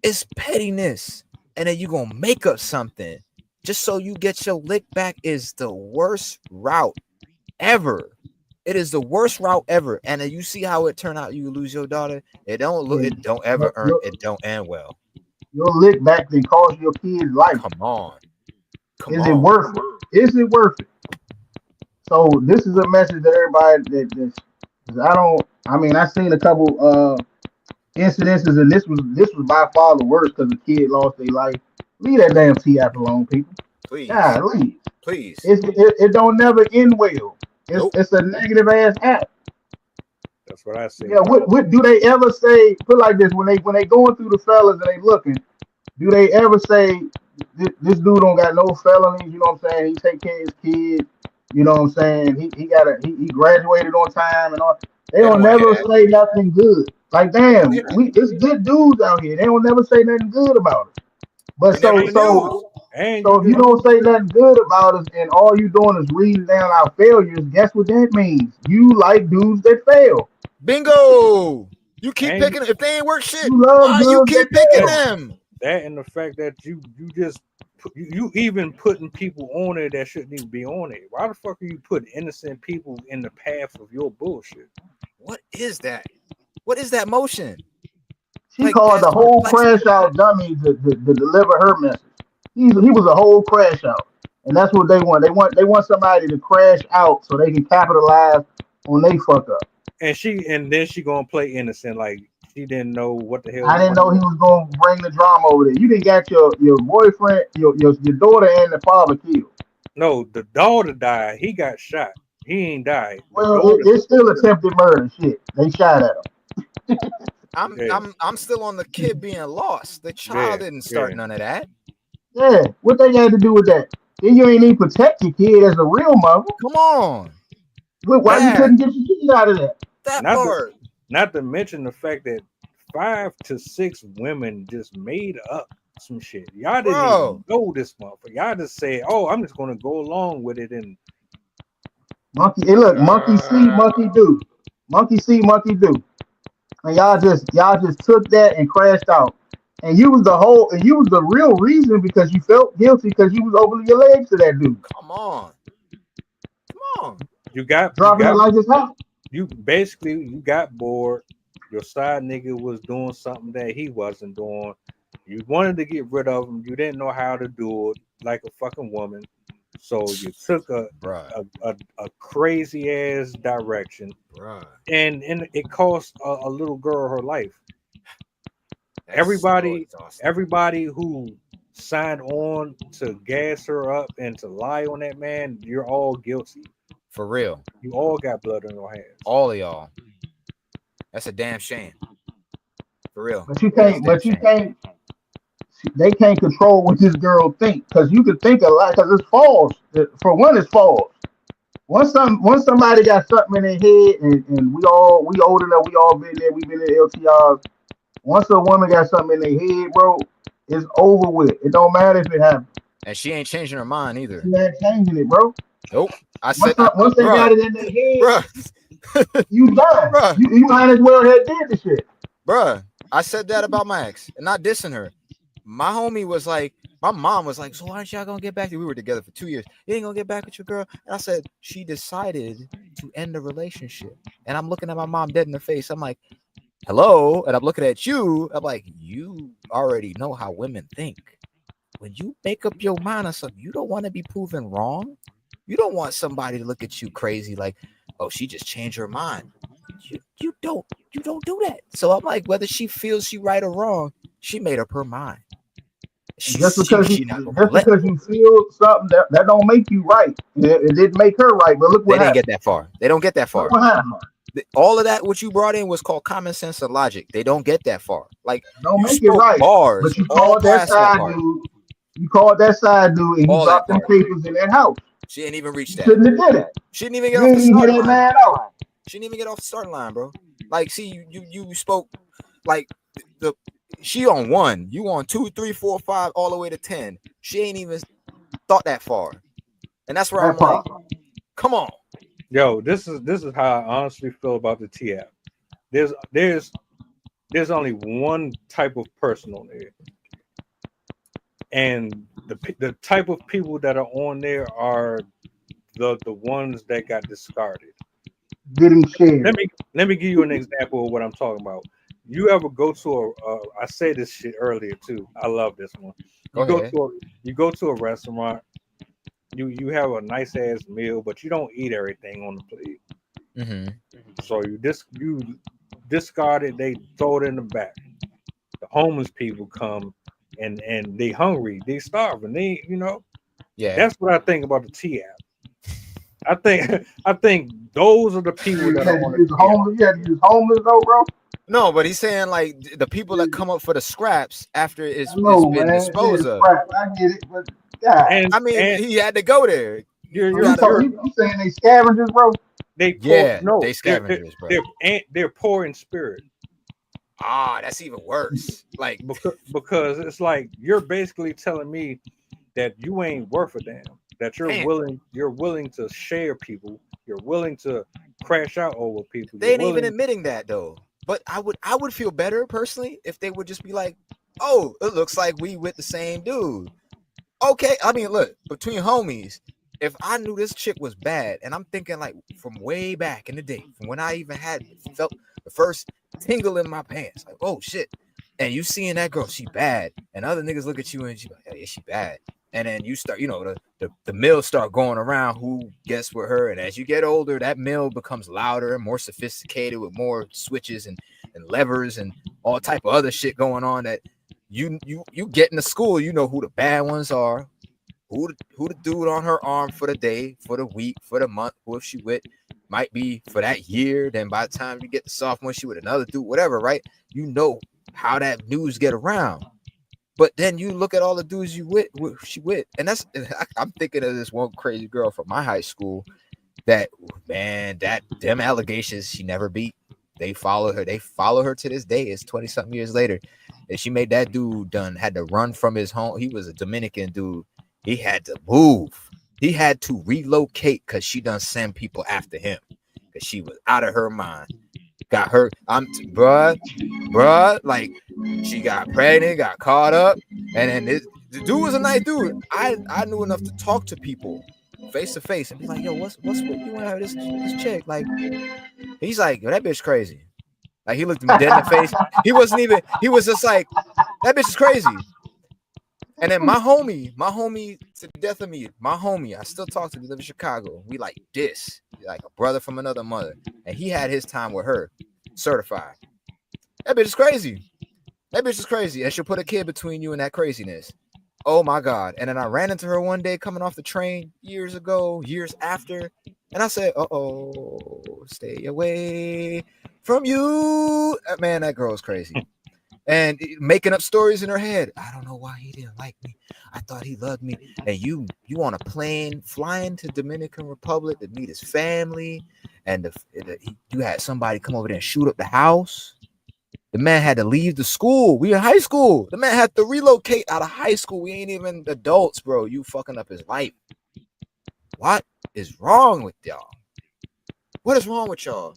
It's pettiness, and then you gonna make up something just so you get your lick back is the worst route ever. It is the worst route ever. And then you see how it turned out. You lose your daughter. It don't end well. Your lick back can cost your kid's life. Come on. Is it worth it? Is it worth it? So this is a message to everybody I've seen a couple incidences, and this was by far the worst because the kid lost their life. Leave that damn T-app alone, people. Please. God, Please. It don't never end well. It's a negative ass app. That's what I say. Yeah, what do they ever say? Put like this, when they going through the fellas and they looking, do they ever say this dude don't got no felonies? You know what I'm saying? He take care of his kids. You know what I'm saying? He graduated on time and all. They don't never say nothing good. Like damn, it's good dudes out here. They don't never say nothing good about us. But so if you don't say nothing good about us and all you doing is reading down our failures, guess what that means? You like dudes that fail. Bingo! You keep picking if they ain't work shit. Why you keep picking them? That and the fact that you even putting people on it that shouldn't even be on it. Why the fuck are you putting innocent people in the path of your bullshit? What is that? What is that motion? She called the whole crash out dummy to deliver her message. He was a whole crash out, and that's what they want. They want somebody to crash out so they can capitalize on they fuck up. And then she gonna play innocent like she didn't know what the hell. I didn't know he was gonna bring the drama over there. You didn't got your boyfriend, your daughter, and the father killed. No, the daughter died. He got shot. He ain't died. Well, it's still attempted murder. Shit, they shot at him. I'm still on the kid being lost. The child didn't start none of that. Yeah, what they got to do with that? Then you ain't even protect your kid as a real mother. Come on. Why you couldn't get your kid out of that? That part. Not to mention the fact that 5 to 6 women just made up some shit. Y'all didn't even know this motherfucker. Y'all just said, "Oh, I'm just gonna go along with it." And monkey see, monkey do. Monkey see, monkey do. And y'all just took that and crashed out. And you was the real reason because you felt guilty because you was over your legs to that dude. Come on. You got dropping it like this house. You got bored. Your side nigga was doing something that he wasn't doing. You wanted to get rid of him. You didn't know how to do it like a fucking woman. So you took a crazy ass direction. Right. And it cost a little girl her life. Everybody who signed on to gas her up and to lie on that man, you're all guilty. For real. You all got blood on your hands. All of y'all. That's a damn shame. For real. But you can't. They can't control what this girl think because you can think a lot because it's false. For one, it's false. Once somebody got something in their head, and we old enough, we all been there. We've been in LTRs. Once a woman got something in their head, bro, it's over with. It don't matter if it happens. And she ain't changing her mind either. She ain't changing it, bro. Nope. Once they got it in their head, you done. You might as well have did the shit. Bruh, I said that about my ex, and not dissing her. My homie was like, My mom was like, so aren't y'all gonna get back? We were together for 2 years. You ain't gonna get back with your girl? And I said, she decided to end the relationship. And I'm looking at my mom dead in the face. I'm like, hello. And I'm looking at you. I'm like, you already know how women think. When you make up your mind on something, you don't want to be proven wrong. You don't want somebody to look at you crazy like, oh, she just changed her mind. You don't do that. So I'm like, whether she feels she right or wrong, she made up her mind. Just because you feel something that don't make you right. It didn't make her right, but look what they didn't happened. get that far. They don't get that far. Look what happened. All of that, what you brought in, was called common sense and logic. They don't get that far. Like, don't you make it spoke right, bars. but you called that side dude. You called that side dude, and you dropped them papers in that house. She didn't even reach that. Shouldn't have did it. She didn't even get off the starting line. She didn't even get off the starting line, bro. Like, see, you spoke like she on 1, you on 2, 3, 4, 5, all the way to 10. She ain't even thought that far, and that's where I'm like, come on. Yo, this is how I honestly feel about the T app. There's only one type of person on there, and the type of people that are on there are the ones that got discarded. Getting shared. Let me give you an example of what I'm talking about. You ever go to I said this shit earlier too. I love this one. You go to a restaurant. You have a nice ass meal, but you don't eat everything on the plate. Mm-hmm. So you discard it. They throw it in the back. The homeless people come and they hungry. They starving. They That's what I think about the T app. I think those are the people that are on the homeless. Yeah, you homeless though, bro. No, but he's saying like the people that come up for the scraps after it's been disposed of. I get it, but yeah. I mean, he had to go there. You saying they scavengers, bro? They scavengers, bro. They're poor in spirit. Ah, that's even worse. Like because it's like you're basically telling me that you ain't worth a damn. That you're willing to share people. You're willing to crash out over people. They ain't even admitting that though. But I would feel better personally if they would just be like, oh, it looks like we with the same dude. Okay, I mean, look, between homies, if I knew this chick was bad, and I'm thinking like from way back in the day, from when I even felt the first tingle in my pants, like, oh shit, and you seeing that girl, she bad, and other niggas look at you and she like, yeah, she bad, and then you start, the mills start going around who gets with her, and as you get older, that mill becomes louder and more sophisticated with more switches and levers and all type of other shit going on that you get into school, you know who the bad ones are, who the dude on her arm for the day, for the week, for the month, who if she with might be for that year. Then by the time you get to sophomore, she with another dude, whatever, right? You know how that news get around. But then you look at all the dudes she with, and I'm thinking of this one crazy girl from my high school that, man, them allegations she never beat. They follow her to this day. It's 20-something years later. And she made that dude had to run from his home. He was a Dominican dude. He had to move. He had to relocate because she done send people after him because she was out of her mind. Got her, bruh, like she got pregnant, got caught up, and then the dude was a nice dude. I knew enough to talk to people face to face and be like, yo, what's what you want to have this chick? Like, he's like, yo, that bitch crazy. Like, he looked at me dead in the face. He was just like, that bitch is crazy. And then my homie to the death of me, I still talk to him. He live in Chicago. We like this, like a brother from another mother. And he had his time with her, certified. That bitch is crazy. And she'll put a kid between you and that craziness. Oh my God. And then I ran into her one day coming off the train years after. And I said, stay away from you. Man, that girl is crazy. And making up stories in her head. I don't know why he didn't like me. I thought he loved me. And you on a plane flying to Dominican Republic to meet his family. And you had somebody come over there and shoot up the house. The man had to leave the school. We in high school. The man had to relocate out of high school. We ain't even adults, bro. You fucking up his life. What is wrong with y'all? What is wrong with y'all?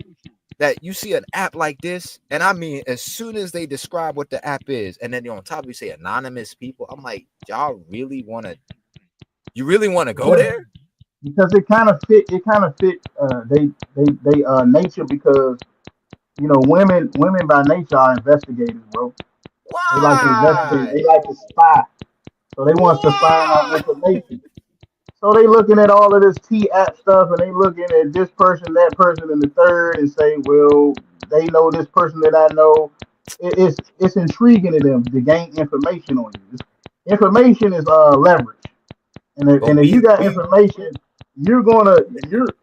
that you see an app like this, and I mean, as soon as they describe what the app is, and then on top you say anonymous people, I'm like, y'all really want to? You really want to go there? Because it kind of fit. It kind of fit. They nature, because women by nature are investigators, bro. They like to investigate. They Why? like to spy. So they want to find out Why? information. So they looking at all of this T app stuff, and they looking at this person, that person, and the third, and say, well, they know this person that I know. It's intriguing to them to gain information on you. Information is leverage, and But if you got information,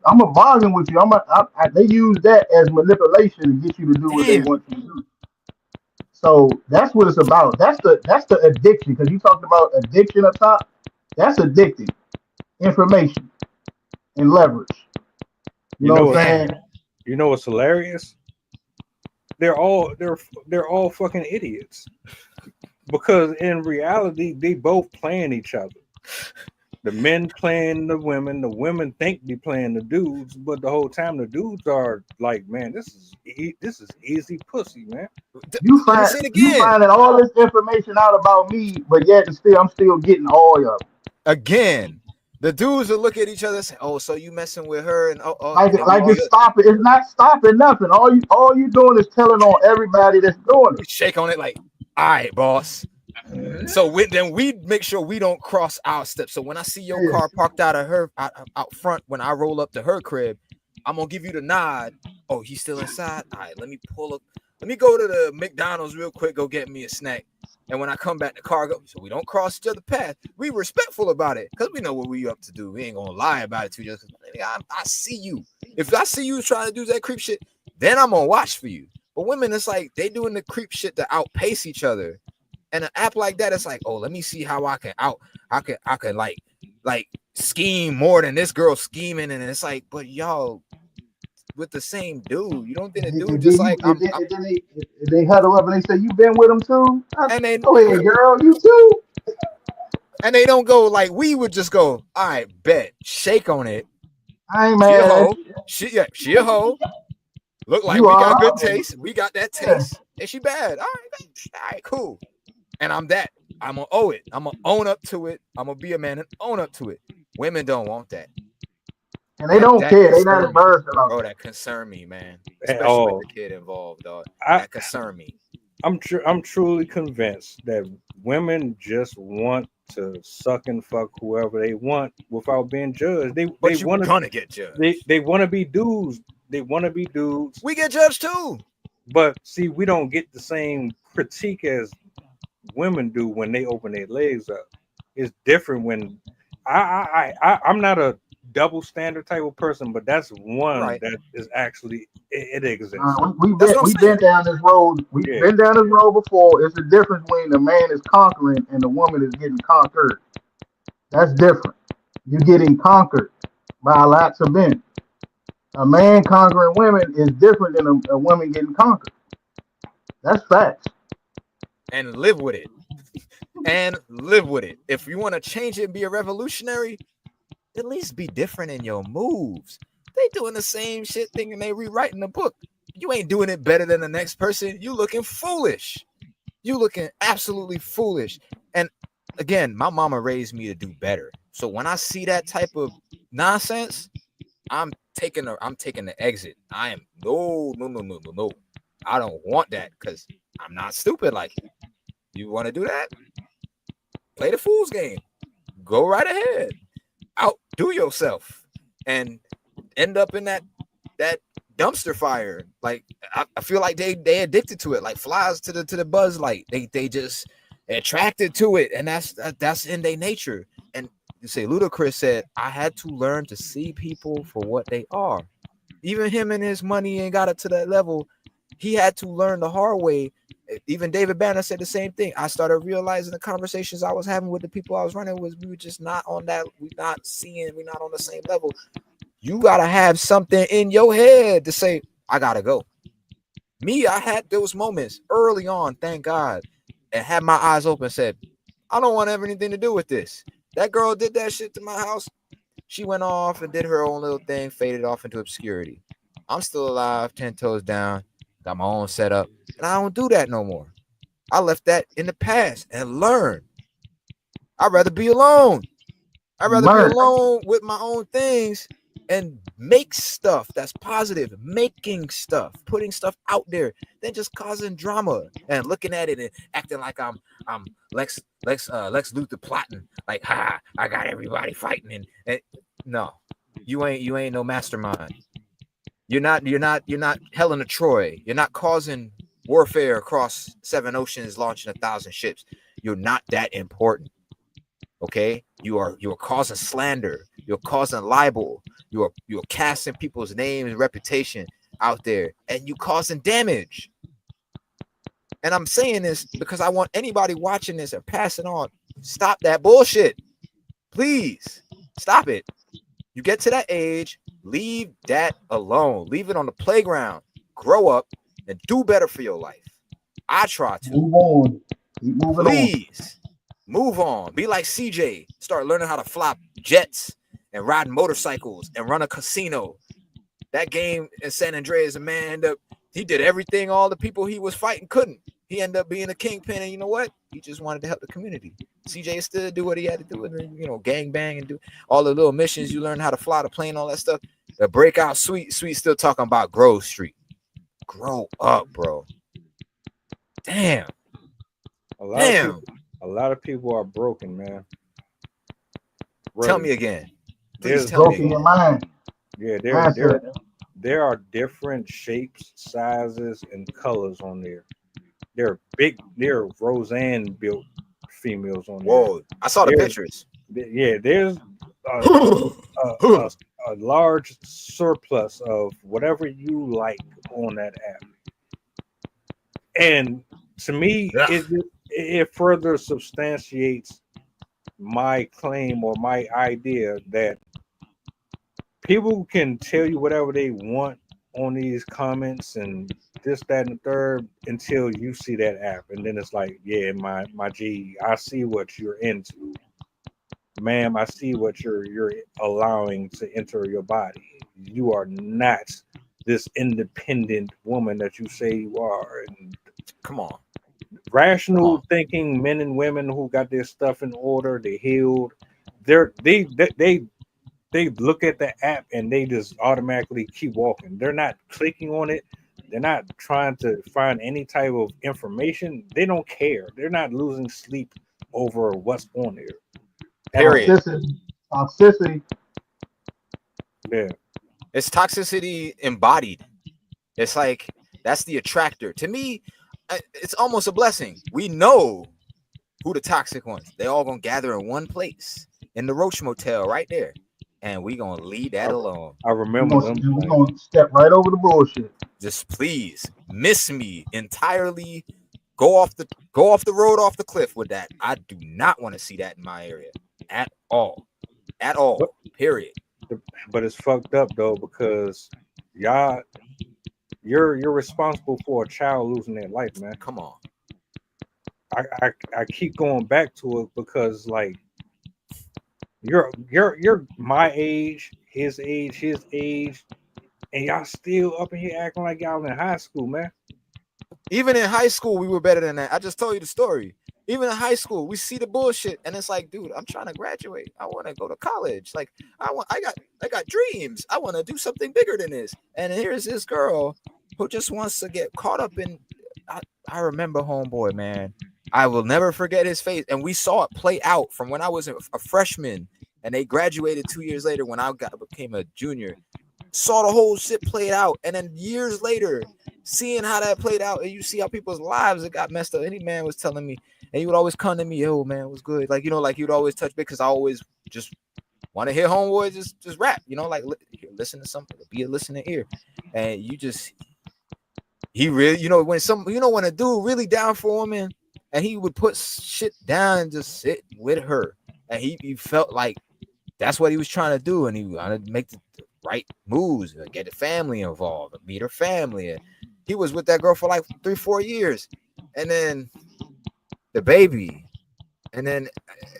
I'm a bargain with you. They use that as manipulation to get you to do what they damn. want you to do. So that's what it's about. That's the addiction, because you talked about addiction up top. That's addicting. Information and leverage. You know what I'm saying? You know what's hilarious? They're all fucking idiots. Because in reality, they both playing each other. The men playing the women think they playing the dudes, but the whole time the dudes are like, man, this is easy pussy, man. You finding all this information out about me, but yet I'm still getting all of them. Again, the dudes will look at each other and say, "Oh, so you messing with her?" And it's not stopping nothing. All you doing is telling on everybody that's doing it. Shake on it like, all right, boss. So then we make sure we don't cross our steps. So when I see your car parked out front, when I roll up to her crib, I'm gonna give you the nod. Oh, he's still inside. All right, let me go to the McDonald's real quick, go get me a snack. And when I come back, the car goes. So we don't cross each other's path. We respectful about it because we know what we up to do. We ain't gonna lie about it to you. I see you. If I see you trying to do that creep shit, then I'm gonna watch for you. But women, it's like they doing the creep shit to outpace each other. And an app like that, it's like, oh, let me see how I can like scheme more than this girl scheming. And it's like, but y'all with the same dude, you don't think the dude just like they huddle up and they say, you been with him too? And they go ahead, girl, you too. And they don't go like we would just go, all right, bet, shake on it. I ain't mad. She a hoe. Look like we got good taste. We got that taste. And she bad. All right, cool. And I'm that. I'm gonna owe it. I'm gonna own up to it. I'm gonna be a man and own up to it. Women don't want that. And they don't care. They not embarrassed about it. Bro, that concern me, man. Especially with the kid involved, dog. That concern me. I'm truly convinced that women just want to suck and fuck whoever they want without being judged. They want to get judged. They want to be dudes. They want to be dudes. We get judged too. But see, we don't get the same critique as women do when they open their legs up. It's different when I'm not a double standard type of person, but that's one that is actually it exists. We've been down this road. We've been down this road before. It's the difference when the man is conquering and the woman is getting conquered. That's different. You're getting conquered by lots of men. A man conquering women is different than a woman getting conquered. That's facts. And live with it. And live with it. If you want to change it and be a revolutionary, at least be different in your moves. They doing the same shit thinking they rewriting the book. You ain't doing it better than the next person. You looking foolish. You looking absolutely foolish. And again, my mama raised me to do better. So when I see that type of nonsense, I'm taking the exit. I am no. I don't want that because I'm not stupid like you. You want to do that? Play the fool's game. Go right ahead. Outdo yourself and end up in that dumpster fire. Like I feel like they addicted to it, like flies to the buzz light. They just attracted to it, and that's in their nature. And you say Ludacris said, I had to learn to see people for what they are. Even him and his money ain't got it to that level. He had to learn the hard way. Even David Banner said the same thing. I started realizing the conversations I was having with the people I was running was we were just not on that. We're not on the same level. You gotta have something in your head to say, I gotta go. Me, I had those moments early on, thank God, and had my eyes open, said, I don't want to have anything to do with this. That girl did that shit to my house. She went off and did her own little thing, faded off into obscurity. I'm still alive, 10 toes down, got my own setup, and I don't do that no more. I left that in the past and learn. I'd rather be alone. I'd rather be alone with my own things and make stuff that's positive, making stuff, putting stuff out there, than just causing drama and looking at it and acting like I'm Lex Luthor plotting, like, ha, I got everybody fighting, and no, you ain't no mastermind. You're not Helen of Troy. You're not causing warfare across 7 oceans, launching 1,000 ships. You're not that important. Okay, you're causing slander, you're causing libel, you're casting people's names and reputation out there, and you causing damage. And I'm saying this because I want anybody watching this and passing on, stop that bullshit. Please stop it. You get to that age, leave that alone. Leave it on the playground. Grow up and do better for your life. I try to. Move on. Keep moving Please. Move on. Be like CJ. Start learning how to fly jets and ride motorcycles and run a casino. That game in San Andreas, a man he did everything all the people he was fighting couldn't. He ended up being a kingpin, and you know what? He just wanted to help the community. CJ still do what he had to do, and gang bang and do all the little missions. You learn how to fly the plane, all that stuff. The breakout Sweet still talking about Grove Street. Grow up, bro. Damn. A lot of people are broken, man. Really. Tell me again. Please tell me. Your mind. Yeah, there are different shapes, sizes, and colors on there. There are Roseanne built females on there. Whoa, I saw the pictures. Yeah, there's a large surplus of whatever you like on that app. And to me, it further substantiates my claim or my idea that people can tell you whatever they want on these comments and this, that, and the third until you see that app. And then it's like, yeah, my G, I see what you're into. Ma'am, I see what you're allowing to enter your body. You are not this independent woman that you say you are. And come on. Rational thinking men and women who got their stuff in order, they healed. They look at the app and they just automatically keep walking. They're not clicking on it. They're not trying to find any type of information. They don't care. They're not losing sleep over what's on there. Period. Toxicity. Yeah. It's toxicity embodied. It's like that's the attractor. To me, it's almost a blessing. We know who the toxic ones. They all gonna gather in one place in the Roach Motel right there, and we gonna leave that alone. I remember them. We're gonna step right over the bullshit. Just please miss me entirely. Go off the road, off the cliff with that. I do not want to see that in my area at all. Period. But it's fucked up though, because you're responsible for a child losing their life, man. Come on. I keep going back to it because like you're my age, his age, and y'all still up in here acting like y'all in high school, man. Even in high school, we were better than that. I just told you the story. Even in high school, we see the bullshit, and it's like, dude, I'm trying to graduate. I want to go to college. Like, I got dreams. I want to do something bigger than this. And here's this girl who just wants to get caught up in. I remember homeboy, man. I will never forget his face. And we saw it play out from when I was a freshman, and they graduated 2 years later when I became a junior. Saw the whole shit played out, and then years later, seeing how that played out, and you see how people's lives that got messed up. Any man was telling me, and he would always come to me, yo, man, it was good. Like, like you'd always touch me because I always just want to hear homeboy just rap, like listen to something, be a listening ear. And he really, when a dude really down for a woman, and he would put shit down and just sit with her, and he felt like that's what he was trying to do, and he wanted to make the right moves, get the family involved, meet her family. And he was with that girl for like 3-4 years, and then the baby, and then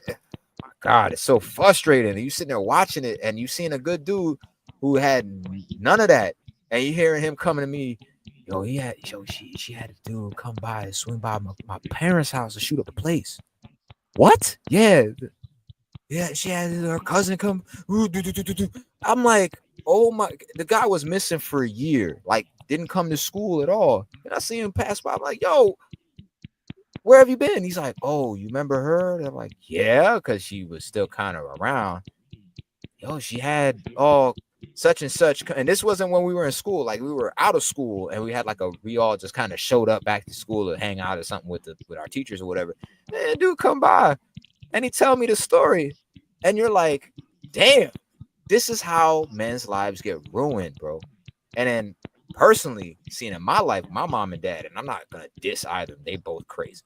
my God, it's so frustrating. You sitting there watching it, and you seeing a good dude who had none of that, And you hearing him coming to me, she had a dude come by and swing by my parents' house to shoot up the place. What? Yeah, she had her cousin come. I'm like, oh my, the guy was missing for a year, like didn't come to school at all. And I see him pass by. I'm like, yo, where have you been? He's like, oh, you remember her? And I'm like, yeah, because she was still kind of around. Yo, she had such and such, and this wasn't when we were in school, like we were out of school, and we had like we all just kind of showed up back to school to hang out or something with our teachers or whatever. And dude come by and he tell me the story, and you're like, damn, this is how men's lives get ruined, bro. And then personally, seeing in my life, my mom and dad, and I'm not gonna diss either, they both crazy.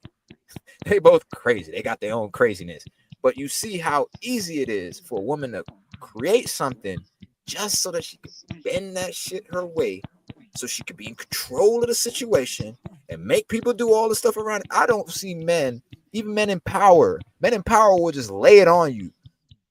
They both crazy. They got their own craziness. But you see how easy it is for a woman to create something just so that she can bend that shit her way, so she could be in control of the situation and make people do all the stuff around it. I don't see men, even men in power. Men in power will just lay it on you.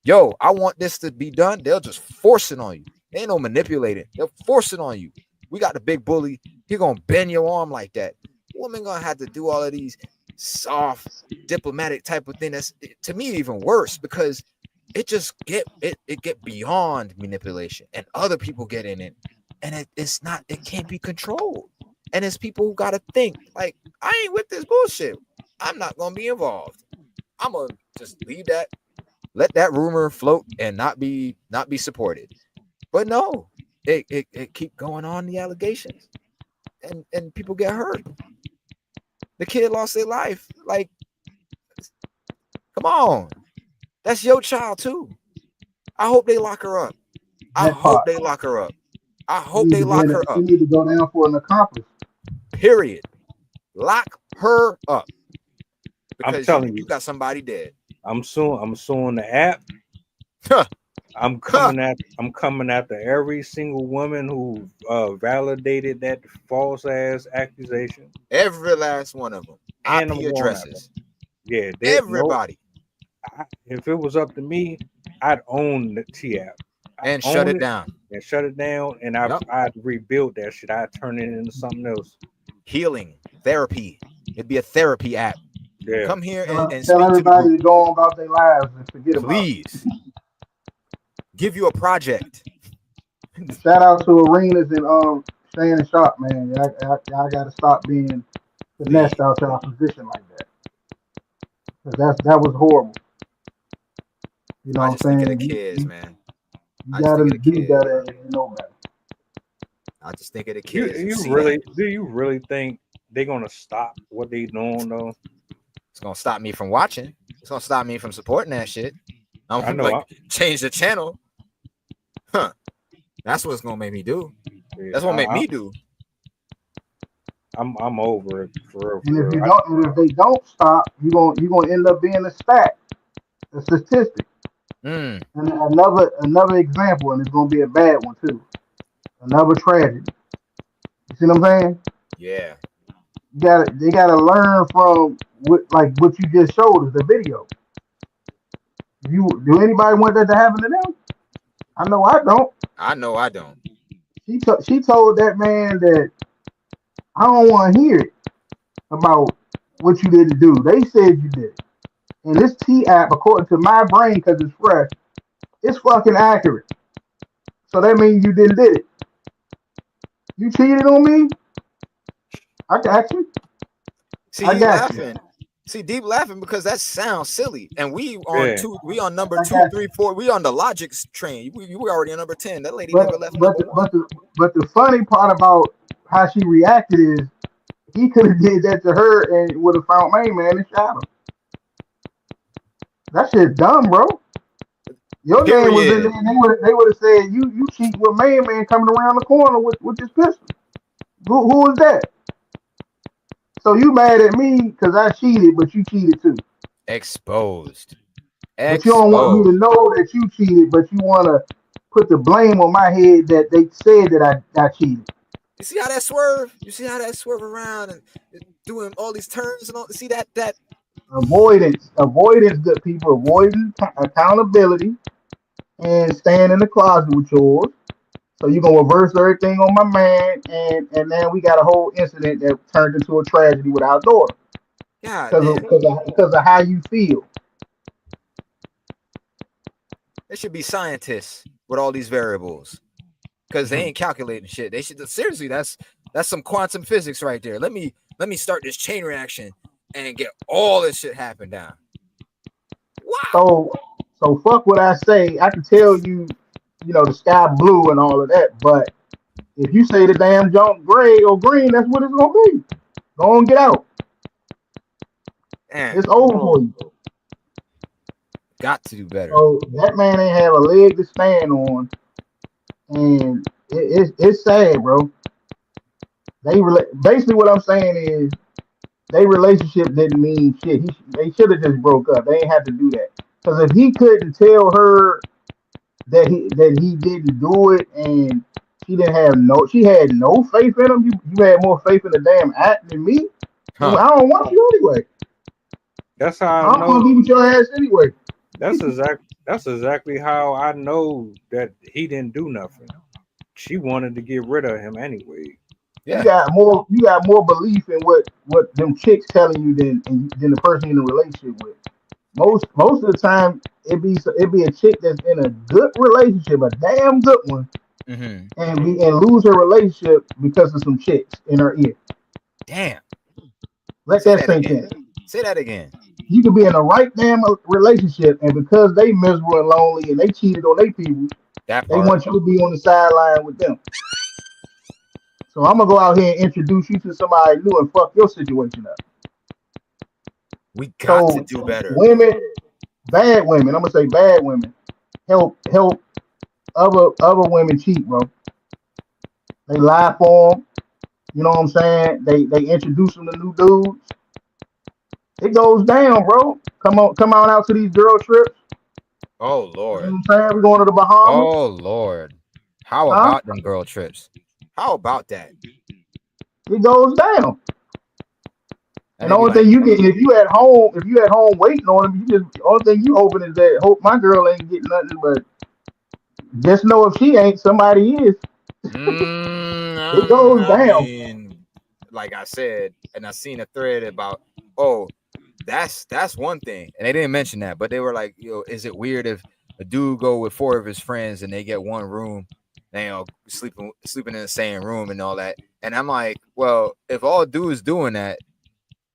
Yo, I want this to be done. They'll just force it on you. They ain't no manipulating. They'll force it on you. We got the big bully. He gonna bend your arm like that. Woman gonna have to do all of these soft, diplomatic type of thing. That's, to me, even worse, because it just get beyond manipulation, and other people get in it, and it can't be controlled. And it's people who gotta think like, I ain't with this bullshit. I'm not gonna be involved. I'm gonna just leave that, let that rumor float and not be supported. But no, it keep going on, the allegations, and people get hurt. The kid lost their life. Like, come on. That's your child too. I hope they lock her up. I hope they lock her up. She need to go down for an accomplice. Period. Lock her up. Because I'm telling you, got somebody dead. I'm suing the app. I'm coming after every single woman who validated that false ass accusation. Every last one of them. And IP addresses. Yeah, everybody. If it was up to me, I'd own the T app and shut it down. And shut it down, and I'd rebuild that shit. I'd turn it into something else. Healing, therapy. It'd be a therapy app. Yeah. Come here and tell everybody to go on about their lives and forget about it. Please. Give you a project. Shout out to arenas and staying in shop, man. Y'all gotta stop being finessed out to our position like that. Cause that was horrible. You know I what just I'm saying? think of the kids, man. You gotta do better and you know better. I just think of the kids. Do you really think they're gonna stop what they doing though? It's gonna stop me from watching. It's gonna stop me from supporting that shit. I know. Like, change the channel. Huh. That's what it's gonna make me do. Yeah, that's what make me do. I'm over it for real. And if they don't stop, you're gonna end up being a statistic. And another example, and it's gonna be a bad one too. Another tragedy. You see what I'm saying? Yeah. They gotta learn from what you just showed us, the video. Do anybody want that to happen to them? I know I don't. She told that man that I don't want to hear it about what you didn't do. They said you did. And this T app, according to my brain, because it's fresh, it's fucking accurate. So that means you didn't did it. You cheated on me? I got you. See, I got laughing. You. See, Deep laughing because that sounds silly. And we on number 2, 3, 4. We on the logics train. We already on number 10. That lady never left. But the funny part about how she reacted is he could have did that to her and would have found Main Man and shot him. That shit's dumb, bro. Your name was in there, and they would have said you cheat with Main Man coming around the corner with this pistol. Who was that? So you mad at me because I cheated, but you cheated too. Exposed. But you don't want me to know that you cheated, but you want to put the blame on my head that they said that I cheated. You see how that swerve? You see how that swerve around and doing all these turns and all? See that avoidance, good people, avoiding accountability and staying in the closet with yours. So you gonna reverse everything on my man, and then we got a whole incident that turned into a tragedy with our daughter God because damn. because of how you feel. There should be scientists with all these variables because they ain't calculating shit. They should seriously. That's some quantum physics right there. Let me start this chain reaction and get all this shit happen down. Wow. So fuck what I say. I can tell you, the sky blue and all of that, but if you say the damn junk gray or green, that's what it's gonna be. Go on, get out. Damn. It's over for you. Got to do better. So that man ain't have a leg to stand on, and it's sad, bro. Basically what I'm saying is they relationship didn't mean shit. They should have just broke up. They ain't have to do that. Because if he couldn't tell her that he didn't do it, and she had no faith in him. You had more faith in the damn act than me. Huh. I don't want you anyway. That's how I don't want to be with your ass anyway. That's exactly how I know that he didn't do nothing. She wanted to get rid of him anyway. Yeah. You got more belief in what them chicks telling you than the person you're in a relationship with. Most of the time it be a chick that's in a good relationship, a damn good one, and lose her relationship because of some chicks in her ear. Damn. Let that sink in. Say that again. You could be in the right damn relationship, and because they miserable and lonely and they cheated on their people, they want you to be on the sideline with them. So I'm gonna go out here and introduce you to somebody new and fuck your situation up. We got to do better. Women, bad women. I'm gonna say bad women help other women cheat, bro. They lie for them. You know what I'm saying? They introduce them to new dudes. It goes down, bro. Come on out to these girl trips. Oh Lord. You know what I'm saying? We're going to the Bahamas. Oh Lord. How about them girl trips? How about that? It goes down. And the only thing you get, if you at home waiting on them, the only thing you hoping is that hope my girl ain't getting nothing, but just know if she ain't, somebody is. It goes down. I mean, like I said, and I seen a thread about, that's one thing, and they didn't mention that, but they were like, is it weird if a dude go with 4 of his friends and they get one room, and sleeping in the same room and all that? And I'm like, well, if all dudes doing that,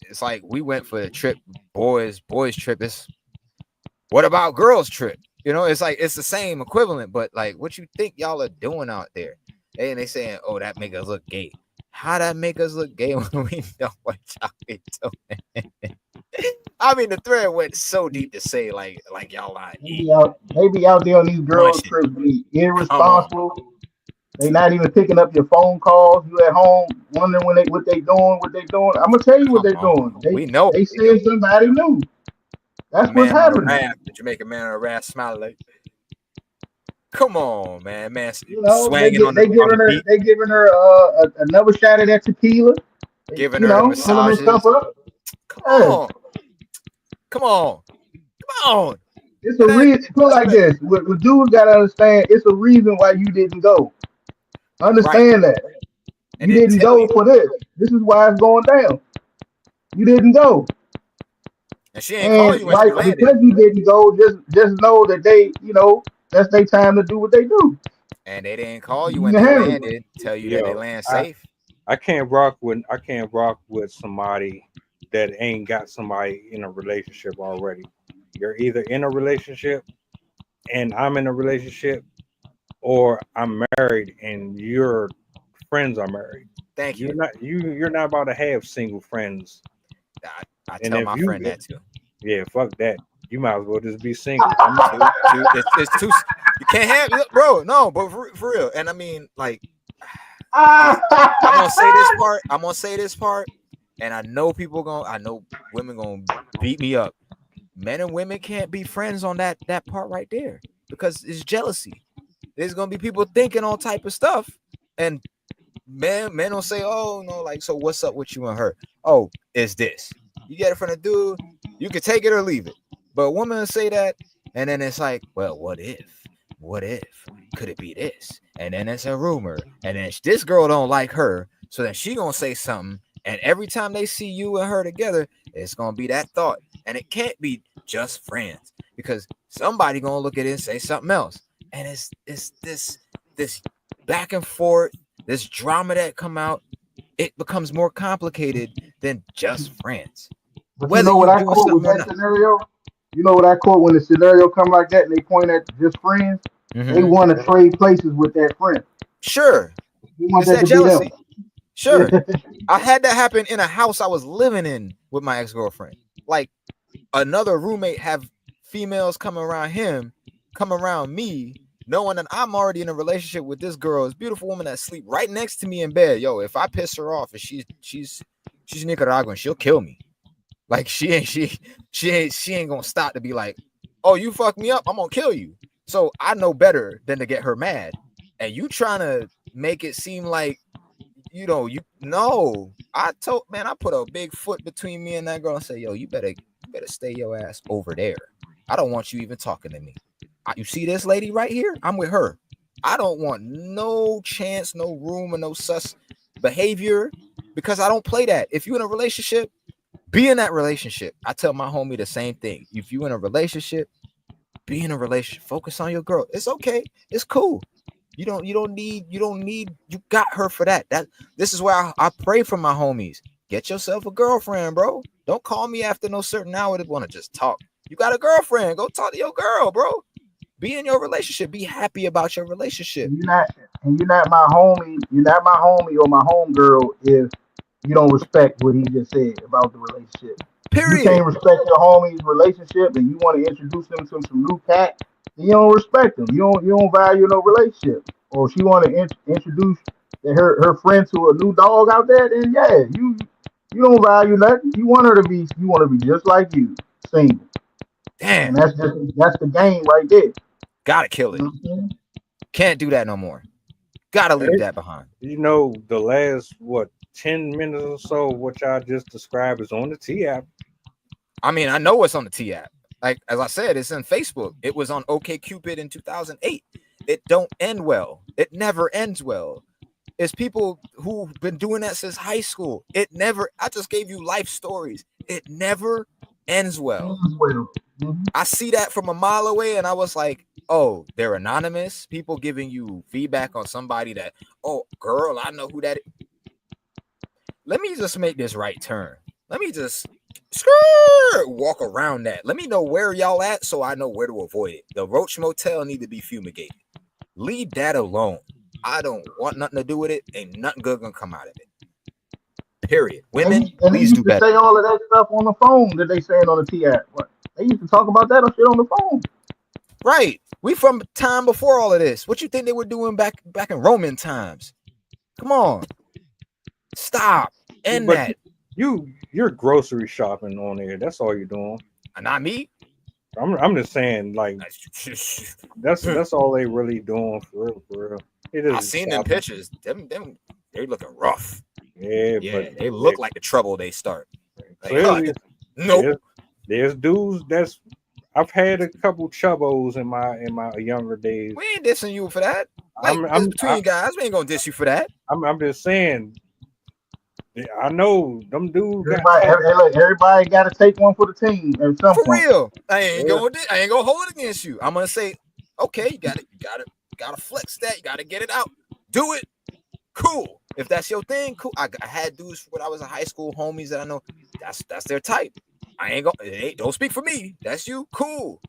it's like we went for a trip, boys trip. What about girls trip? It's like it's the same equivalent, but like, what you think y'all are doing out there? And they saying, oh, that make us look gay. How that make us look gay when we know what y'all be doing? I mean, the thread went so deep to say like y'all are. They be out there on these girls trips, be irresponsible. They not even picking up your phone calls. You at home wondering what they doing. I'm gonna tell you what they're doing. We know they seeing somebody new. That's what's happening. The Jamaican man on a raft smiling like, come on, man. Swanging on the beat. They giving her another shot of that tequila. Giving her the massages. Stuff up. Come on. It's a reason. Put like this. What dudes gotta understand, it's a reason why you didn't go. Understand that. You didn't go for this. This is why it's going down. You didn't go. And she ain't call you when she landed. Because you didn't go, just know that they, that's their time to do what they do. And they didn't call you when they landed, tell you that they land safe. I can't rock with somebody that ain't got somebody in a relationship already. You're either in a relationship and I'm in a relationship, or I'm married and your friends are married. Thank you. You're not about to have single friends. I tell my friend that too. Yeah, fuck that. You might as well just be single. It's too. You can't have, bro. No, but for real. And I mean, like, I'm gonna say this part, and I know women gonna beat me up. Men and women can't be friends on that part right there because it's jealousy. There's gonna be people thinking all type of stuff, and men will say, "Oh no, like, so what's up with you and her? Oh, it's this." You get it from a dude, you can take it or leave it. But a woman will say that, and then it's like, well, what if? Could it be this? and then it's a rumor, and then this girl don't like her, so then she gonna say something, and every time they see you and her together, it's gonna be that thought, and it can't be just friends because somebody gonna look at it and say something else, and it's this back and forth, this drama that come out. It becomes more complicated than just friends. But you know what I quote with that scenario? You know what I quote when the scenario come like that and they point at just friends? They want to trade places with that friend. Sure. It's that jealousy. Sure. I had that happen in a house I was living in with my ex-girlfriend. Like another roommate have females come around him, come around me, knowing that I'm already in a relationship with this girl, this beautiful woman that sleep right next to me in bed. Yo, if I piss her off and she's Nicaraguan, she'll kill me. Like she ain't gonna stop to be like, oh, you fucked me up, I'm gonna kill you. So I know better than to get her mad. And you trying to make it seem like I put a big foot between me and that girl and say, yo, you better stay your ass over there. I don't want you even talking to me. You see this lady right here? I'm with her. I don't want no chance, no room, or no sus behavior because I don't play that. If you're in a relationship, be in that relationship. I tell my homie the same thing. If you're in a relationship, be in a relationship. Focus on your girl. It's okay. It's cool. You got her for that. This is where I pray for my homies. Get yourself a girlfriend, bro. Don't call me after no certain hour to want to just talk. You got a girlfriend. Go talk to your girl, bro. Be in your relationship. Be happy about your relationship. You're not my homie. You're not my homie or my homegirl if you don't respect what he just said about the relationship. Period. You can't respect your homie's relationship and you want to introduce them to some new cat, you don't respect them. You don't value no relationship. Or if she want to introduce her friend to a new dog out there, then yeah, you don't value nothing. You want to be just like you, single. Damn. And that's the game right there. Gotta kill it. Can't do that no more. Gotta leave that behind. You know, the last 10 minutes or so, what y'all just described is on the T app. I mean, I know it's on the T app. Like as I said, it's in Facebook. It was on OkCupid in 2008. It don't end well. It never ends well. It's people who've been doing that since high school. I just gave you life stories. It never ends well. I see that from a mile away and I was like, oh, they're anonymous. People giving you feedback on somebody that, oh, girl, I know who that is. Let me just make this right turn. Let me just walk around that. Let me know where y'all at so I know where to avoid it. The Roach Motel need to be fumigated. Leave that alone. I don't want nothing to do with it. Ain't nothing good gonna come out of it. Period. Women, please do better. They say all of that stuff on the phone that they saying on the T app. They used to talk about that shit on the phone. Right. We from time before all of this. What you think they were doing back in Roman times? Come on. Stop. End that. You're grocery shopping on there. That's all you're doing. Not me. I'm just saying, like that's all they really doing for real. It is. I seen them pictures. Them they looking rough. Yeah, but they look like the trouble they start. Like, nope. There's dudes I've had a couple chubbos in my younger days. We ain't dissing you for that. Like, between guys, we ain't gonna diss you for that. I'm just saying. I know them dudes. Everybody got to take one for the team at some point. For real, I ain't gonna hold it against you. I'm gonna say, okay, you gotta flex that. You gotta get it out. Do it. Cool. If that's your thing, cool. I had dudes when I was in high school, homies that I know. That's their type. I ain't gonna. Don't speak for me. That's you. Cool.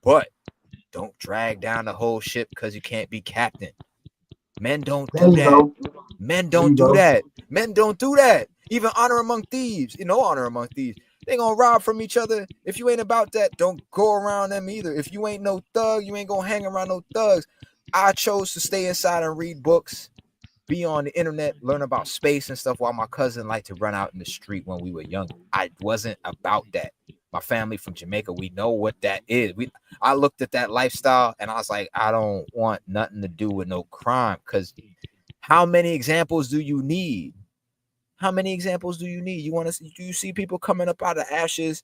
But don't drag down the whole ship because you can't be captain. Men don't do that. Men don't do that. Men don't do that. Even honor among thieves. Honor among thieves. They gonna rob from each other. If you ain't about that, don't go around them either. If you ain't no thug, you ain't gonna hang around no thugs. I chose to stay inside and read books, be on the internet, learn about space and stuff while my cousin liked to run out in the street when we were young. I wasn't about that. My family from Jamaica, we know what that is. I looked at that lifestyle and I was like, I don't want nothing to do with no crime. Because how many examples do you need? How many examples do you need? Do you see people coming up out of ashes,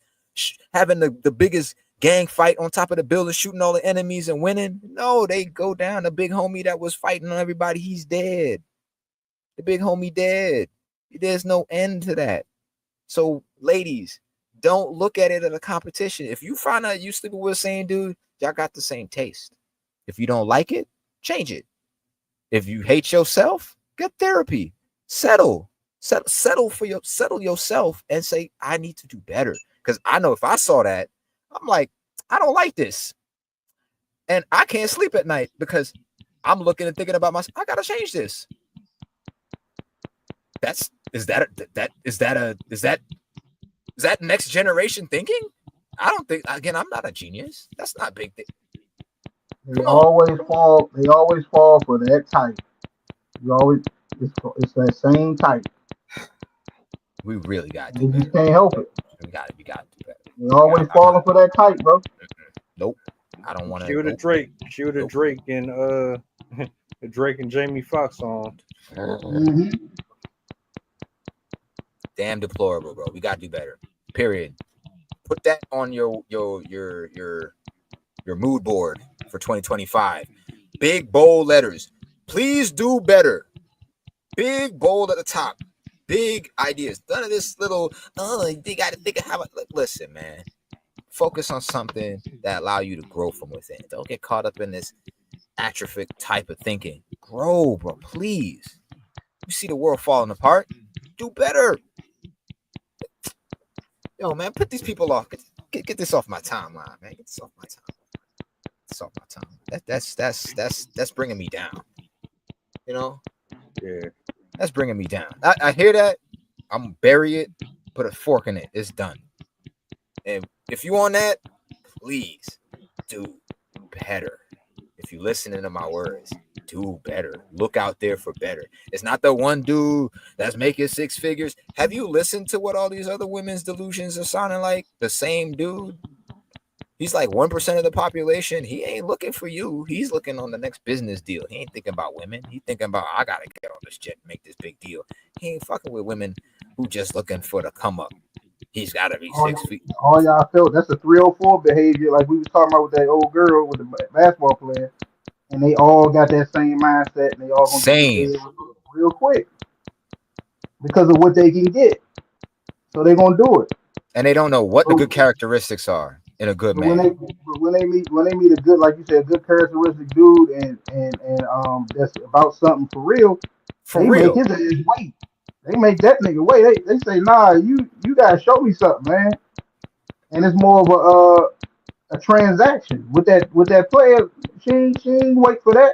having the biggest gang fight on top of the building, shooting all the enemies and winning. No, they go down. The big homie that was fighting on everybody, he's dead. The big homie dead. There's no end to that. So, ladies, don't look at it as a competition. If you find out you sleeping with the same dude, y'all got the same taste. If you don't like it, change it. If you hate yourself, get therapy. Settle yourself and say, I need to do better. Because I know if I saw that, I'm like, I don't like this. And I can't sleep at night because I'm looking and thinking about myself. I gotta change this. Is that next generation thinking? I don't think, again, I'm not a genius. That's not big thing. They always fall for that type. It's that same type. We really got to. You just can't help it. We got to do better. They always falling for that type, bro. Nope. I don't want to. Cue the Drake. Cue the Drake and the Drake and Jamie Foxx song. Mm-hmm. Damn deplorable, bro. We got to do better. Period. Put that on your mood board for 2025. Big bold letters. Please do better. Big bold at the top. Big ideas. None of this little, you got to think of how. Listen, man. Focus on something that allow you to grow from within. Don't get caught up in this atrophic type of thinking. Grow, bro. Please. You see the world falling apart. Do better. Yo, man, put these people off. Get this off my timeline, man. Get this off my timeline. It's off my time. That's bringing me down. You know? Yeah. That's bringing me down. I hear that. I'm bury it. Put a fork in it. It's done. And if you on that, please do better. If you listening to my words, do better. Look out there for better. It's not the one dude that's making six figures. Have you listened to what all these other women's delusions are sounding like? The same dude. He's like 1% of the population. He ain't looking for you. He's looking on the next business deal. He ain't thinking about women. He thinking about, I gotta get on this jet and make this big deal. He ain't fucking with women who just looking for the come up. He's gotta be 6 feet. All y'all felt that's a 304 behavior, like we was talking about with that old girl with the basketball player, and they all got that same mindset, and they all gonna same real quick because of what they can get. So they're gonna do it, and they don't know what the good characteristics are in a good man. When they meet a good, like you said, a good characteristic dude, and that's about something for real. Make his ass wait. They make that nigga wait. They say, nah, you gotta show me something, man. And it's more of a transaction with that player. She ain't wait for that.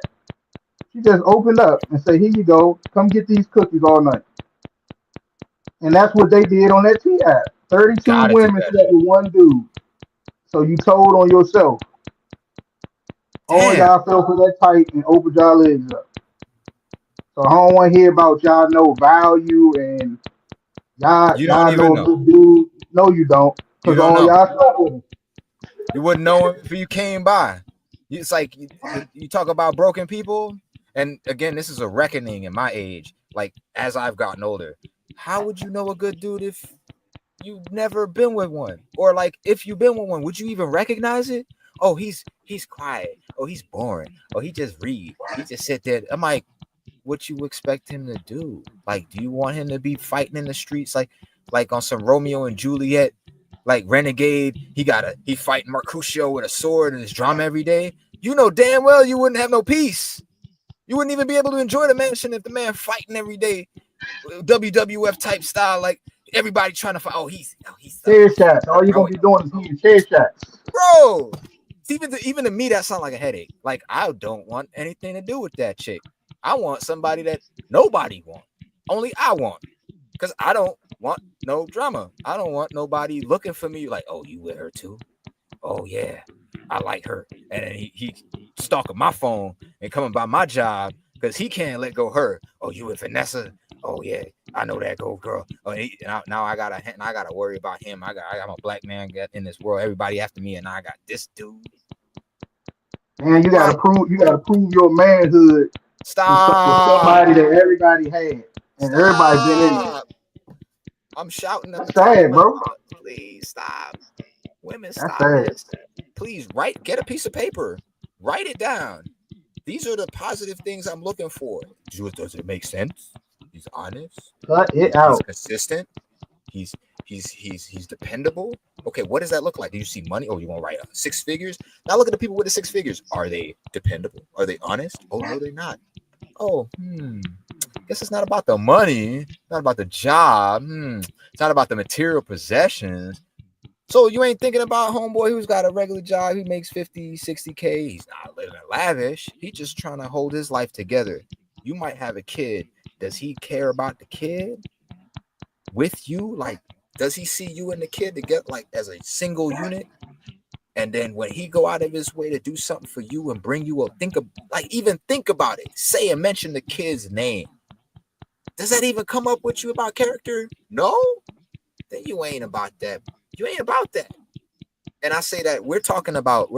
She just opened up and say, here you go, come get these cookies all night. And that's what they did on that T app. 32 women slept with one dude. So you told on yourself. Damn. All y'all fell for that tight and opened y'all legs up. So I don't want to hear about y'all know value and y'all know a good dude. No, you don't. Because all y'all slept with him. You wouldn't know him if you came by. It's like you talk about broken people. And again, this is a reckoning in my age. Like as I've gotten older, how would you know a good dude if you've never been with one? Or like if you've been with one, would you even recognize it? Oh, he's quiet. Oh, he's boring. Oh, he just read. He just sit there. I'm like, what you expect him to do? Like, do you want him to be fighting in the streets like on some Romeo and Juliet, like Renegade? He fighting Mercutio with a sword and his drama every day. You know damn well you wouldn't have no peace. You wouldn't even be able to enjoy the mansion if the man fighting every day, WWF type style, like everybody trying to fight. Oh, he's chair shots. All you're gonna be doing is doing chair shots, bro. Even to me, that sounds like a headache. Like I don't want anything to do with that chick. I want somebody that nobody wants. Only I want. Because I don't want no drama. I don't want nobody looking for me like, oh, you with her too? Oh, yeah, I like her. And then he stalking my phone and coming by my job because he can't let go of her. Oh, you with Vanessa? Oh, yeah, I know that girl. Oh, now I gotta worry about him. I'm a black man in this world. Everybody after me, and now I got this dude. Man, you gotta prove your manhood. Stop. With somebody that everybody had, and everybody's been in there. I'm shouting at That's sad, bro. Please stop. Women, That's stop sad. this. Please get a piece of paper, write it down. These are the positive things I'm looking for. Does it make sense? He's honest. Cut it He's out. consistent. He's dependable. Okay, what does that look like? Do you see money? Oh, you want to write 6 figures? Now look at the people with the 6 figures. Are they dependable? Are they honest? Oh no, they're not. Oh, guess it's not about the money, not about the job. It's not about the material possessions. So you ain't thinking about homeboy who's got a regular job. He makes 50, 60K. He's not living lavish. He's just trying to hold his life together. You might have a kid. Does he care about the kid with you? Like, does he see you and the kid together like as a single unit? And then when he go out of his way to do something for you and bring you up, even think about it. Say and mention the kid's name. Does that even come up with you about character? No? Then you ain't about that. You ain't about that. And I say that we're talking about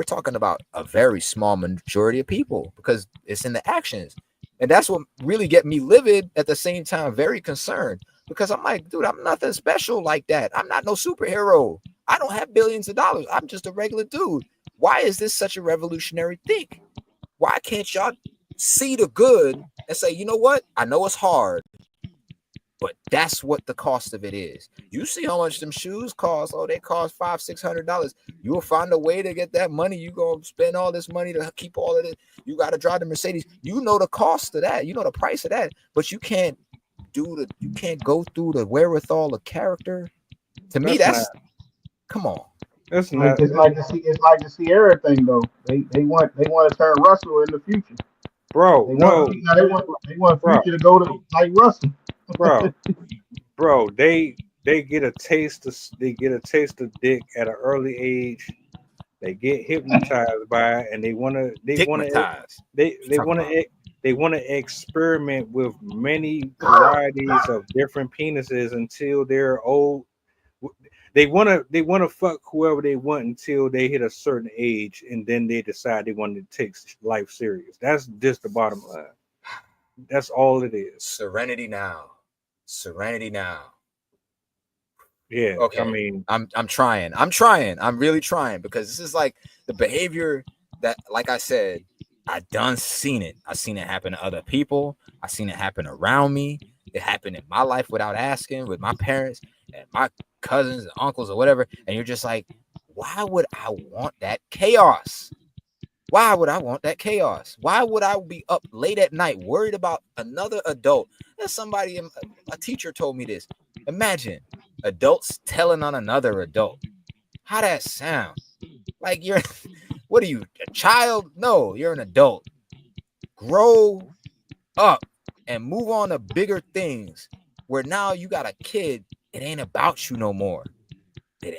a very small majority of people because it's in the actions. And that's what really get me livid at the same time, very concerned. Because I'm like, dude, I'm nothing special like that. I'm not no superhero. I don't have billions of dollars. I'm just a regular dude. Why is this such a revolutionary thing? Why can't y'all see the good and say, you know what? I know it's hard, but that's what the cost of it is. You see how much them shoes cost. Oh, they cost $500-$600. You will find a way to get that money. You gonna spend all this money to keep all of it. You got to drive the Mercedes. You know the cost of that. You know the price of that. But you can't go through the wherewithal of character. To me, come on. It's like the Sierra thing though. They want to turn Russell in the future. Bro, they want Future to go to like Russell. Bro, they get a taste of dick at an early age. They get hypnotized by it, and they want to experiment with many varieties of different penises until they're old. They want to fuck whoever they want until they hit a certain age, and then they decide they want to take life serious. That's just the bottom line. That's all it is. Serenity now. Yeah. Okay. I mean, I'm trying. I'm really trying because this is like the behavior that, like I said, I done seen it. I seen it happen to other people. I seen it happen around me. It happened in my life without asking, with my parents and my cousins and uncles or whatever. And you're just like, why would I want that chaos? Why would I want that chaos? Why would I be up late at night worried about another adult? There's somebody, a teacher told me this. Imagine adults telling on another adult. How that sound? Like what are you, a child? No, you're an adult. Grow up and move on to bigger things where now you got a kid. It ain't about you no more. And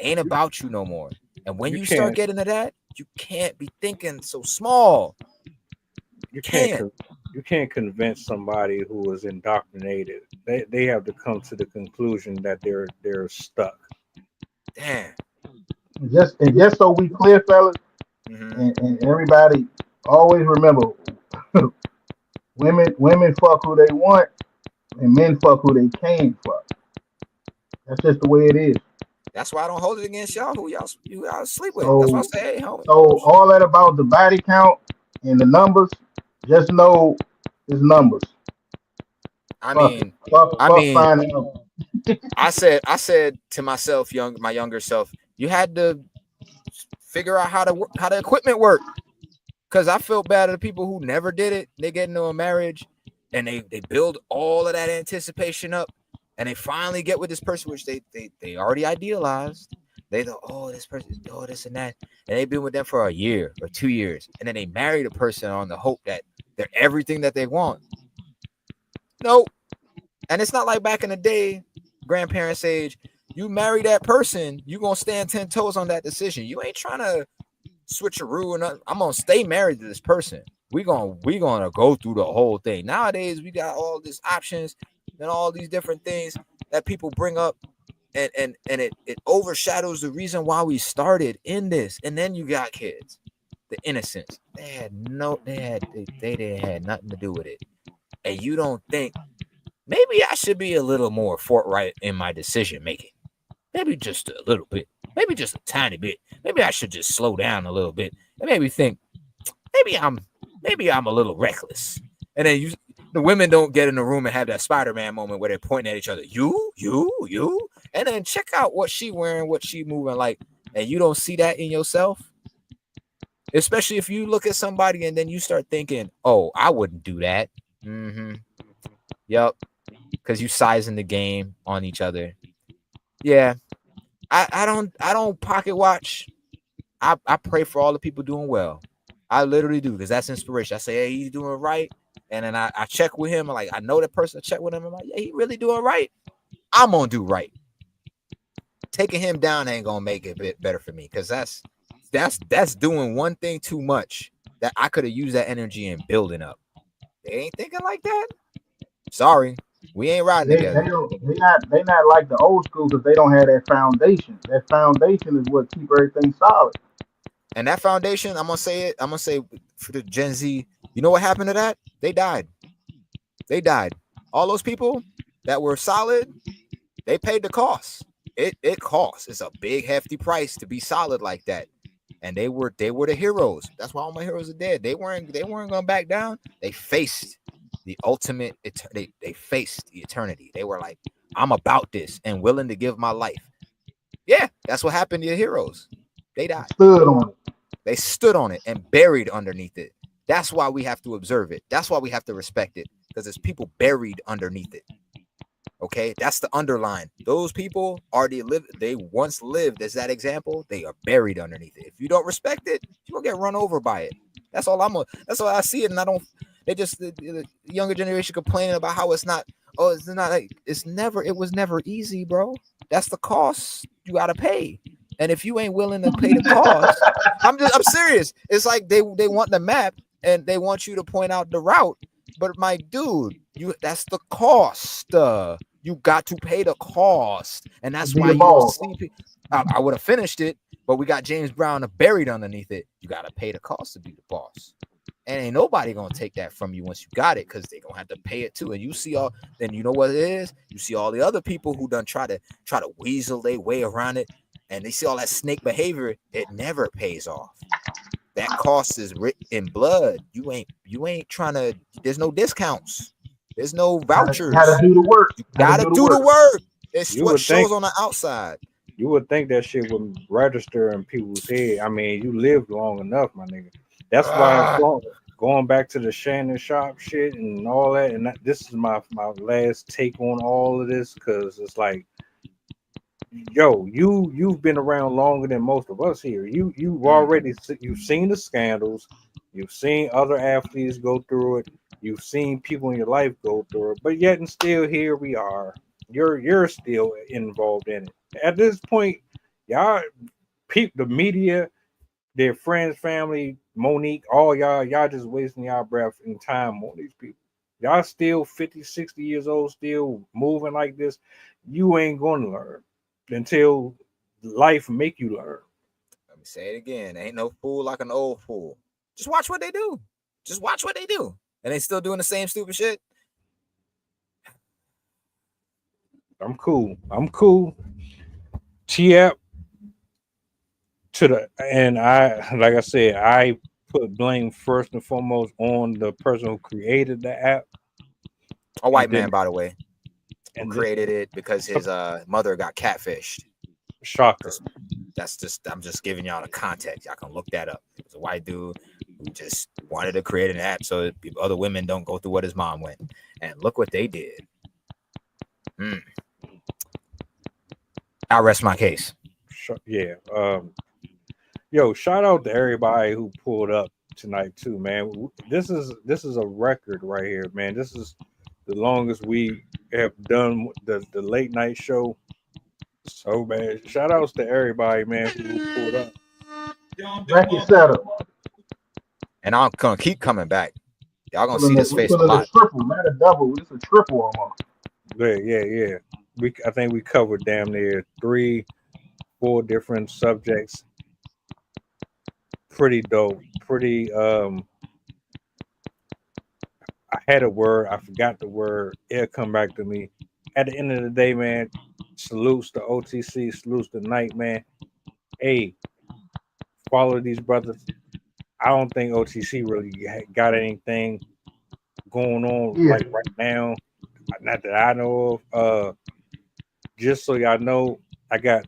when you start getting to that, you can't be thinking so small. You can't convince somebody who is indoctrinated. They have to come to the conclusion that they're stuck. Damn. Just so we clear, fellas, and everybody, always remember, women fuck who they want, and men fuck who they can fuck. That's just the way it is. That's why I don't hold it against y'all who y'all sleep with. That's why I say, hey, homie. So all that about the body count and the numbers, just know it's numbers. I said to myself, my younger self, you had to figure out how the equipment worked. Because I felt bad at the people who never did it. They get into a marriage and they build all of that anticipation up. And they finally get with this person, which they already idealized. They thought, oh, this person, oh, this and that. And they've been with them for a year or 2 years. And then they marry the person on the hope that they're everything that they want. Nope. And it's not like back in the day, grandparents' age, you marry that person, you're going to stand 10 toes on that decision. You ain't trying to switcheroo or nothing. I'm going to stay married to this person. We're gonna go through the whole thing. Nowadays, we got all these options and all these different things that people bring up, and it overshadows the reason why we started in this. And then you got kids, the innocence. They didn't have nothing to do with it. And you don't think maybe I should be a little more forthright in my decision making? Maybe just a little bit. maybe just a tiny bit. Maybe I should just slow down a little bit. It made me think, maybe I'm a little reckless. And then the women don't get in the room and have that Spider-Man moment where they're pointing at each other. You. And then check out what she wearing, what she moving like, and you don't see that in yourself. Especially if you look at somebody and then you start thinking, oh, I wouldn't do that. Yep. Because you sizing the game on each other. Yeah. I don't pocket watch. I pray for all the people doing well. I literally do, because that's inspiration. I say, hey, he's doing right. And then I check with him. Like, I know that person. I check with him. I'm like, yeah, he really doing right. I'm gonna do right. Taking him down ain't gonna make it a bit better for me, because that's doing one thing too much that I could have used that energy in building up. They ain't thinking like that. Sorry, we ain't riding together. They not like the old school because they don't have that foundation. That foundation is what keep everything solid. And that foundation, I'm gonna say for the Gen Z, you know what happened to that? They died. All those people that were solid, they paid the cost. It costs. It's a big, hefty price to be solid like that. And they were the heroes. That's why all my heroes are dead. They weren't gonna back down. They faced the ultimate. They faced the eternity. They were like, I'm about this and willing to give my life. Yeah, that's what happened to your heroes. They died. They stood on it and buried underneath it. That's why we have to observe it. That's why we have to respect it, because there's people buried underneath it. Okay, that's the underline. Those people they once lived as that example. They are buried underneath it. If you don't respect it, you will get run over by it. That's all that's all I see it. And I don't, they just, the younger generation complaining about how it's not, it was never easy, bro. That's the cost you got to pay. And if you ain't willing to pay the cost, I'm serious. It's like they want the map and they want you to point out the route. But my dude, that's the cost. You got to pay the cost, and that's why you see. I would have finished it, but we got James Brown buried underneath it. You got to pay the cost to be the boss, and ain't nobody gonna take that from you once you got it, because they gonna have to pay it too. And you see all, then you know what it is. You see all the other people who done try to weasel their way around it, and they see all that snake behavior. It never pays off. That cost is written in blood. You ain't trying to. There's no discounts. There's no vouchers. Gotta do the work. You gotta do the work. It's what shows on the outside. You would think that shit would register in people's head. I mean, you lived long enough, my nigga. That's why going back to the Shannon Sharp shit and all that. And this is my last take on all of this, because it's like, yo, you've been around longer than most of us here. You've already seen the scandals. You've seen other athletes go through it. You've seen people in your life go through it. But yet and still here we are. You're still involved in it. At this point, y'all, the media, their friends, family, Monique, all y'all just wasting y'all breath and time on these people. Y'all still 50, 60 years old, still moving like this. You ain't going to learn until life make you learn. Let me say it again. Ain't no fool like an old fool. Just watch what they do. And they still doing the same stupid shit. I'm cool. TF and I, like I said, I put blame first and foremost on the person who created the app. A white man, by the way, who created it because his mother got catfished. Shocker. I'm just giving y'all the context. Y'all can look that up. It was a white dude who just wanted to create an app so other women don't go through what his mom went. And look what they did. I rest my case. Yeah. Yo, shout out to everybody who pulled up tonight too, man. This is a record right here, man. This is the longest we have done the late night show. So, man, shout outs to everybody, man, who pulled up. Record setup. And I'm gonna keep coming back. Y'all gonna see this face a lot. Triple, not a double. It's a triple almost. Yeah. I think we covered damn near 3-4 different subjects. Pretty dope. I had a word, I forgot the word. It'll come back to me. At the end of the day, man, salutes to OTC, salutes to Night, man. hey, follow these brothers. I don't think OTC really got anything going on Yeah. like right now. Not that I know of. Just so y'all know, I got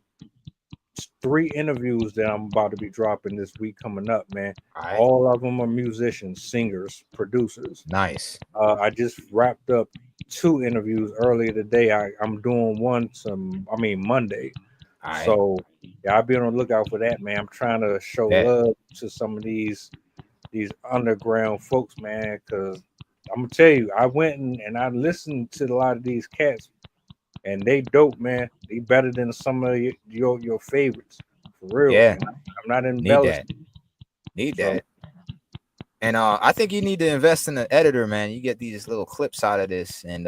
3 interviews that I'm about to be dropping this week coming up, man. All right. All of them are musicians, singers, producers. Nice. I just wrapped up 2 interviews earlier today. I'm doing one Monday. All right. So yeah, I'll be on the lookout for that, man. I'm trying to show Bet. love to some of these underground folks, man, because I'm gonna tell you, I went and I listened to a lot of these cats, and they dope, man. They better than some of your favorites, for real. Yeah. And I'm not Need embellishing. that. Need that. And I think you need to invest in an editor, man. You get these little clips out of this, and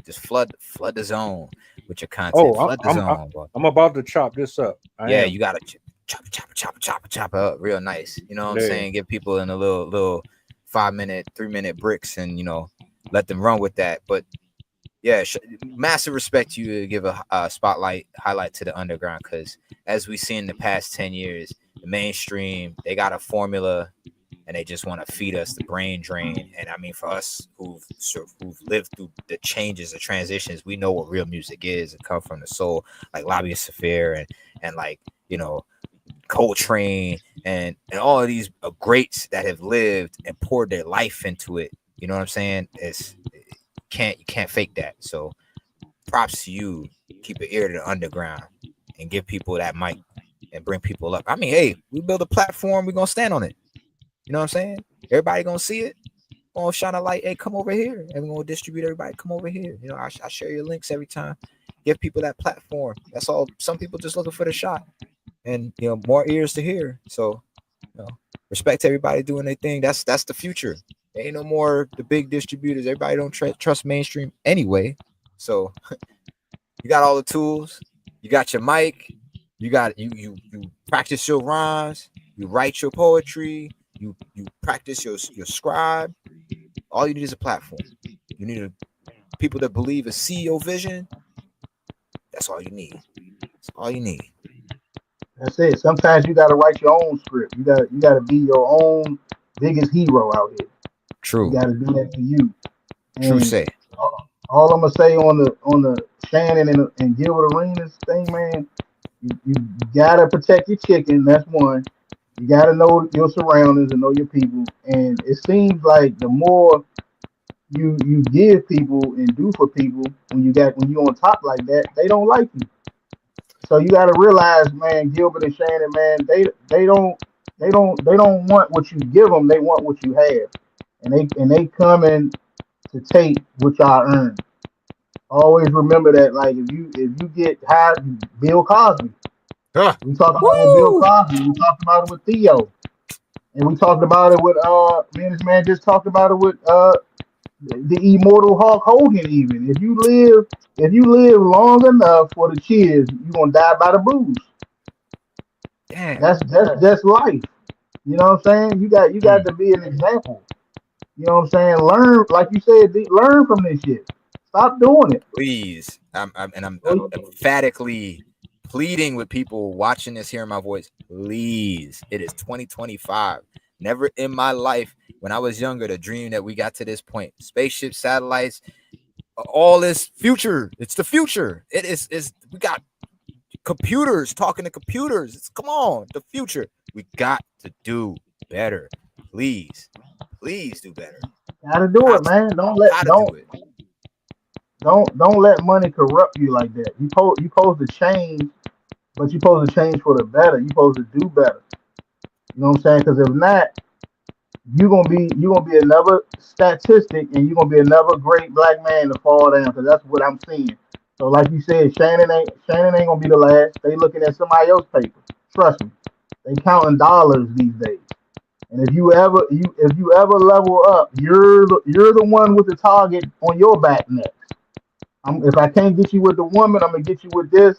just flood the zone with your content. Oh, flood the zone. I'm about to chop this up. You gotta chop up real nice. You know what I'm saying? Give people in a little 5-minute, 3-minute bricks, and let them run with that. But yeah, massive respect to you to give a highlight to the underground, because as we see in the past 10 years, the mainstream, they got a formula and they just want to feed us the brain drain. And I mean, for us who've lived through the changes, the transitions, we know what real music is. It comes from the soul, like Lobbyist Affair and like, Coltrane and all of these greats that have lived and poured their life into it. You know what I'm saying? You can't fake that. So props to you. Keep an ear to the underground and give people that mic and bring people up. I mean, hey, we build a platform, we're gonna stand on it. You know what I'm saying? Everybody gonna see it. Gonna shine a light. Hey, come over here, and we're gonna distribute everybody. Come over here. I share your links every time. Give people that platform. That's all. Some people just looking for the shot, and more ears to hear. So, respect to everybody doing their thing. That's the future. There ain't no more the big distributors. Everybody don't trust mainstream anyway. So, you got all the tools. You got your mic. You got you practice your rhymes. You write your poetry. You practice your scribe. All you need is a platform. You need people that believe and see your vision. That's all you need. That's all you need. That's it. Sometimes you gotta write your own script. You gotta be your own biggest hero out here. True. You gotta do that for you. True say. All I'm gonna say on the Shannon and Gilbert Arenas thing, man, you gotta protect your chicken. That's one. You gotta know your surroundings and know your people. And it seems like the more you give people and do for people, when you on top like that, they don't like you. So you gotta realize, man, Gilbert and Shannon, man, they don't want what you give them. They want what you have, and they coming to take what y'all earn. Always remember that. Like if you get high, Bill Cosby. We talked about it with Bill Cosby. We talked about it with Theo, and we talked about it with me and this man just talked about it with the immortal Hulk Hogan. Even if you live long enough for the cheers, you're gonna die by the blues. Damn. That's life. You know what I'm saying? You got to be an example. You know what I'm saying? Learn, like you said, learn from this shit. Stop doing it. Please. I'm emphatically pleading with people watching this, hearing my voice. Please. It is 2025. Never in my life, when I was younger, the dream that we got to this point. Spaceships, satellites, all this future. It's the future. It is we got computers talking to computers. Come on, the future. We got to do better. Please do better. Gotta do it, man. Don't let money corrupt you like that. You supposed to change, but you supposed to change for the better. You supposed to do better. You know what I'm saying? Because if not, you're gonna be another statistic, and you're gonna be another great black man to fall down. Because that's what I'm seeing. So, like you said, Shannon ain't gonna be the last. They looking at somebody else's paper. Trust me, they counting dollars these days. And if you ever level up, you're the one with the target on your back next. If I can't get you with the woman, I'm gonna get you with this.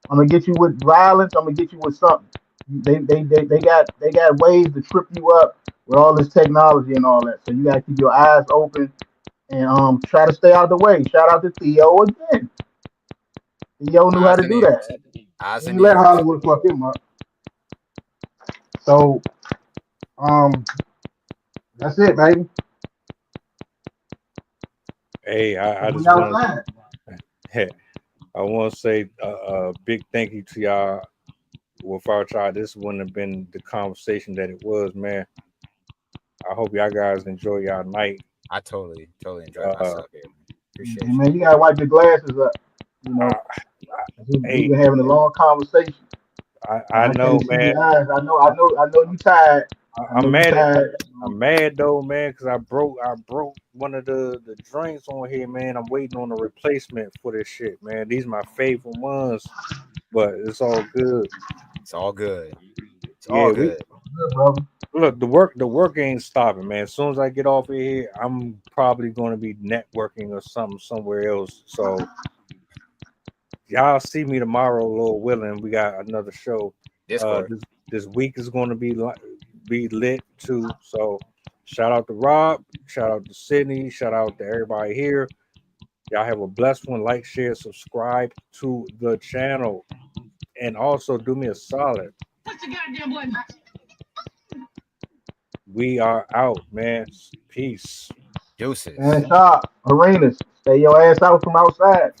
I'm gonna get you with violence. I'm gonna get you with something. They got ways to trip you up with all this technology and all that. So you gotta keep your eyes open and try to stay out the way. Shout out to Theo again. Theo knew how to do that. He let Hollywood fuck him up. So, that's it, baby. Hey, I We just want outside. to I want to say a big thank you to y'all. Without y'all, this wouldn't have been the conversation that it was, man. I hope y'all guys enjoy y'all night. I totally enjoyed myself here. Appreciate you. Man, you gotta wipe your glasses up. You know, we've Hey, been having a long conversation. I know, can't see man. your eyes. I know you tired. I'm mad. I'm mad though, man, because I broke one of the drinks on here, man. I'm waiting on a replacement for this shit, man. These my favorite ones, but it's all good. It's all good. It's Yeah, all good. Look, the work ain't stopping, man. As soon as I get off of here, I'm probably going to be networking or something somewhere else. So y'all see me tomorrow, Lord willing. We got another show. This week is going to be lit too. So shout out to Rob, shout out to Sydney, shout out to everybody here. Y'all have a blessed one. Like, share, subscribe to the channel, and also do me a solid. What's the goddamn button? We are out, man. Peace. Deuces. And shop arenas. Stay your ass out from outside.